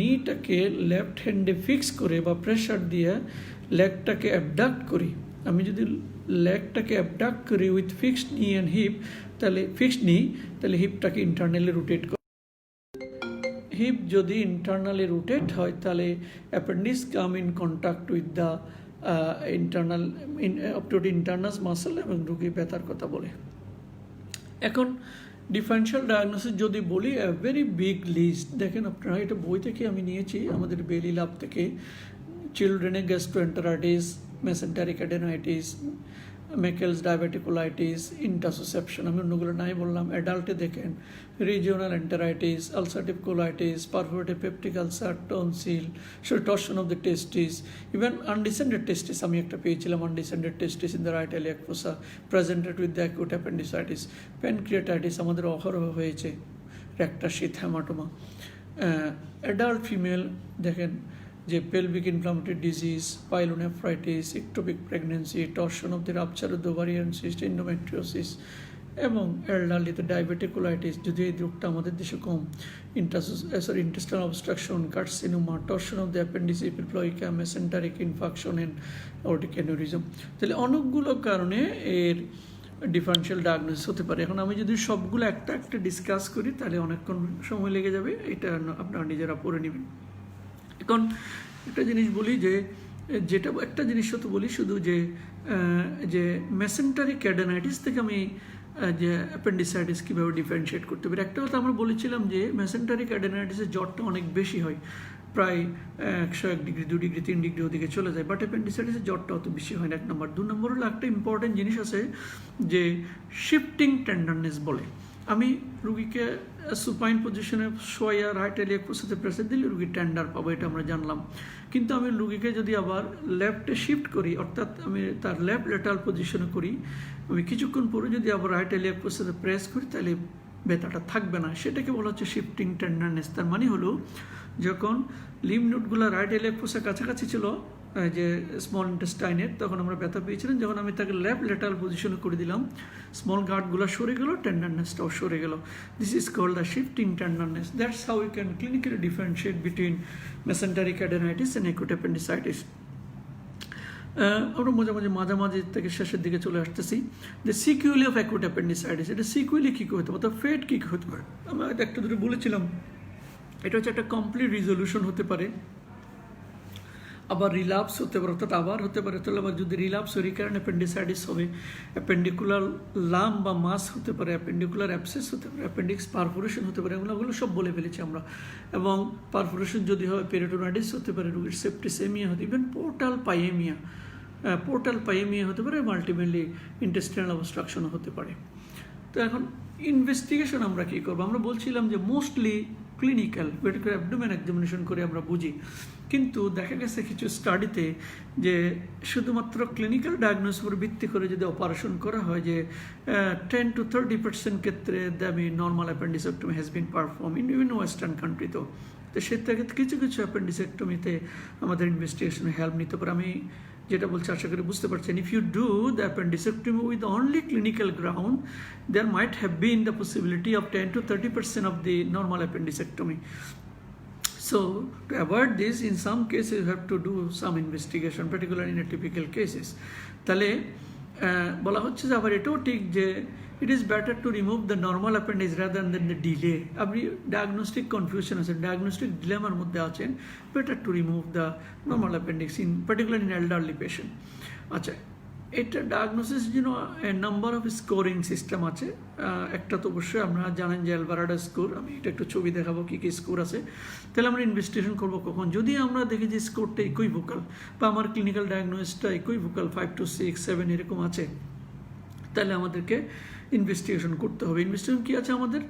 নিটাকে লেফট হ্যান্ডে ফিক্স করে বা প্রেশার দিয়ে লেগটাকে অ্যাবডাক্ট করি, আমি যদি লেগটাকে অ্যাবডাক্ট করি with fixed knee and hip, তাহলে ফিক্সড নি, তাহলে হিপটাকে ইন্টারনালি রোটেট করি। হিপ যদি ইন্টারনালি রোটেট হয়, তাহলে appendix come in contact with the internal obturator internus muscle এবং রুগী ব্যথার কথা বলে। এখন ডিফারেন্সিয়াল ডায়াগনোসিস যদি বলি, ভেরি বিগ লিস্ট। দেখেন আপনারা, এটা বই থেকে আমি নিয়েছি, আমাদের বেলি ল্যাব থেকে। চিলড্রেনের গ্যাস্ট্রোএন্টারাইটিস, মেসেন্টারিক অ্যাডেনাইটিস, মেকেলস ডায়াবেটিকুলাইটিস, ইন্টাসোসেপশন, আমি অন্যগুলো নাই বললাম। অ্যাডাল্টে দেখেন regional enteritis, ulcerative colitis, perforative peptic ulcer, tonsil, torsion of the testis, even undescended testis আমি একটা পেয়েছিলাম, undescended testis in the right iliac fossa presented with the acute appendicitis. Pancreatitis আমাদের অহরহ হয়েছে, র্যাক্টাশিথ হ্যামাটোমা। অ্যাডাল্ট ফিমেল দেখেন যে pelvic inflammatory disease, pyelonephritis, ectopic pregnancy, torsion of the rupture of the ovarian cyst, endometriosis, এবং এল্ডারলিতে diverticulitis, যদি এই রোগটা আমাদের দেশে কম, intestinal obstruction, carcinoma, torsion of the appendices, epiploica, mesenteric infarction and aortic aneurysm. তাহলে অনেকগুলো কারণে এর ডিফারেন্সিয়াল ডায়াগনোসিস হতে পারে। এখন আমি যদি সবগুলো একটা একটা ডিসকাস করি, তাহলে অনেকক্ষণ সময় লেগে যাবে, এটা আপনারা নিজেরা পড়ে নেবেন। এখন একটা জিনিস বলি যে, যেটা একটা জিনিস তো বলি শুধু যে মেসেন্টারিক অ্যাডেনাইটিস থেকে আমি যে অ্যাপেন্ডিসাইটিস কীভাবে ডিফারেন্সিয়েট করতে পারি। একটা কথা আমরা বলেছিলাম যে মেসেন্টারিক অ্যাডেনাইটিসের জ্বরটা অনেক বেশি হয়, প্রায় 101 ডিগ্রি, 2 ডিগ্রি, 3 ডিগ্রি ওদিকে চলে যায়, বাট অ্যাপেন্ডিসাইটিসের জ্বরটা অত বেশি হয় না, 1 নম্বর। 2 নম্বর হলো একটা ইম্পর্টেন্ট জিনিস আছে যে শিফটিং টেন্ডারনেস বলে। আমি রুগীকে সুপাইন পজিশনে শোয়া রাইট ইলিয়াক ফোসাতে প্রেসার দিলে রুগী টেন্ডার পাবো, এটা আমরা জানলাম। কিন্তু আমি রুগীকে যদি আবার লেফটে শিফট করি, অর্থাৎ আমি তার লেফট ল্যাটারাল পজিশনে করি, আমি কিছুক্ষণ পরে যদি আবার রাইট ইলিয়াক ফোসাতে প্রেস করি, তাহলে ব্যথাটা থাকবে না। সেটাকে বলা হচ্ছে শিফটিং টেন্ডারনেস। তার মানে হলো যখন লিম নোটগুলো রাইট ইলিয়াক ফোসার কাছাকাছি ছিল যে স্মল ইন্টেস্টাইনের, তখন আমরা ব্যথা পেয়েছিলাম। যখন আমি তাকে লেফট ল্যাটারাল পজিশনে করে দিলাম, স্মল গার্ডগুলো সরে গেল, টেন্ডারনেসটাও সরে গেল। This is called the shifting tenderness. That's how you can clinically differentiate between mesenteric adenitis and acute appendicitis. আমরা মাঝামাঝি থেকে শেষের দিকে চলে আসতেছি। যে সিকুয়েলি অফ অ্যাকিউট অ্যাপেন্ডিসাইটিস, এটা সিকুয়েলি কী হতে পারে, ফেট কী হতে পারে, আমরা একটা দুটো বলেছিলাম। এটা হচ্ছে একটা কমপ্লিট রিজলিউশন হতে পারে, আবার রিল্যাপস হতে পারে, অর্থাৎ আবার হতে পারে। তাহলে আবার যদি রিল্যাপস হয়, রিকারেন্ট অ্যাপেন্ডিসাইটিস হবে, অ্যাপেন্ডিকুলার লাম বা মাস হতে পারে, অ্যাপেন্ডিকুলার অ্যাবসেস হতে পারে, অ্যাপেন্ডিক্স পারফোরেশন হতে পারে, এগুলো সব বলে ফেলেছি আমরা। এবং পারফোরেশন যদি হয়, পেরিটোনাইটিস হতে পারে, রুগীর সেপ্টিসেমিয়া হতে, ইভেন পোর্টাল পাইএমিয়া হতে পারে, আলটিমেটলি ইন্টেস্টাইনাল অবস্ট্রাকশনও হতে পারে। তো এখন ইনভেস্টিগেশন আমরা কী করবো? আমরা বলছিলাম যে মোস্টলি ক্লিনিক্যাল ভেটিকুলার অ্যাবডোমেন এক্সামিনেশন করে আমরা বুঝি, কিন্তু দেখা গেছে কিছু স্টাডিতে যে শুধুমাত্র ক্লিনিক্যাল ডায়াগনোসিস উপর ভিত্তি করে যদি অপারেশন করা হয়, যে 10 to 30% ক্ষেত্রে normal appendicectomy has been perform in western country. তো সে থেকে কিছু অ্যাপেন্ডিসেক্টমিতে আমাদের ইনভেস্টিগেশনে হেল্প নিতে পারে। আমি যেটা বলছি আশা করি বুঝতে পারছেন। If you do the appendicectomy with only clinical ground, there might have been the possibility of 10 to 30% of the normal appendicectomy. So to avoid this, in some cases you have to do some investigation, particularly in atypical cases. তাহলে বলা হচ্ছে যে আবার এটাও ঠিক যে it is better to remove the normal appendix rather than the delay. আপনি diagnostic confusion আছেন, ডায়াগনস্টিক ডিলেমার মধ্যে আছেন, better to remove the normal appendix, in particular in elderly patient. আচ্ছা, এটা ডায়াগনোসিস জন্য নাম্বার অফ স্কোরিং সিস্টেম আছে। একটা তো অবশ্যই আমরা জানেন যে অ্যালভারেডো স্কোর, আমি এটা একটু ছবি দেখাবো কী কী স্কোর আছে। তাহলে আমরা ইনভেস্টিগেশন করবো কখন, যদি আমরা দেখি যে স্কোরটা ইকুইভোকাল বা আমার ক্লিনিক্যাল ডায়াগনোসিসটা ইকুইভোকাল 5 to 6, 7 এরকম আছে, তাহলে আমাদেরকে ইনভেস্টিগেশন করতে হবে। ইনভেস্টিগেশন কী আছে আমাদের,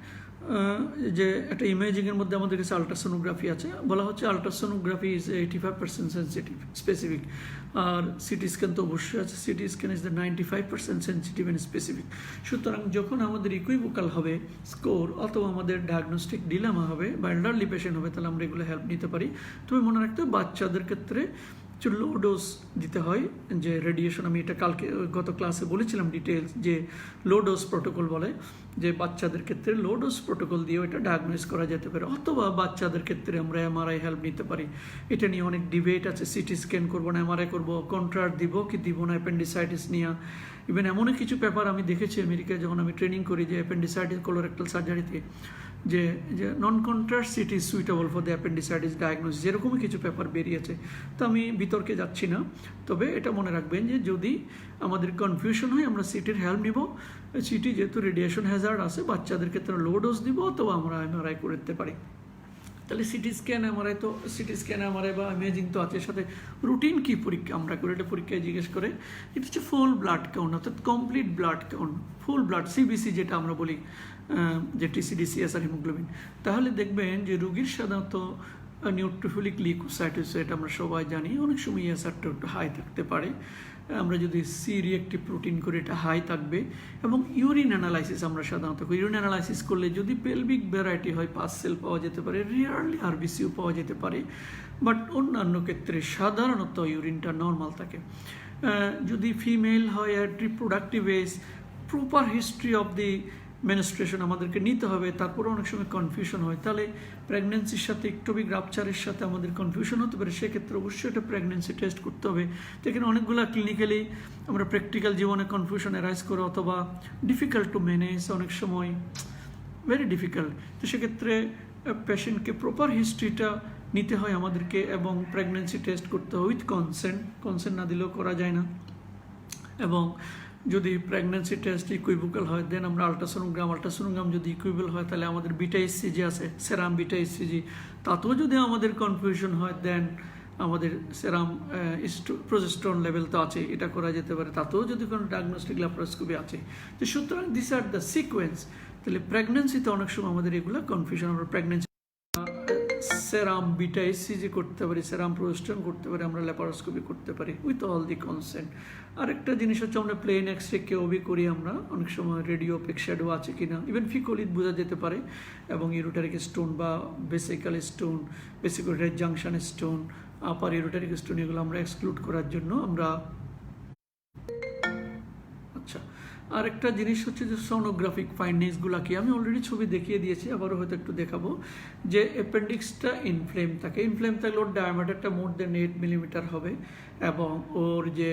যে একটা ইমেজিংয়ের মধ্যে আমাদের কাছে আলট্রাসোনোগ্রাফি আছে, বলা হচ্ছে আলট্রাসোনোগ্রাফি ইজ 85% সেন্সিটিভ স্পেসিফিক, আর সিটি স্ক্যান তো অবশ্যই আছে, CT scan is the 95% sensitive and specific. সুতরাং যখন আমাদের ইকুইভোকাল হবে স্কোর, অথবা আমাদের ডায়াগনস্টিক ডিলেমা হবে বা এল্ডারলি পেশেন্ট হবে, তাহলে আমরা এগুলো হেল্প নিতে পারি। তবে মনে রাখতে হবে বাচ্চাদের ক্ষেত্রে লো ডোজ দিতে হয়, যে রেডিয়েশন, আমি এটা গত ক্লাসে বলেছিলাম ডিটেলস, যে লো ডোজ প্রোটোকল বলে, যে বাচ্চাদের ক্ষেত্রে লো ডোজ প্রোটোকল দিয়েও এটা ডায়াগনোস করা যেতে পারে, অথবা বাচ্চাদের ক্ষেত্রে আমরা এমআরআই হেল্প নিতে পারি। এটা নিয়ে অনেক ডিবেট আছে, সিটি স্ক্যান করবো না এমআরআই করবো, কন্ট্রাক্ট দিব কি দিব না অ্যাপেন্ডিসাইটিস নিয়ে। ইভেন এমনই কিছু পেপার আমি দেখেছি আমেরিকায় যখন আমি ট্রেনিং করি, যে অ্যাপেন্ডিসাইটিস কোলোরেক্টাল সার্জারিতে যে নন contrast city suitable for the appendicitis diagnosis, এরকমই কিছু পেপার বেরিয়েছে। তো আমি বিতর্কে যাচ্ছি না, তবে এটা মনে রাখবেন যে যদি আমাদের কনফিউশন হয় আমরা সিটির হেল্প নিব। সিটি যেহেতু রেডিয়েশন হ্যাজার্ড আছে, বাচ্চাদের ক্ষেত্রে লো ডোজ দিব, অথবা আমরা এমআরআই করতে পারি। তাহলে সিটি স্ক্যান এমআরআই তো, সিটি স্ক্যান এমআরআই বা ইমেজিং তো আছে, সাথে রুটিন কি পরীক্ষা আমরা করি, এটা পরীক্ষায় জিজ্ঞেস করে। এটা হচ্ছে ফুল ব্লাড কাউন্ট, অর্থাৎ কমপ্লিট ব্লাড কাউন্ট, ফুল ব্লাড সিবিসি যেটা আমরা বলি, যে টিসিডি, সিএসআর, হিমোগ্লোবিন। তাহলে দেখবেন যে রোগীর সাধারণত নিউট্রোফিলিক লিউকোসাইট, এটা আমরা সবাই জানি, অনেক সময় ইএসআরটা একটু হাই থাকতে পারে। আমরা যদি সি রিঅ্যাক্টিভ প্রোটিন করি, এটা হাই থাকবে। এবং ইউরিন অ্যানালাইসিস আমরা সাধারণত ইউরিন অ্যানালাইসিস করলে যদি পেলভিক ভ্যারাইটি হয়, পাস সেল পাওয়া যেতে পারে, রিয়ারলি আরবিসিও পাওয়া যেতে পারে, বাট অন্যান্য ক্ষেত্রে সাধারণত ইউরিনটা নর্মাল থাকে। যদি ফিমেল হয়, reproductive age, proper history of the menstruation আমাদেরকে নিতে হবে। তারপরে অনেক সময় কনফিউশন হয়, তাহলে প্রেগনেন্সির সাথে ইকটোপিক রাপচারের সাথে আমাদের কনফিউশন হতে পারে, সেক্ষেত্রে অবশ্যই এটা প্রেগনেন্সি টেস্ট করতে হবে। তো এখানে অনেকগুলো ক্লিনিক্যালি আমরা প্র্যাকটিক্যাল জীবনে কনফিউশন অ্যারাইজ করে, অথবা ডিফিকাল্ট টু ম্যানেজ, অনেক সময় ভেরি ডিফিকাল্ট। তো সেক্ষেত্রে পেশেন্টকে প্রপার হিস্ট্রিটা নিতে হয় আমাদেরকে, এবং প্রেগনেন্সি টেস্ট করতে হয় উইথ কনসেন্ট না দিলেও করা যায় না। এবং যদি প্রেগনেন্সি টেস্ট ইকুইভোকাল হয়, দেন আমরা আলট্রাসোনোগ্রাম যদি ইকুইভেল হয়, তাহলে আমাদের বিটা ইসিজি আছে, সেরাম বিটা ইসিজি, তাতেও যদি আমাদের কনফিউশন হয়, দেন আমাদের সেরাম প্রোজেস্টেরন লেভেল তো আছে, এটা করা যেতে পারে, তাতেও যদি কোনো ডায়াগনস্টিক ল্যাপারোস্কোপি আছে। তো সুতরাং দিস আর দ্য সিকোয়েন্স। তাহলে প্রেগনেন্সিতে অনেক সময় আমাদের এগুলো কনফিউশন, আমরা প্রেগনেন্সি সেরাম বিটা ইসিজি করতে পারি, সেরাম প্রোজেস্টেরন করতে পারি, আমরা ল্যাপারোস্কোপি করতে পারি উইথ অল দি কনসেন্ট। আরেকটা জিনিস হচ্ছে আমরা প্লেন এক্সরে কেওবি করি, আমরা অনেক সময় রেডিও পেক শ্যাডো আছে কিনা, ইভেন ফিকোলিত বোঝা যেতে পারে, এবং ইউরোটারিক স্টোন বা vesical stone, vesical junction stone, upper ureteric stone, এগুলো আমরা এক্সক্লুড করার জন্য আমরা। আচ্ছা, আরেকটা জিনিস হচ্ছে যে সোনোগ্রাফিক ফাইন্ডিংসগুলো কি, আমি অলরেডি ছবি দেখিয়ে দিয়েছি, আবারও হয়তো একটু দেখাবো। যে অ্যাপেন্ডিক্সটা ইনফ্লেম থাকে, ইনফ্লেম থাকলে ওর ডায়ামিটারটা মোর দেন 8 মিলিমিটার হবে, এবং ওর যে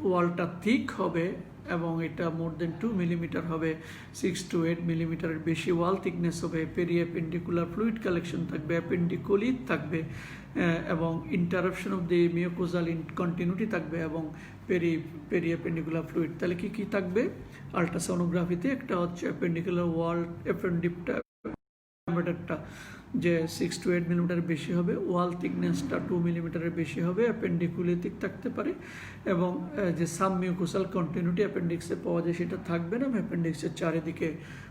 ওয়ালটা থিক হবে, এবং এটা মোর দেন 2 মিলিমিটার হবে, 6 to 8 মিলিমিটারের বেশি ওয়াল থিকনেস হবে, পেরিঅ্যাপেন্ডিকুলার ফ্লুইড কালেকশন থাকবে, অ্যাপেন্ডিকোলিথ থাকবে, এবং ইন্টারাপশন অফ দি মিওকোজাল কন্টিনিউটি থাকবে, এবং পেরিঅ্যাপেন্ডিকুলার ফ্লুইড। তাহলে কি থাকবে আলট্রাসোনোগ্রাফিতে? একটা হচ্ছে অ্যাপেন্ডিকুলার ওয়াল, অ্যাপেন্ডিপটা যে 6 to 8 মিলিমিটার বেশি হবে, ওয়াল থিকনেসটা 2 মিলিমিটারের বেশি হবে, অ্যাপেন্ডিকুলিথিক থাকতে পারে, এবং যে সাবমিউকোসাল কন্টিনিউটি অ্যাপেন্ডিক্সে পাওয়া যায় সেটা থাকবে না, অ্যাপেন্ডিক্সের চারিদিকে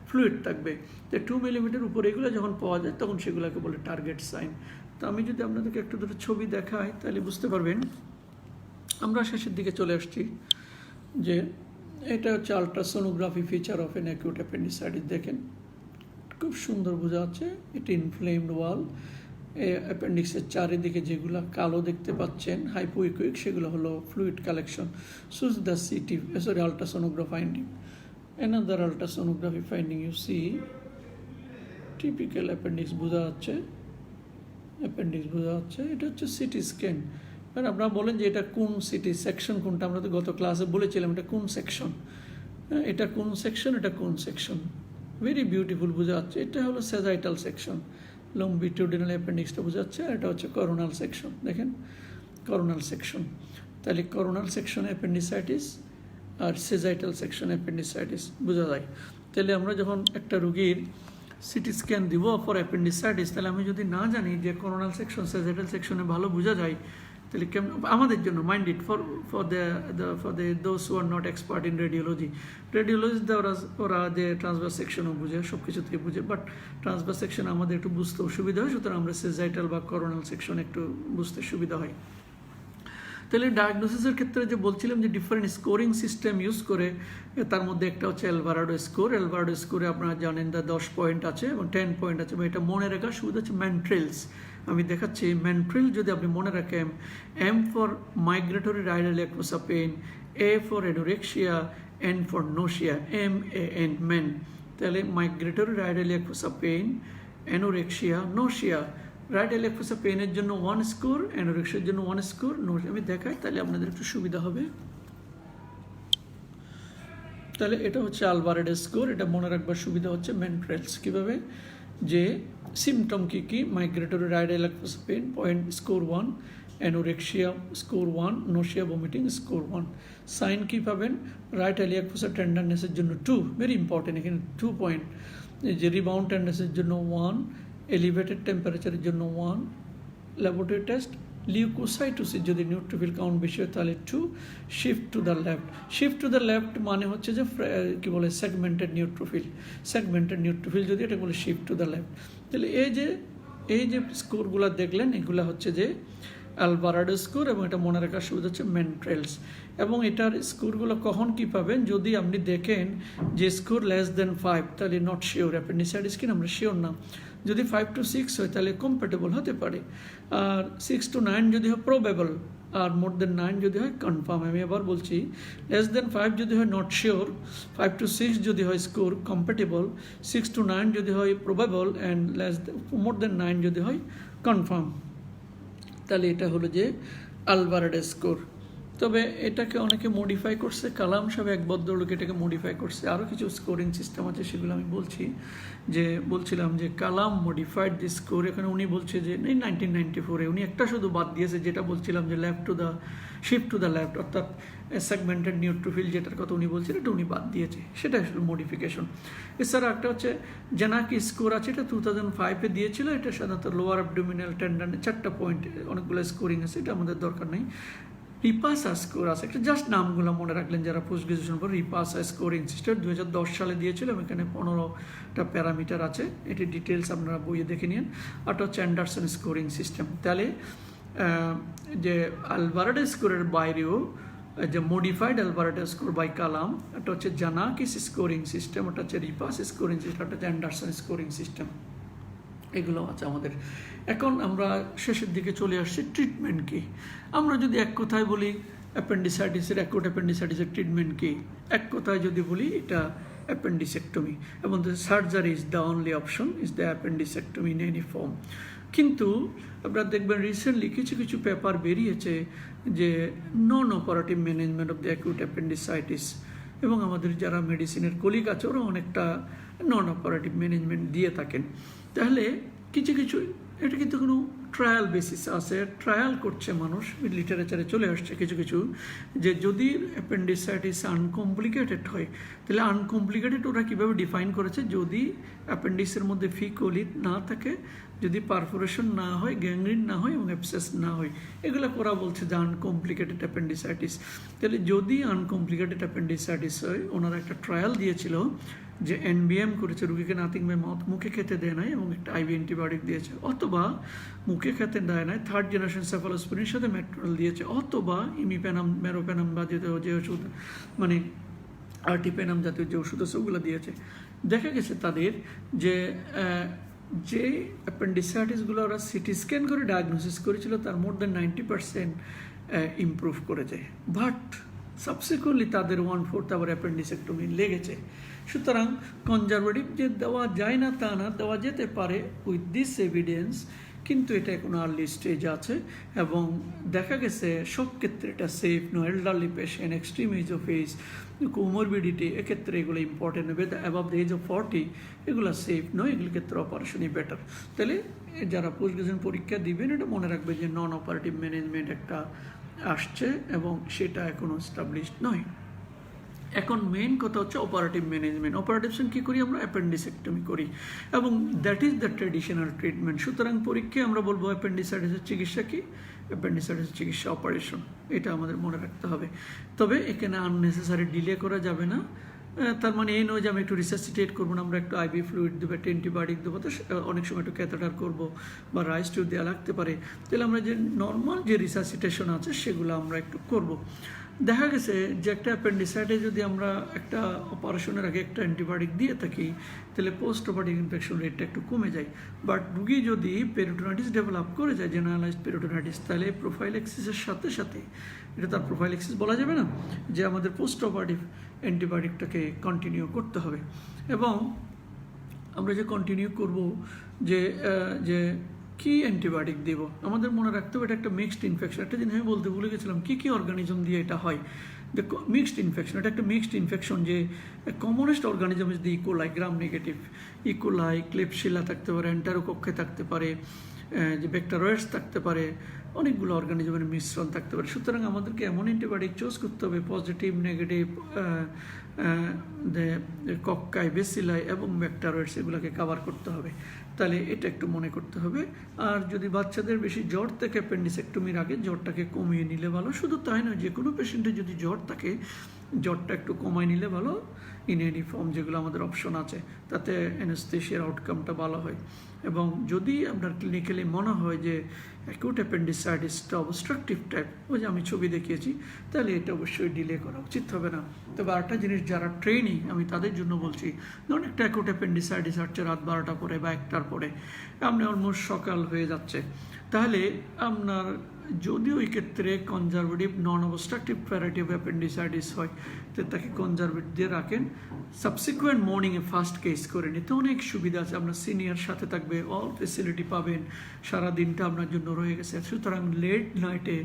ফ্লুইড থাকবে। তো 2 মিলিমিটার উপরে এগুলো যখন পাওয়া যায়, তখন সেগুলোকে বলে টার্গেট সাইন। তো আমি যদি আপনাদেরকে একটু দুটো ছবি দেখাই, তাহলে বুঝতে পারবেন। আমরা শেষের দিকে চলে আসছি, যে এটা হচ্ছে ultrasonography feature of N acute appendicitis. দেখেন খুব সুন্দর বোঝা যাচ্ছে, এটি ইনফ্লেমড ওয়াল, অ্যাপেন্ডিক্সের চারিদিকে যেগুলো কালো দেখতে পাচ্ছেন হাইপোইকুইক, সেগুলো হলো fluid collection. So the city ultrasonography finding, another ultrasonography finding you see, typical appendix বোঝা যাচ্ছে, অ্যাপেন্ডিক্স বোঝা যাচ্ছে। এটা হচ্ছে সিটি স্ক্যান। আর আপনারা বলেন যে এটা কোন সিটি সেকশন কোনটা, আমরা তো গত ক্লাসে বলেছিলাম এটা কোন সেকশন, এটা কোন সেকশন, এটা কোন সেকশন, ভেরি বিউটিফুল বোঝা যাচ্ছে। এটা হলো স্যাজাইটাল সেকশন, লম্বিটিউডিনাল অ্যাপেন্ডিক্সটা বোঝা যাচ্ছে, আর এটা হচ্ছে করোনাল সেকশন। দেখেন করোনাল সেকশন। তাহলে করোনাল সেকশনে অ্যাপেন্ডিসাইটিস আর সেজাইটাল সেকশনে অ্যাপেন্ডিসাইটিস বোঝা যায়। তাহলে আমরা যখন একটা রোগীর সিটি স্ক্যান দিব ফর অ্যাপেন্ডিসাইটিস, তাহলে আমি যদি না জানি যে করোনাল সেকশন সেজাইটাল সেকশনে ভালো বোঝা যায়, তাহলে কেমন আমাদের জন্য mind it for the those who are not expert in radiology ওরা যে ট্রান্সভার্স সেকশনও বুঝে, সব কিছু থেকে বুঝে, বাট ট্রান্সভার্স সেকশন আমাদের একটু বুঝতে অসুবিধা হয়, সুতরাং আমরা সেজাইটাল বা করোনাল সেকশন একটু বুঝতে সুবিধা হয়। তাহলে ডায়াগনোসিসের ক্ষেত্রে যে বলছিলাম যে ডিফারেন্ট স্কোরিং সিস্টেম ইউজ করে, তার মধ্যে একটা হচ্ছে অ্যালভারাডো স্কোর। অ্যালভারাডো স্কোরে আপনারা জানেন 10 পয়েন্ট আছে এবং 10 পয়েন্ট আছে, এবং এটা মনে রাখার সুবিধা হচ্ছে ম্যান্ট্রেলস। আমি দেখাচ্ছি ম্যান্ট্রেল যদি আপনি মনে রাখেন, M for migratory right iliac fossa pain, A for anorexia, N for nausea, MAN man. তাহলে migratory right iliac fossa pain, anorexia, nausea. Right iliac fossa পেইনের জন্য 1 স্কোর, অ্যানোরেক্সিয়ার জন্য 1 স্কোর। আমি দেখাই তাহলে আপনাদের একটু সুবিধা হবে। তাহলে এটা হচ্ছে আলভারেডো স্কোর, এটা মনে রাখবার সুবিধা হচ্ছে ম্যান্ট্রেলস। কীভাবে যে সিমটম কী migratory right iliac fossa pain point score 1, anorexia score 1, nausea vomiting score 1। Sign কী পাবেন, রাইট এলিয়াকোসা টেন্ডারনেসের জন্য 2, ভেরি ইম্পর্টেন্ট, এখানে 2 পয়েন্ট। যে রিবাউন্ড টেন্ডারনেসের জন্য 1, এলিভেটেড টেম্পারেচারের জন্য 1, ল্যাবরেটরি টেস্ট লিউকোসাইটোসিস যদি নিউট্রোফিল কাউন্ট বেশি হয় তাহলে 2, shift to the left. Shift to the left মানে হচ্ছে যে কী বলে সেগমেন্টেড নিউট্রোফিল যদি এটা বলে শিফট টু দ্য লেফট। তাহলে এই যে স্কোরগুলো দেখলেন, এগুলো হচ্ছে যে আলভারাডো স্কোর, এবং এটা মনে রাখার সুবিধা হচ্ছে ম্যান্ট্রেলস। এবং এটার স্কোরগুলো কখন কী পাবেন, যদি আপনি দেখেন যে স্কোর লেস দেন 5 তাহলে নট শিওর অ্যাপেন্ডিসাইটিস কিনা আমরা শিওর না। যদি 5 to 6 হয় তাহলে কম্প্যাটেবল হতে পারে, আর 6 to 9 যদি হয় প্রবেবল, আর মোর দেন 9 যদি হয় কনফার্ম। আমি আবার বলছি, লেস দেন 5 যদি হয় নট শিওর, 5 to 6 যদি হয় স্কোর কম্প্যাটেবল, 6 to 9 যদি হয় প্রবেবল, অ্যান্ড মোর দেন 9 যদি হয় কনফার্ম। তাহলে এটা হলো যে আলভারেডো স্কোর। তবে এটাকে অনেকে মডিফাই করছে, কালাম সাহেব এক ভদ্রলোক এটাকে মডিফাই করছে, আরও কিছু স্কোরিং সিস্টেম আছে সেগুলো আমি বলছিলাম যে কালাম মডিফাইড দি স্কোর। এখানে উনি বলছে যে 1994-এ উনি একটা শুধু বাদ দিয়েছে, যেটা বলছিলাম যে শিফট টু দ্য লেফট, অর্থাৎ সেগমেন্টেড নিউট্রোফিল যেটার কথা উনি বলছেন, এটা উনি বাদ দিয়েছে, সেটা শুধু মডিফিকেশন। এছাড়া একটা হচ্ছে জেনাকি স্কোর আছে, এটা 2005-এ দিয়েছিল। এটা সাধারণত লোয়ার অ্যাবডোমিনাল টেন্ডানে 4টা পয়েন্ট, অনেকগুলো স্কোরিং আছে, এটা আমাদের দরকার নেই। রিপাসা স্কোর আছে, একটা জাস্ট নামগুলো মনে রাখলেন যারা পোস্ট গ্রাজুয়েশন পর। রিপাসা স্কোরিং সিস্টেম 2010 সালে দিয়েছিল, এখানে 15টা প্যারামিটার আছে, এটি ডিটেলস আপনারা বইয়ে দেখে নিন। আরটা হচ্ছে অ্যান্ডারসন স্কোরিং সিস্টেম। তাহলে যে আলভারেডো স্কোরের বাইরেও যে মডিফাইড আলভারেডো স্কোর বাই কালাম, এটা হচ্ছে জানাকিস স্কোরিং সিস্টেম, ওটা হচ্ছে রিপাস স্কোরিং সিস্টেম, ওটা হচ্ছে অ্যান্ডারসন স্কোরিং সিস্টেম। এগুলো আছে আমাদের। এখন আমরা শেষের দিকে চলে আসছি, ট্রিটমেন্ট কী। আমরা যদি এক কথায় বলি অ্যাপেন্ডিসাইটিসের, অ্যাকুট অ্যাপেন্ডিসাইটিসের ট্রিটমেন্ট কী, এক কথায় যদি বলি এটা অ্যাপেন্ডিসেক্টমি, এবং surgery is the only option, is the appendicectomy in any form. কিন্তু আপনারা দেখবেন রিসেন্টলি কিছু পেপার বেরিয়েছে যে non operative management of the acute appendicitis, এবং আমাদের যারা মেডিসিনের কলিগ আছে ওরা অনেকটা নন অপারেটিভ ম্যানেজমেন্ট দিয়ে থাকেন। তাহলে কিছু এটা কিন্তু কোনো ট্রায়াল বেসিস আছে, ট্রায়াল করছে মানুষ, লিটারেচারে চলে আসছে কিছু যে যদি অ্যাপেন্ডিসাইটিস আনকমপ্লিকেটেড হয়, তাহলে আনকমপ্লিকেটেড ওরা কীভাবে ডিফাইন করেছে, যদি অ্যাপেন্ডিক্সের মধ্যে ফিকোলিট না থাকে, যদি পারফোরেশন না হয়, গ্যাংগ্রিন না হয় এবং অ্যাবসেস না হয়, এগুলো ওরা বলছে যে আনকমপ্লিকেটেড অ্যাপেন্ডিসাইটিস। তাহলে যদি আনকমপ্লিকেটেড অ্যাপেন্ডিসাইটিস হয়, ওনারা একটা ট্রায়াল দিয়েছিল যে NBM করেছে, রুগীকে নাথিং বাই মাউথ, মুখে খেতে দেয় নাই এবং একটা IV অ্যান্টিবায়োটিক দিয়েছে, অথবা মুখে খেতে দেয় নাই, 3rd জেনারেশন সেফালোস্পিরিনের সাথে মেট্রোল দিয়েছে, অথবা ইমিপ্যানাম, মেরোপ্যানাম বা যে ওষুধ মানে আর্টিপেনাম জাতীয় যে ওষুধ আছে ওগুলো দিয়েছে। দেখা গেছে তাদের যে অ্যাপেন্ডিসাইটিসগুলো ওরা সিটি স্ক্যান করে ডায়াগনোসিস করেছিল তার মোর দেন 90% ইমপ্রুভ করেছে, বাট সাবসিকুয়েন্টলি তাদের 1/4 আবার অ্যাপেন্ডিসেক্টমি লেগেছে। সুতরাং কনজারভেটিভ যে দেওয়া যায় না তা না, দেওয়া যেতে পারে উইথ দিস এভিডেন্স, কিন্তু এটা এখন আর্লি স্টেজ আছে এবং দেখা গেছে সব ক্ষেত্রে এটা সেফ নয়। Elderly patient, extreme age of age, comorbidity, এক্ষেত্রে এগুলো ইম্পর্টেন্ট হবে। অ্যাবাভ দ্য এজ অফ 40 এগুলো সেফ নয়, এগুলোর ক্ষেত্রে অপারেশনই বেটার। তাহলে যারা পোস্ট গ্রাজুয়েশন পরীক্ষা দিবেন এটা মনে রাখবে যে নন অপারেটিভ ম্যানেজমেন্ট একটা আসছে এবং সেটা এখনও এস্টাবলিশড নয়। এখন মেইন কথা হচ্ছে অপারেটিভ ম্যানেজমেন্ট। অপারেটিভসন কী করি আমরা? অ্যাপেন্ডিসেক্টমি করি এবং that is the traditional treatment. সুতরাং পরীক্ষায় আমরা বলবো অ্যাপেন্ডিসাইটিসের চিকিৎসা কি? অ্যাপেন্ডিসাইটিসের চিকিৎসা অপারেশন, এটা আমাদের মনে রাখতে হবে। তবে এখানে আননেসেসারি ডিলে করা যাবে না। তার মানে এই নয় যে আমি একটু রিসাসিটেট করবো না, আমরা একটু আইভি ফ্লুইড দেবো, একটা অ্যান্টিবায়োটিক দেবো, তো অনেক সময় একটু ক্যাথেটার করবো বা রাইস টিউব দেওয়া লাগতে পারে। তাহলে আমরা যে নর্মাল যে রিসাসিটেশন আছে সেগুলো আমরা একটু করব। দেখা গেছে যে একটা অ্যাপেন্ডিসাইটে যদি আমরা একটা অপারেশনের আগে একটা অ্যান্টিবায়োটিক দিয়ে থাকি তাহলে পোস্ট অপারেটিভ ইনফেকশন রেটটা একটু কমে যায়। বাট রুগী যদি পেরিটোনাইটিস ডেভেলপ করে যায়, জেনারেলাইজড পেরিটোনাইটিস, তাহলে প্রোফাইল্যাক্সিসের সাথে সাথে, এটা তার প্রোফাইল্যাক্সিস বলা যাবে না, যে আমাদের পোস্ট অপারেটিভ অ্যান্টিবায়োটিকটাকে কন্টিনিউ করতে হবে। এবং আমরা যে কন্টিনিউ করব যে কি অ্যান্টিবায়োটিক দেব, আমাদের মনে রাখতে হবে এটা একটা মিক্সড ইনফেকশন। একটা জিনিস আমি বলতে ভুলে গেছিলাম, কী অর্গানিজম দিয়ে এটা হয়। দেখো মিক্সড ইনফেকশন, এটা একটা মিক্সড ইনফেকশন, যে commonest organism is the E coli, gram negative E coli, Klebsiella থাকতে পারে, এন্টারোকক্ষে থাকতে পারে, যে ব্যাকটেরিয়াস থাকতে পারে, অনেকগুলো অর্গানিজমের মিশ্রণ থাকতে পারে। সুতরাং আমাদেরকে এমন অ্যান্টিবায়োটিক চুজ করতে হবে পজিটিভ, নেগেটিভ, কক্কাই, বেসিলাই এবং ব্যাকটেরিয়াস, এগুলোকে কভার করতে হবে। তাহলে এটা একটু মনে করতে হবে। আর যদি বাচ্চাদের বেশি জ্বর থাকে, অ্যাপেন্ডিসেক্টমির আগে জ্বরটাকে কমিয়ে নিলে ভালো। শুধু তাই নয়, যে কোনো পেশেন্টের যদি জ্বর থাকে, জ্বরটা একটু কমায় নিলে ভালো। ইন এনি ফর্ম যেগুলো আমাদের অপশন আছে, তাতে অ্যানেস্থেশিয়ার আউটকামটা ভালো হয়। এবং যদি আপনার ক্লিনিক্যালি মনে হয় যে অ্যাকিউট অ্যাপেন্ডিসাইটিসটা অবস্ট্রাকটিভ টাইপ, ওই যে আমি ছবি দেখিয়েছি, তাহলে এটা অবশ্যই ডিলে করা উচিত হবে না। তবে আরেকটা জিনিস, যারা ট্রেনিং, আমি তাদের জন্য বলছি, ধরুন একটা অ্যাকিউট অ্যাপেন্ডিসাইটিস হচ্ছে রাত 12টা পরে বা 1টার পরে, আপনি অলমোস্ট সকাল হয়ে যাচ্ছে, তাহলে আপনার যদি ওই ক্ষেত্রে কনজারভেটিভ নন অবস্ট্রাকটিভ প্যারাটিভ অ্যাপেন্ডিসাইটিস হয়, তো তাকে কনজারভেটিভ দিয়ে রাখেন। সাবসিকুয়েন্ট মর্নিংয়ে ফার্স্ট কেস করে নিতে অনেক সুবিধা আছে। আপনার সিনিয়র সাথে থাকবে, অল ফেসিলিটি পাবেন, সারা দিনটা আপনার জন্য রয়ে গেছে। সুতরাং লেট নাইটে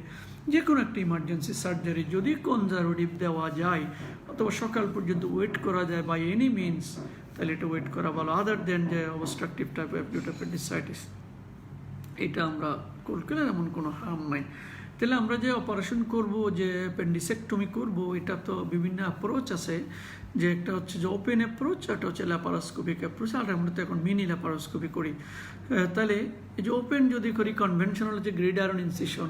যে কোনো একটা ইমার্জেন্সি সার্জারি যদি কনজারভেটিভ দেওয়া যায় অথবা সকাল পর্যন্ত ওয়েট করা যায় বাই এনি মিনস, তাহলে এটা ওয়েট করা ভালো, আদার দেন যে অবস্ট্রাকটিভ টাইপ অ্যাকিউট অ্যাপেন্ডিসাইটিস। এটা আমরা করলে এমন কোনো হার্ম নাই। তাহলে আমরা যে অপারেশন করব, যে অ্যাপেন্ডিসেক্টমি করব, এটা তো বিভিন্ন অ্যাপ্রোচ আছে। যে একটা হচ্ছে যে ওপেন অ্যাপ্রোচ, একটা হচ্ছে ল্যাপারোস্কোপিক অ্যাপ্রোচ, আর আমরা তো এখন মিনি ল্যাপারোস্কোপি করি। তাহলে এই যে ওপেন যদি করি, কনভেনশনাল যে গ্রিড আয়রন ইনসিশন,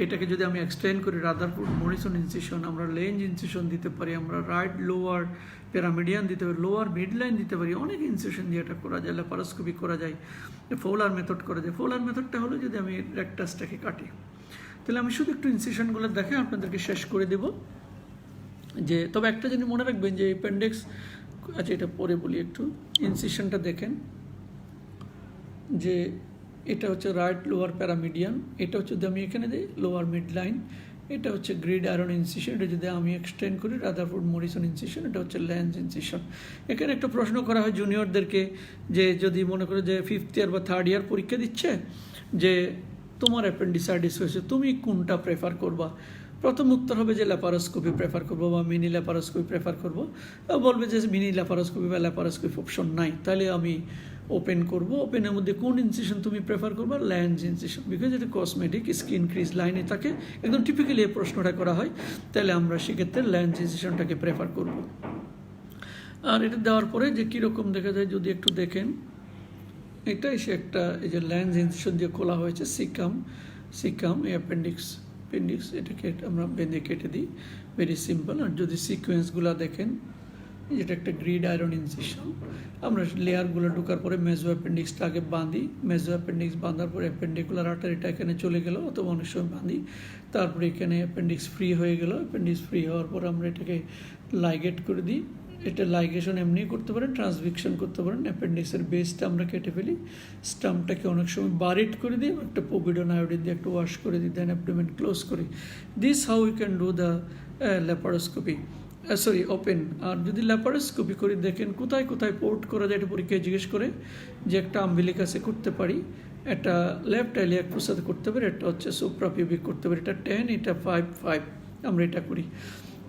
এটাকে যদি আমি এক্সটেন্ড করি রাদারফোর্ড মরিসন ইনসিশন, আমরা লেঞ্জ ইনসিশন দিতে পারি, আমরা রাইট লোয়ার প্যারামিডিয়ান দিতে পারি, লোয়ার মিড লাইন দিতে পারি, অনেক ইনসিশন দিয়ে এটা করা যায়, ল্যাপারোস্কোপি করা যায়, ফোলার মেথড করা যায়। ফোলার মেথডটা হলো যদি আমি রেকটাসটাকে কাটি, তাহলে আমি শুধু একটু ইনসিশনগুলো দেখে আপনাদেরকে শেষ করে দেব। যে তবে একটা জিনিস মনে রাখবেন যে অ্যাপেন্ডিক্স, আচ্ছা এটা পরে বলি, একটু ইনসিশনটা দেখেন, যে এটা হচ্ছে রাইট লোয়ার প্যারামিডিয়ান, এটা হচ্ছে যদি আমি এখানে দিই লোয়ার মিড লাইন, এটা হচ্ছে গ্রিড আয়রন ইনসিশন, এটা যদি আমি এক্সটেন্ড করি রাদারফোর্ড মরিসন ইনসিশন, এটা হচ্ছে লেন্স ইনসিশন। এখানে একটা প্রশ্ন করা হয় জুনিয়রদেরকে, যে যদি মনে করো যে 5th ইয়ার বা 3rd ইয়ার পরীক্ষা দিচ্ছে, যে তোমার অ্যাপেন্ডিসাইটিস হয়েছে, তুমি কোনটা প্রেফার করবা? প্রথম উত্তর হবে যে ল্যাপারোস্কোপি প্রেফার করবো বা মিনি ল্যাপারোস্কোপি প্রেফার করবো। বলবে যে মিনি ল্যাপারোস্কোপি বা ল্যাপারোস্কোপি অপশন নাই, তাহলে আমি ওপেন করব। ওপেনের মধ্যে কোন ইনসিশন তুমি প্রেফার করবা? ল্যান্স ইনসিশন, বিকজ এটা কসমেটিক, স্কিন ক্রিজ লাইনে থাকে, একদম টিপিক্যালি এই প্রশ্নটা করা হয়। তাহলে আমরা সেক্ষেত্রে ল্যান্স ইনসিশনটাকে প্রেফার করব। আর এটা দেওয়ার পরে যে কীরকম দেখা যায় যদি একটু দেখেন, এটাই সে একটা, এই যে ল্যান্স ইনসিশন দিয়ে খোলা হয়েছে সিকাম অ্যাপেন্ডিক্স, এটাকে আমরা বেঁধে কেটে দিই, ভেরি সিম্পল। আর যদি সিকোয়েন্সগুলো দেখেন, যেটা একটা গ্রিড আয়রন ইনসিশন, আমরা লেয়ারগুলো ঢোকার পরে মেজো অ্যাপেন্ডিক্সটা আগে বাঁধি, মেজো অ্যাপেন্ডিক্স বাঁধার পরে অ্যাপেন্ডিকুলার আর্টারিটা এখানে চলে গেল, অথবা অনেক সময় বাঁধি, তারপরে এখানে অ্যাপেন্ডিক্স ফ্রি হয়ে গেল। অ্যাপেন্ডিক্স ফ্রি হওয়ার পর আমরা এটাকে লাইগেট করে দিই। এটা লাইগেশন এমনি করতে পারেন, ট্রান্সভিকশন করতে পারেন। অ্যাপেন্ডিক্সের বেসটা আমরা কেটে ফেলি, স্টাম্পটাকে অনেক সময় বারিট করে দিই, একটা পোভিডন আয়োডিন দিয়ে একটু ওয়াশ করে দিই, দেন অ্যাবডোমেন ক্লোজ করি। This how we can do the laparoscopy, open. আর যদি ল্যাপারোস্কোপি করি, দেখেন কোথায় কোথায় পোর্ট করা যায়, এটা পরীক্ষায় জিজ্ঞেস করে, যে একটা আম্বিলিকাসে করতে পারি, একটা লেফট ইলিয়াক ফোসাতে করতে পারি, একটা হচ্ছে সুপ্রাপিউবিক করতে পারি, এটা 10, এটা 5, আমরা এটা করি।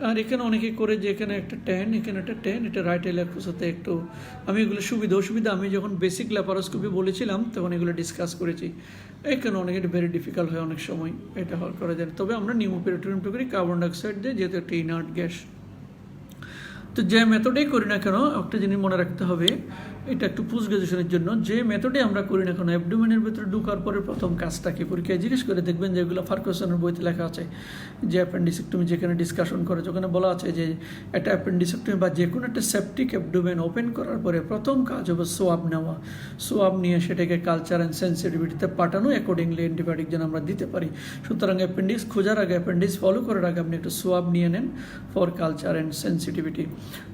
আর এখানে অনেকে করে যে এখানে একটা 10, এখানে একটা 10, এটা রাইট এলিয়াকোর সাথে একটু আমি এগুলো সুবিধা অসুবিধা আমি যখন বেসিক ল্যাপারোস্কোপি বলেছিলাম তখন এগুলো ডিসকাস করেছি। এখানে অনেক এটা ভেরি ডিফিকাল্ট হয় অনেক সময়, এটা করা যায়। তবে আমরা নিউমোপেরিটোনিয়ামটা করি কার্বন ডাইঅক্সাইড দিয়ে, যেহেতু একটা ইনার্ট গ্যাস। তো যে মেথডেই করি না কেন একটা জিনিস মনে রাখতে হবে, এটা একটু পোস্ট গ্রাজুয়েশনের জন্য, যে মেথডে আমরা করি না কেন অ্যাবডোমেনের ভিতরে ঢোকার পরে প্রথম কাজটাকে পরীক্ষায় জিজ্ঞেস করে দেখবেন যে এগুলো ফার্গুসনের বইতে লেখা আছে যে অ্যাপেন্ডিসেক্টমি যেখানে ডিসকাশন করে ওখানে বলা আছে যে একটা অ্যাপেন্ডিসেক্টমি বা যে কোনো একটা সেপটিক অ্যাবডোমেন ওপেন করার পরে প্রথম কাজ হবে সোয়াব নেওয়া। সোয়াব নিয়ে সেটাকে কালচার অ্যান্ড সেন্সিটিভিটিতে পাঠানো, অ্যাকর্ডিংলি অ্যান্টিবায়োটিক যেন আমরা দিতে পারি। সুতরাং অ্যাপেন্ডিক্স খোঁজার আগে, অ্যাপেন্ডিক্স ফলো করার আগে আপনি একটা সোয়াব নিয়ে নেন ফর কালচার অ্যান্ড সেন্সিটিভিটি।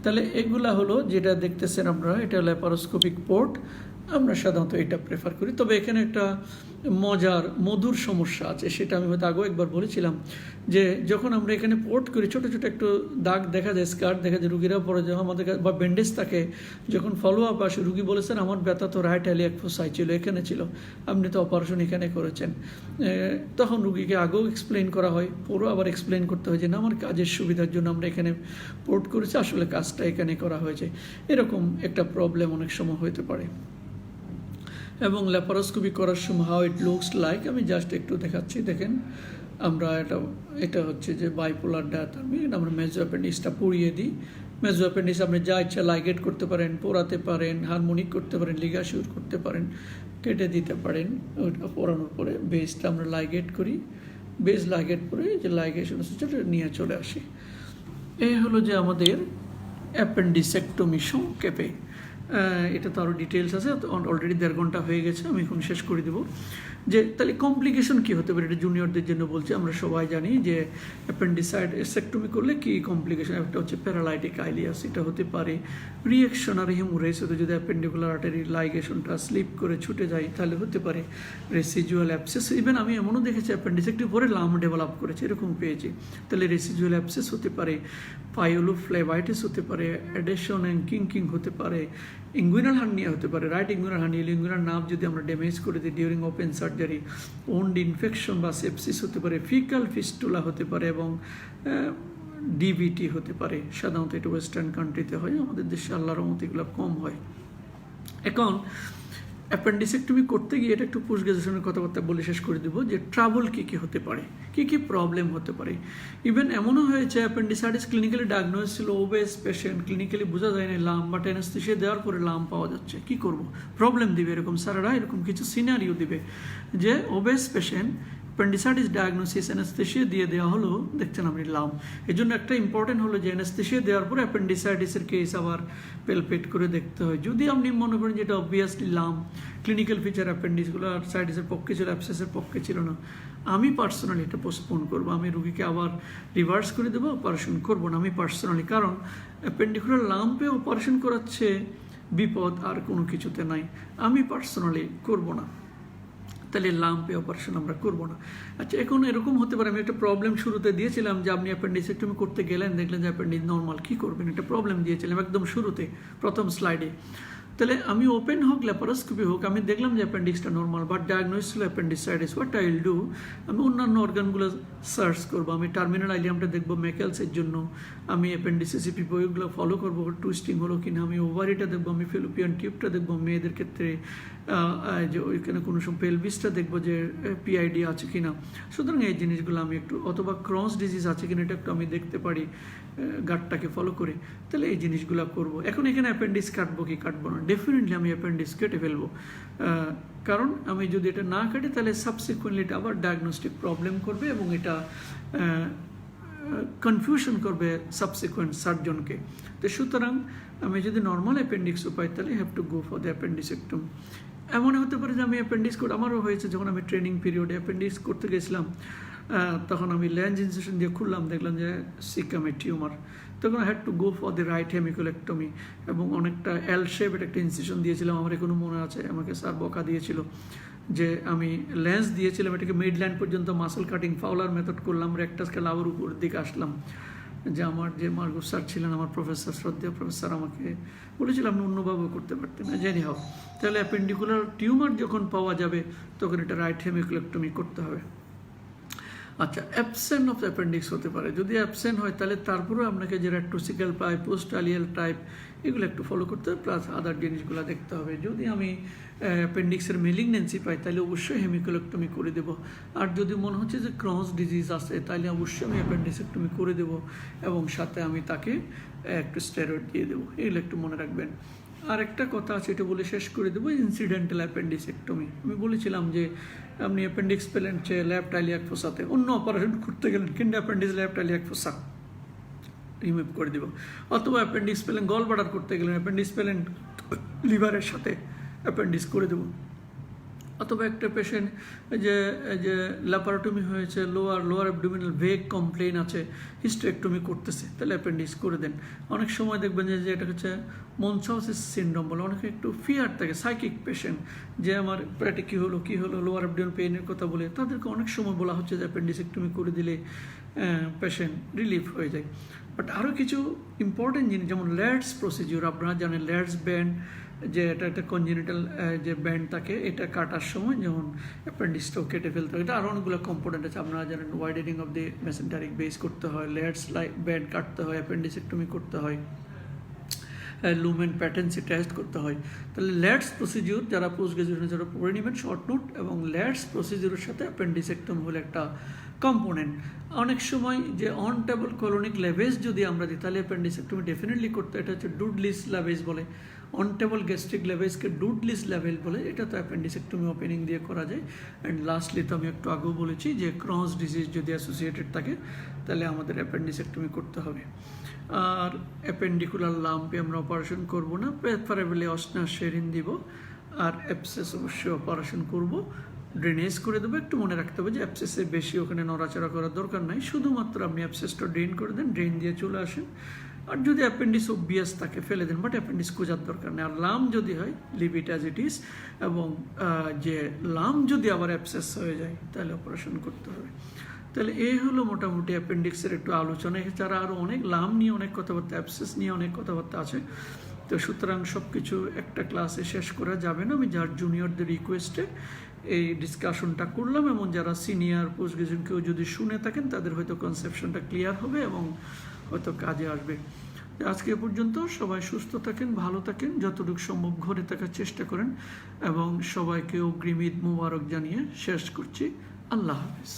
তাহলে এগুলা হলো যেটা দেখতেছেন আপনারা, এটা ল্যাপারোস্কোপিক পোর্ট। আমরা সাধারণত এটা প্রেফার করি। তবে এখানে একটা মধুর সমস্যা আছে, সেটা আমি হয়তো আগেও একবার বলেছিলাম যে যখন আমরা এখানে পোর্ট করি ছোটো ছোটো একটু দাগ দেখা যায়, স্কার্ট দেখা যায়, রুগীরা পরে যখন আমাদের বা ব্যান্ডেজ থাকে, যখন ফলো আপ আসে রুগী বলেছেন আমার ব্যথা তো রাইট এলিয়াক ফোসাই ছিল, এখানে ছিল, আপনি তো অপারেশন এখানে করেছেন। তখন রুগীকে আগেও এক্সপ্লেন করা হয়, পুরো আবার এক্সপ্লেন করতে হয় যে না আমার কাজের সুবিধার জন্য আমরা এখানে পোর্ট করেছি, আসলে কাজটা এখানে করা হয়েছে। এরকম একটা প্রবলেম অনেক সময় হতে পারে। এবং ল্যাপারোস্কোপি করার সময় হাউ ইট লুকস লাইক আমি জাস্ট একটু দেখাচ্ছি। দেখেন আমরা এটা হচ্ছে যে বাইপোলার ডায়াথর্মি, আমরা মেজো অ্যাপেন্ডিক্সটা পুড়িয়ে দিই। মেজো অ্যাপেন্ডিক্স আপনি যা ইচ্ছা লাইগেট করতে পারেন, পোড়াতে পারেন, হারমোনিক করতে পারেন, লিগাসিউর করতে পারেন, কেটে দিতে পারেন। ওইটা পোড়ানোর পরে বেসটা আমরা লাইগেট করি, বেস লাইগেট করে যে লাইগেশন নিয়ে চলে আসি। এই হলো যে আমাদের অ্যাপেন্ডিসেক্টমি সংক্ষেপে। এটা তো আরও ডিটেলস আছে, অলরেডি 1.5 ঘন্টা হয়ে গেছে, আমি এখন শেষ করে দেবো। যে তাহলে কমপ্লিকেশন কী হতে পারে, এটা জুনিয়রদের জন্য বলছি। আমরা সবাই জানি যে অ্যাপেন্ডিসাইডেক্টমি করলে কী কমপ্লিকেশন, একটা হচ্ছে প্যারালাইটিক আইলিয়াস, এটা হতে পারে রিঅ্যাকশনারি হিমোরেজ, হতে যদি অ্যাপেন্ডিকুলার আর্টারি লাইগেশনটা স্লিপ করে ছুটে যায় তাহলে হতে পারে রেসিজুয়াল অ্যাবসেস। ইভেন আমি এমনও দেখেছি অ্যাপেন্ডিসেক্টমি পরে লাম ডেভেলপ করেছে, এরকম পেয়েছি। তাহলে রেসিজুয়াল অ্যাবসেস হতে পারে, পাইলোফ্লেভাইটিস হতে পারে, অ্যাডেশন অ্যান্ড কিঙ্কিং হতে পারে, ইঙ্গুইনাল হার্নিয়া হতে পারে, right inguinal hernia, inguinal nerve যদি আমরা ড্যামেজ করে দিই during open surgery, wound infection বা সেপসিস হতে পারে, ফিকাল ফিস্টুলা হতে পারে এবং ডিভিটি হতে পারে। সাধারণত এটা ওয়েস্টার্ন কান্ট্রিতে হয়, আমাদের দেশে আল্লাহর রহমতে এগুলো কম হয়। এখন অ্যাপেন্ডিসেক্টমি করতে গিয়ে এটা একটু পোস্ট গ্রাজুয়েশনের কথাবার্তা বলে শেষ করে দেবো যে ট্রাবল কী কী হতে পারে, কী কী প্রবলেম হতে পারে। ইভেন এমনও হয়েছে অ্যাপেন্ডিসাইটিস ক্লিনিক্যালি ডায়াগনোস ছিল ওবেস পেশেন্ট, ক্লিনিক্যালি বোঝা যায় না লাম, বাট অ্যানেস্থেসিয়া দেওয়ার পরে লাম পাওয়া যাচ্ছে, কী করব, প্রবলেম দিবে এরকম স্যারেরা, এরকম কিছু সিনারিও দিবে যে obeys patient appendicitis diagnosis anaesthesia দিয়ে দেওয়া হলো, দেখছেন আপনি লাম। এই জন্য একটা ইম্পর্টেন্ট হলো যে অ্যানেস্থেসিয়া দেওয়ার পরে অ্যাপেন্ডিসাইটিসের কেস আবার পেলপেট করে দেখতে হয়। যদি আপনি মনে করেন যেটা অবভিয়াসলি লাম, ক্লিনিক্যাল ফিচার অ্যাপেন্ডিক্সগুলো আর সাইটিসের পক্ষে ছিল, অ্যাবসেসের পক্ষে ছিল না, আমি পার্সোনালি এটা পোস্টপোন করবো, আমি রুগীকে আবার রিভার্স করে দেবো, অপারেশন করবো না আমি পার্সোনালি। কারণ অ্যাপেন্ডিকুলার লাম্পে অপারেশন করাচ্ছে বিপদ আর কোনো কিছুতে নাই, আমি পার্সোনালি করবো না। তাহলে লাম্পে অপারেশন আমরা করবো না। আচ্ছা, এখন এরকম হতে পারে, আমি একটা প্রবলেম শুরুতে দিয়েছিলাম যে আপনি অ্যাপেন্ডিসেক্টমি করতে গেলেন, দেখলেন যে অ্যাপেন্ডিক্স নর্মাল, কী করবেন, একটা প্রবলেম দিয়েছিলাম একদম শুরুতে প্রথম স্লাইডে। তাহলে আমি ওপেন হোক ল্যাপারোস্কোপি হোক, আমি দেখলাম যে অ্যাপেন্ডিক্সটা নর্মাল বাট ডায়াগনোস ছিল appendicitis, what I will do, আমি অন্যান্য অর্গানগুলো সার্চ করবো, আমি টার্মিনাল আইলিয়ামটা দেখবো ম্যাকেলসের জন্য, আমি অ্যাপেন্ডিসিসিপি বইগুলো ফলো করবো টুইস্টিং হলো কিনা, আমি ওভারিটা দেখবো, আমি ফেলোপিয়ান টিউবটা দেখবো মেয়েদের ক্ষেত্রে, যে ওইখানে কোনো সময় পেলভিসটা দেখবো যে পিআইডি আছে কিনা। সুতরাং এই জিনিসগুলো আমি একটু, অথবা ক্রস ডিজিজ আছে কিনা এটা একটু আমি দেখতে পারি গাটটাকে ফলো করে, তাহলে এই জিনিসগুলো করবো। এখন এখানে অ্যাপেন্ডিক্স কাটবো কি কাটবো না, ডেফিনেটলি আমি অ্যাপেন্ডিক্স কেটে ফেলবো, কারণ আমি যদি এটা না কাটি তাহলে সাবসিকুয়েন্টলি এটা আবার ডায়াগনস্টিক প্রবলেম করবে এবং এটা কনফিউশন করবে সাবসিকুয়েন্ট সার্জনকে। তো সুতরাং আমি যদি নর্মাল অ্যাপেন্ডিক্সও পাই তাহলে have to go for the appendicectomy. এমন হতে পারে যে আমি অ্যাপেন্ডিক্স করে, আমারও হয়েছে যখন আমি ট্রেনিং পিরিয়ডে অ্যাপেন্ডিক্স করতে গেছিলাম, তখন আমি ল্যান্স ইনসেশন দিয়ে খুললাম, দেখলাম যে সিকামে টিউমার, তখন I had to go for the right hemicolectomy এবং অনেকটা এল শেপের একটা ইনসেশন দিয়েছিলাম, আমার এখনো মনে আছে, আমাকে স্যার বকা দিয়েছিল যে আমি লেন্স দিয়েছিলাম এটাকে মিড লাইন পর্যন্ত মাসল কাটিং ফাউলার মেথড করলাম, রেক্টাস স্কেল আবার উপরের দিকে আসলাম। যে আমার যে মার্গুস স্যার ছিলেন, আমার প্রফেসর, শ্রদ্ধেয় প্রফেসর, আমাকে বলেছিলাম আপনি অন্যভাবে করতে পারতেন না, জেনি হোক। তাহলে অ্যাপেন্ডিকুলার টিউমার যখন পাওয়া যাবে তখন এটা রাইট হেমিকোলেক্টমি করতে হবে। আচ্ছা, অ্যাবসেন্ট অফ অ্যাপেন্ডিক্স হতে পারে। যদি অ্যাবসেন্ট হয় তাহলে তারপরেও আপনাকে যে রেট্রোসিক্যাল পাই, পোস্ট আলিয়াল টাইপ, এগুলো একটু ফলো করতে হবে, প্লাস আদার জিনিসগুলো দেখতে হবে। যদি আমি অ্যাপেন্ডিক্সের মেলিগনেন্সি পাই তাহলে অবশ্যই হেমিকোলেক্টমি করে দেব। আর যদি মনে হচ্ছে যে ক্রস ডিজিজ আছে তাহলে অবশ্যই আমি অ্যাপেন্ডিসেক্টমি করে দেব, এবং সাথে আমি তাকে একটু স্টেরয়েড দিয়ে দেবো। এগুলো একটু মনে রাখবেন। আর একটা কথা আছে, এটা বলে শেষ করে দেবো, ইনসিডেন্টাল অ্যাপেন্ডিসেক্টমি। আমি বলেছিলাম যে আপনি অ্যাপেন্ডিক্স পেলেন যে লেফট আইলিয়াক ফোসাতে, অন্য অপারেশন করতে গেলেন কিন্তু অ্যাপেন্ডিক্স লেফট আইলিয়াক ফোসা রিমুভ করে দিব, অথবা অ্যাপেন্ডিক্স পেলেন গল ব্লাডার করতে গেলেন, অ্যাপেন্ডিক্স পেলেন লিভারের সাথে অ্যাপেন্ডিক্স করে দেবো, অথবা একটা পেশেন্ট যে যে ল্যাপারোটমি হয়েছে, লোয়ার অ্যাবডোমিনাল ভেগ কমপ্লেন আছে, হিস্টেরেক্টমি করতেছে, তাহলে অ্যাপেন্ডিক্স করে দেন। অনেক সময় দেখবেন যে এটা হচ্ছে মনসাউসিস সিনড্রোম বলে, অনেকে একটু ফিয়ার থাকে, সাইকিক পেশেন্ট, যে আমার পেটে কী হলো লোয়ার অ্যাবডোমিনাল পেইনের কথা বলে, তাদেরকে অনেক সময় বলা হচ্ছে যে অ্যাপেন্ডিসেক্টমি করে দিলে পেশেন্ট রিলিফ হয়ে যায়। বাট আরও কিছু ইম্পর্টেন্ট জিনিস, যেমন ল্যাডস প্রসিডিউর, আপনারা জানেন ল্যাডস ব্যান্ড, যে এটা একটা কনজেনিটাল যে ব্যান্ড থাকে, এটা কাটার সময় যেমন অ্যাপেন্ডিক্সটাও কেটে ফেলতে হয়। এটা আরও অনেকগুলো কম্পোনেন্ট আছে, আপনারা জানেন widening of the mesenteric base করতে হয়, ল্যাডস ব্যান্ড কাটতে হয়, অ্যাপেন্ডিসেক্টমি করতে হয়, লুমেন প্যাটেন্সি টেস্ট করতে হয়। তাহলে ল্যাডস প্রসিডিউর যারা পোস্ট গ্রাজুয়েশন যারা পড়ে নেবেন শর্ট নোট, এবং ল্যাডস প্রসিডিউরের সাথে অ্যাপেন্ডিসেক্টমি হলো একটা কম্পোনেন্ট। অনেক সময় যে অন টেবল কলোনিক লেভেজ যদি আমরা দিই তাহলে অ্যাপেন্ডিসেক্টমি ডেফিনেটলি করতে, এটা হচ্ছে ডুডলিস লেভেজ বলে, অন টেবল গ্যাস্ট্রিক লেভেজকে ডুডলিস লেভেল বলে, এটা তো অ্যাপেন্ডিসেক্টমি ওপেনিং দিয়ে করা যায়। অ্যান্ড লাস্টলি তো আমি একটু আগেও বলেছি যে ক্রস ডিজিজ যদি অ্যাসোসিয়েটেড থাকে তাহলে আমাদের অ্যাপেন্ডিসেক্টমি করতে হবে। আর অ্যাপেন্ডিকুলার লাম্পে আমরা অপারেশন করব না, প্রেফারেবলি অসনা শেরিন দিব, আর অ্যাপসেস অবশ্যই অপারেশন করব, ড্রেনেজ করে দেবো। একটু মনে রাখতে হবে যে অ্যাপসেসে বেশি ওখানে নড়াচড়া করার দরকার নাই, শুধুমাত্র আপনি অ্যাপসেসটা ড্রেন করে দেন, ড্রেন দিয়ে চলে আসেন। আর যদি অ্যাপেন্ডিক্স অবভিয়াস থাকে ফেলে দেন, বাট অ্যাপেন্ডিক্স খোঁজার দরকার নেই। আর লাম যদি হয় leave it as it is, এবং যে লাম যদি আবার অ্যাপসেস হয়ে যায় তাহলে অপারেশন করতে হবে। তাহলে এই হলো মোটামুটি অ্যাপেন্ডিক্সের একটু আলোচনা। এছাড়া আরও অনেক লাম নিয়ে অনেক কথাবার্তা, অ্যাপসেস নিয়ে অনেক কথাবার্তা আছে। তো সুতরাং সব কিছু একটা ক্লাসে শেষ করা যাবে না। আমি যার জুনিয়রদের রিকোয়েস্টে এই ডিসকাশনটা করলাম, এবং যারা সিনিয়র পোস্ট গ্রাজুয়েশন কেউ যদি শুনে থাকেন তাদের হয়তো কনসেপশনটা ক্লিয়ার হবে এবং হয়তো কাজে আসবে। আজকে এ পর্যন্ত, সবাই সুস্থ থাকেন, ভালো থাকেন, যতটুকু সম্ভব ঘরে থাকার চেষ্টা করেন, এবং সবাইকে অগ্রিম ঈদ মুবারক জানিয়ে শেষ করছি। আল্লাহ হাফিজ।